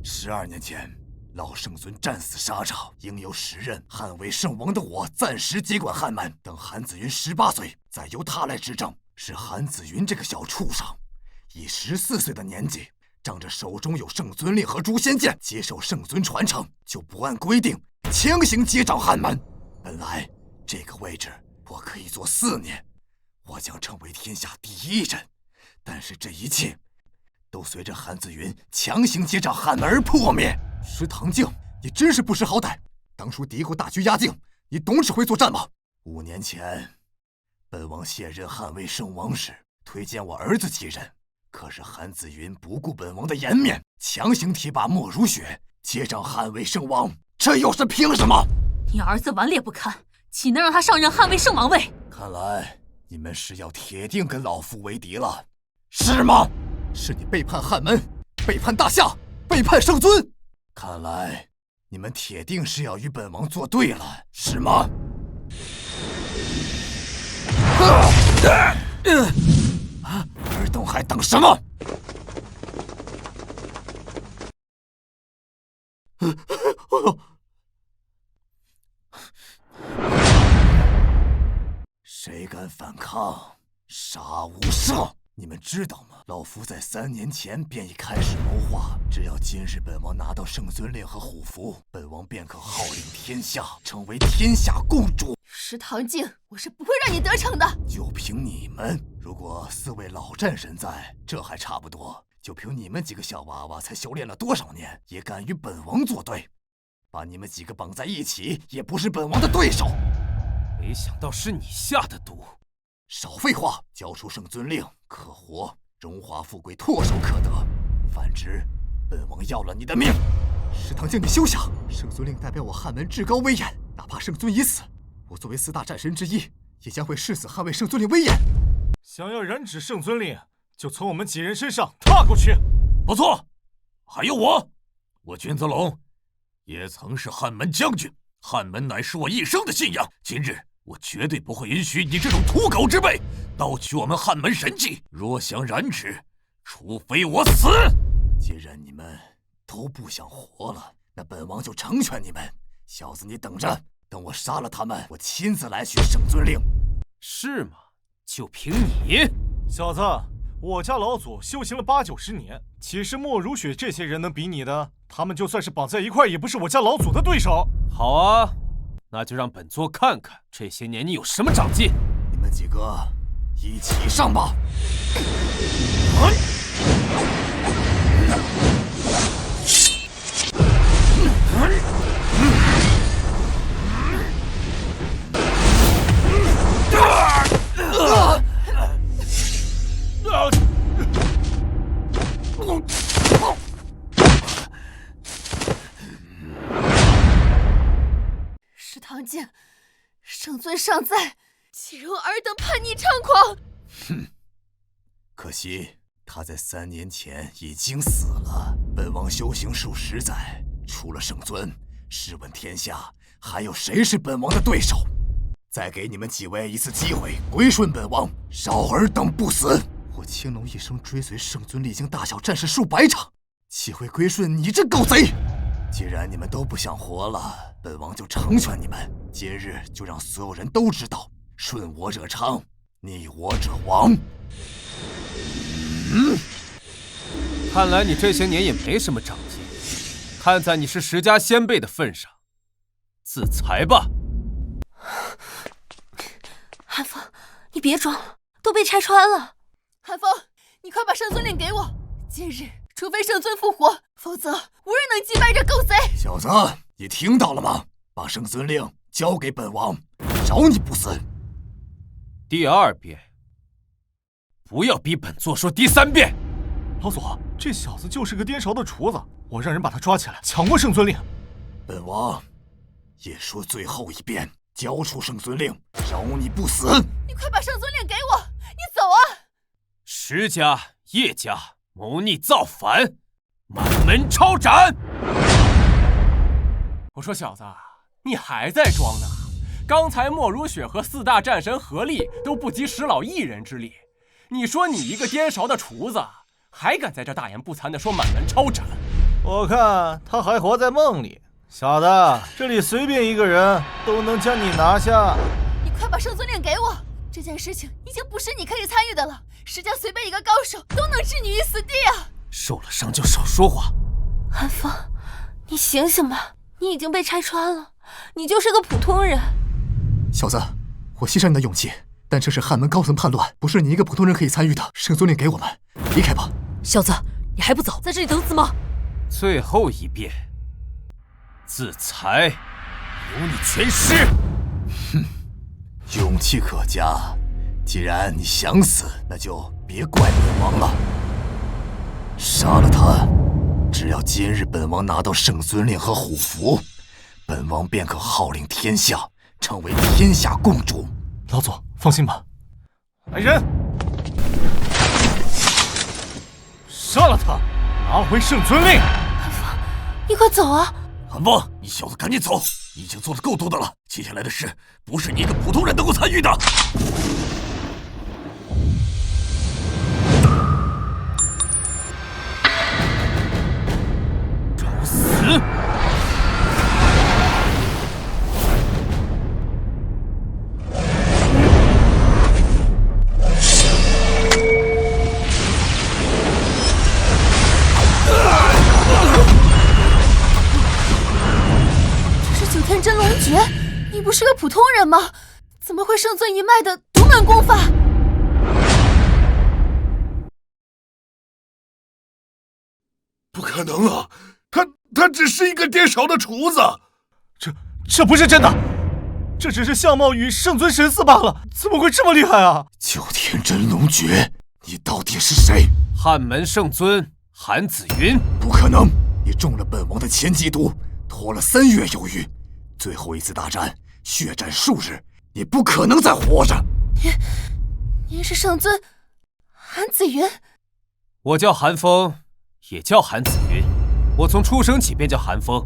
12年前，老圣尊战死沙场，应由时任汉魏圣王的我暂时接管汉门。等韩子云18岁，再由他来执政。是韩子云这个小畜生，以14岁的年纪，仗着手中有圣尊令和诛仙剑，接受圣尊传承，就不按规定强行接掌汉门。本来这个位置我可以做4年，我将成为天下第1人。但是这一切都随着韩子云强行接掌汉门而破灭。石堂静，你真是不识好歹！当初敌后大军压境，你懂指挥作战吗？5年前，本王卸任汉魏圣王时，推荐我儿子继任，可是韩子云不顾本王的颜面，强行提拔莫如雪接掌汉魏圣王，这又是凭什么？你儿子顽劣不堪，岂能让他上任汉魏圣王位？看来你们是要铁定跟老夫为敌了，是吗？是你背叛汉门，背叛大夏，背叛圣尊。看来你们铁定是要与本王作对了，是吗？尔等还等什么？谁敢反抗，杀无赦！你们知道吗？老夫在3年前便已开始谋划，只要今日本王拿到圣尊令和虎符，本王便可号令天下，成为天下共主。石堂静，我是不会让你得逞的。就凭你们，如果4位老战神在，这还差不多。就凭你们几个小娃娃，才修炼了多少年，也敢与本王作对？把你们几个绑在一起，也不是本王的对手。没想到是你下的毒。少废话！交出圣尊令，可活；荣华富贵唾手可得。反之，本王要了你的命！石堂静，你休想！圣尊令代表我汉门至高威严，哪怕圣尊已死，我作为4大战神之一，也将会誓死捍卫圣尊令威严。想要染指圣尊令，就从我们几人身上踏过去。不错，还有我君泽龙，也曾是汉门将军，汉门乃是我一生的信仰。今日我绝对不会允许你这种土狗之辈盗取我们汉门神迹。若想染指，除非我死。既然你们都不想活了，那本王就成全你们。小子，你等着，等我杀了他们，我亲自来取圣尊令。是吗？就凭你，小子，我家老祖修行了80-90年，岂是莫如雪这些人能比拟的？他们就算是绑在一块，也不是我家老祖的对手。好啊，那就让本座看看这些年你有什么长进。你们几个一起上吧！石堂剑，圣尊尚在，岂容尔等叛逆猖狂！哼，可惜他在3年前已经死了。本王修行数十载，除了圣尊，试问天下还有谁是本王的对手？再给你们几位一次机会，归顺本王，少尔等不死。我青龙一生追随圣尊历经大小战事数百场，岂会归顺你这狗贼？既然你们都不想活了，本王就成全你们。今日就让所有人都知道，顺我者昌，逆我者亡。看来你这些年也没什么长进，看在你是石家先辈的份上，自裁吧。韩风，你别装了，都被拆穿了。韩风，你快把圣尊令给我！今日除非圣尊复活，否则无人能击败这狗贼！小子，你听到了吗？把圣尊令交给本王，饶你不死。第2遍，不要逼本座说第3遍。老祖，这小子就是个颠勺的厨子，我让人把他抓起来，抢过圣尊令。本王也说最后一遍，交出圣尊令，饶你不死。你快把圣尊令给我！你走啊！石家、叶家谋逆造反，满门抄斩！我说小子，你还在装呢？刚才莫如雪和4大战神合力都不及石老一人之力，你说你一个颠勺的厨子，还敢在这大言不惭地说满门抄斩？我看他还活在梦里。小子，这里随便一个人都能将你拿下。你快把圣尊令给我！这件事情已经不是你可以参与的了。石家随便一个高手都能置你于死地啊！受了伤就少说话。韩风，你醒醒吧，你已经被拆穿了，你就是个普通人。小子，我欣赏你的勇气，但这是汉门高层叛乱，不是你一个普通人可以参与的。圣尊令给我们，离开吧。小子，你还不走，在这里等死吗？最后一遍，自裁，由你全尸。哼，勇气可嘉。既然你想死，那就别怪本王了。杀了他，只要今日本王拿到圣尊令和虎符，本王便可号令天下，成为天下共主。老祖，放心吧。来人，杀了他，拿回圣尊令。韩风，你快走啊！韩风，你小子赶紧走，你已经做了够多的了，接下来的事不是你一个普通人能够参与的。找死！天真龙诀，你不是个普通人吗？怎么会圣尊一脉的独门功法？不可能啊！他只是一个颠勺的厨子。这不是真的，这只是相貌与圣尊神似罢了，怎么会这么厉害啊？九天真龙诀，你到底是谁？汉门圣尊韩子云。不可能，你中了本王的千机毒，拖了3月有余。最后一次大战，血战数日，你不可能再活着。您是圣尊韩子云？我叫韩风，也叫韩子云。我从出生起便叫韩风。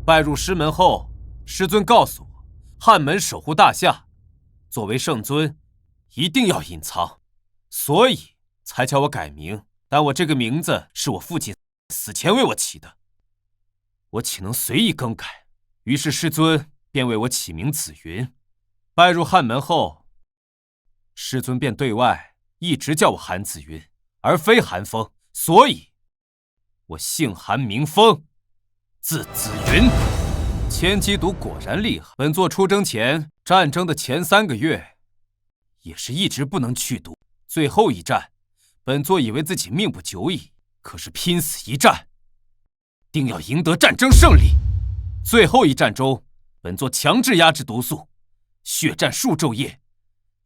拜入师门后，师尊告诉我，汉门守护大夏，作为圣尊，一定要隐藏，所以才叫我改名。但我这个名字是我父亲死前为我起的，我岂能随意更改？于是师尊便为我起名紫云。拜入汉门后，师尊便对外一直叫我韩紫云，而非韩风，所以我姓韩名风，字紫云。千机毒果然厉害。本座出征前，战争的前3个月，也是一直不能去毒。最后一战，本座以为自己命不久矣，可是拼死一战，定要赢得战争胜利。最后一战中，本座强制压制毒素，血战数昼夜，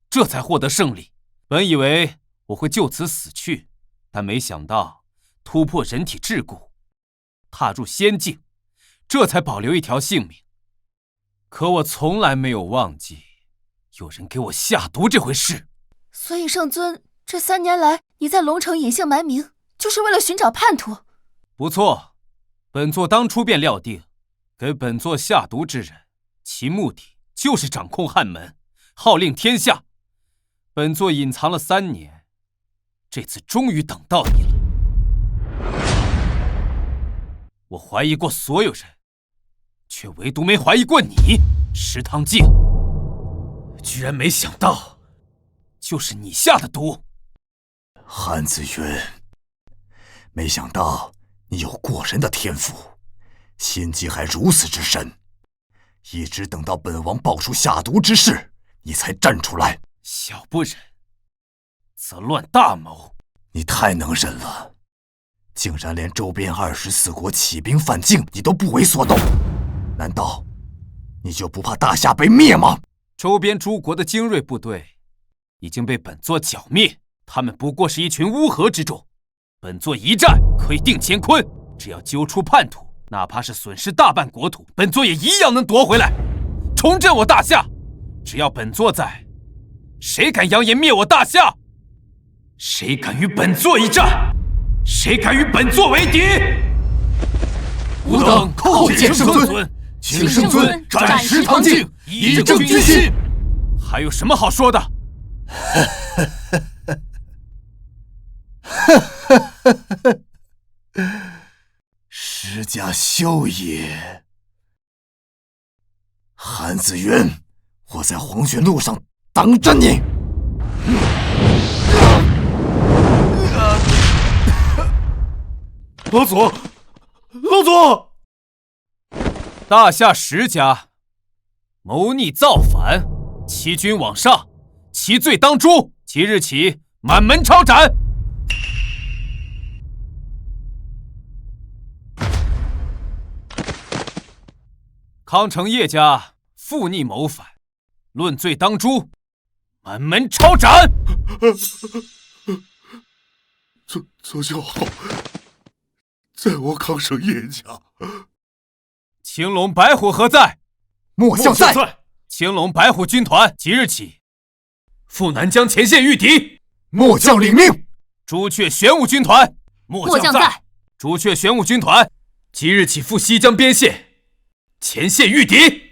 这才获得胜利。本以为我会就此死去，但没想到突破人体桎梏，踏入仙境，这才保留一条性命。可我从来没有忘记有人给我下毒这回事。所以圣尊，这3年来你在龙城隐姓埋名，就是为了寻找叛徒？不错，本座当初便料定，给本座下毒之人，其目的就是掌控汉门，号令天下。本座隐藏了3年，这次终于等到你了。我怀疑过所有人，却唯独没怀疑过你，石堂镜。居然没想到，就是你下的毒。韩子云，没想到你有过人的天赋，心机还如此之深，一直等到本王爆出下毒之事，你才站出来。小不忍，则乱大谋。你太能忍了，竟然连周边24国起兵犯境你都不为所动，难道你就不怕大夏被灭吗？周边诸国的精锐部队已经被本座剿灭，他们不过是一群乌合之众。本座一战可以定乾坤，只要揪出叛徒，哪怕是损失大半国土，本座也一样能夺回来，重振我大夏。只要本座在，谁敢扬言灭我大夏？谁敢与本座一战？谁敢与本座为敌？吾等叩见圣尊，请圣尊斩石堂镜，以正军心。还有什么好说的？石家修也。韩子云，我在黄泉路上等着你。老祖，老祖！大夏石家谋逆造反，欺君罔上，其罪当诛。即日起满门抄斩。康城叶家负逆谋反，论罪当诛，满门抄斩。左教好，在我康城叶家。青龙白虎何在？末将在。青龙白虎军团即日起赴南疆前线御敌。末将领命。朱雀玄武军团末将在。朱雀玄武军团即日起赴西江边线前线御敌。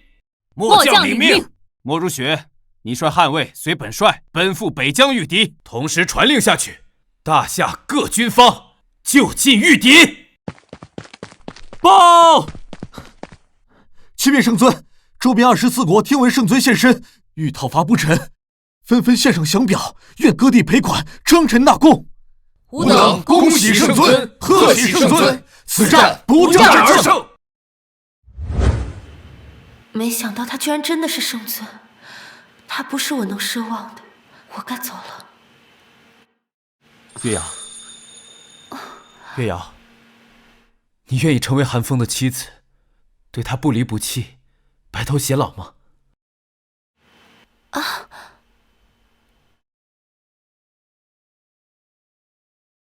末将领命。莫如雪，你率捍卫随本帅奔赴北疆御敌，同时传令下去，大夏各军方就近御敌。报！启禀圣尊，周边24国听闻圣尊现身，欲讨伐不臣，纷纷献上降表，愿割地赔款，称臣纳贡。吾等恭喜圣尊，贺喜圣尊，此战不战而胜。没想到他居然真的是圣尊，他不是我能奢望的，我该走了。月瑶，月瑶，你愿意成为韩风的妻子，对他不离不弃，白头偕老吗？啊！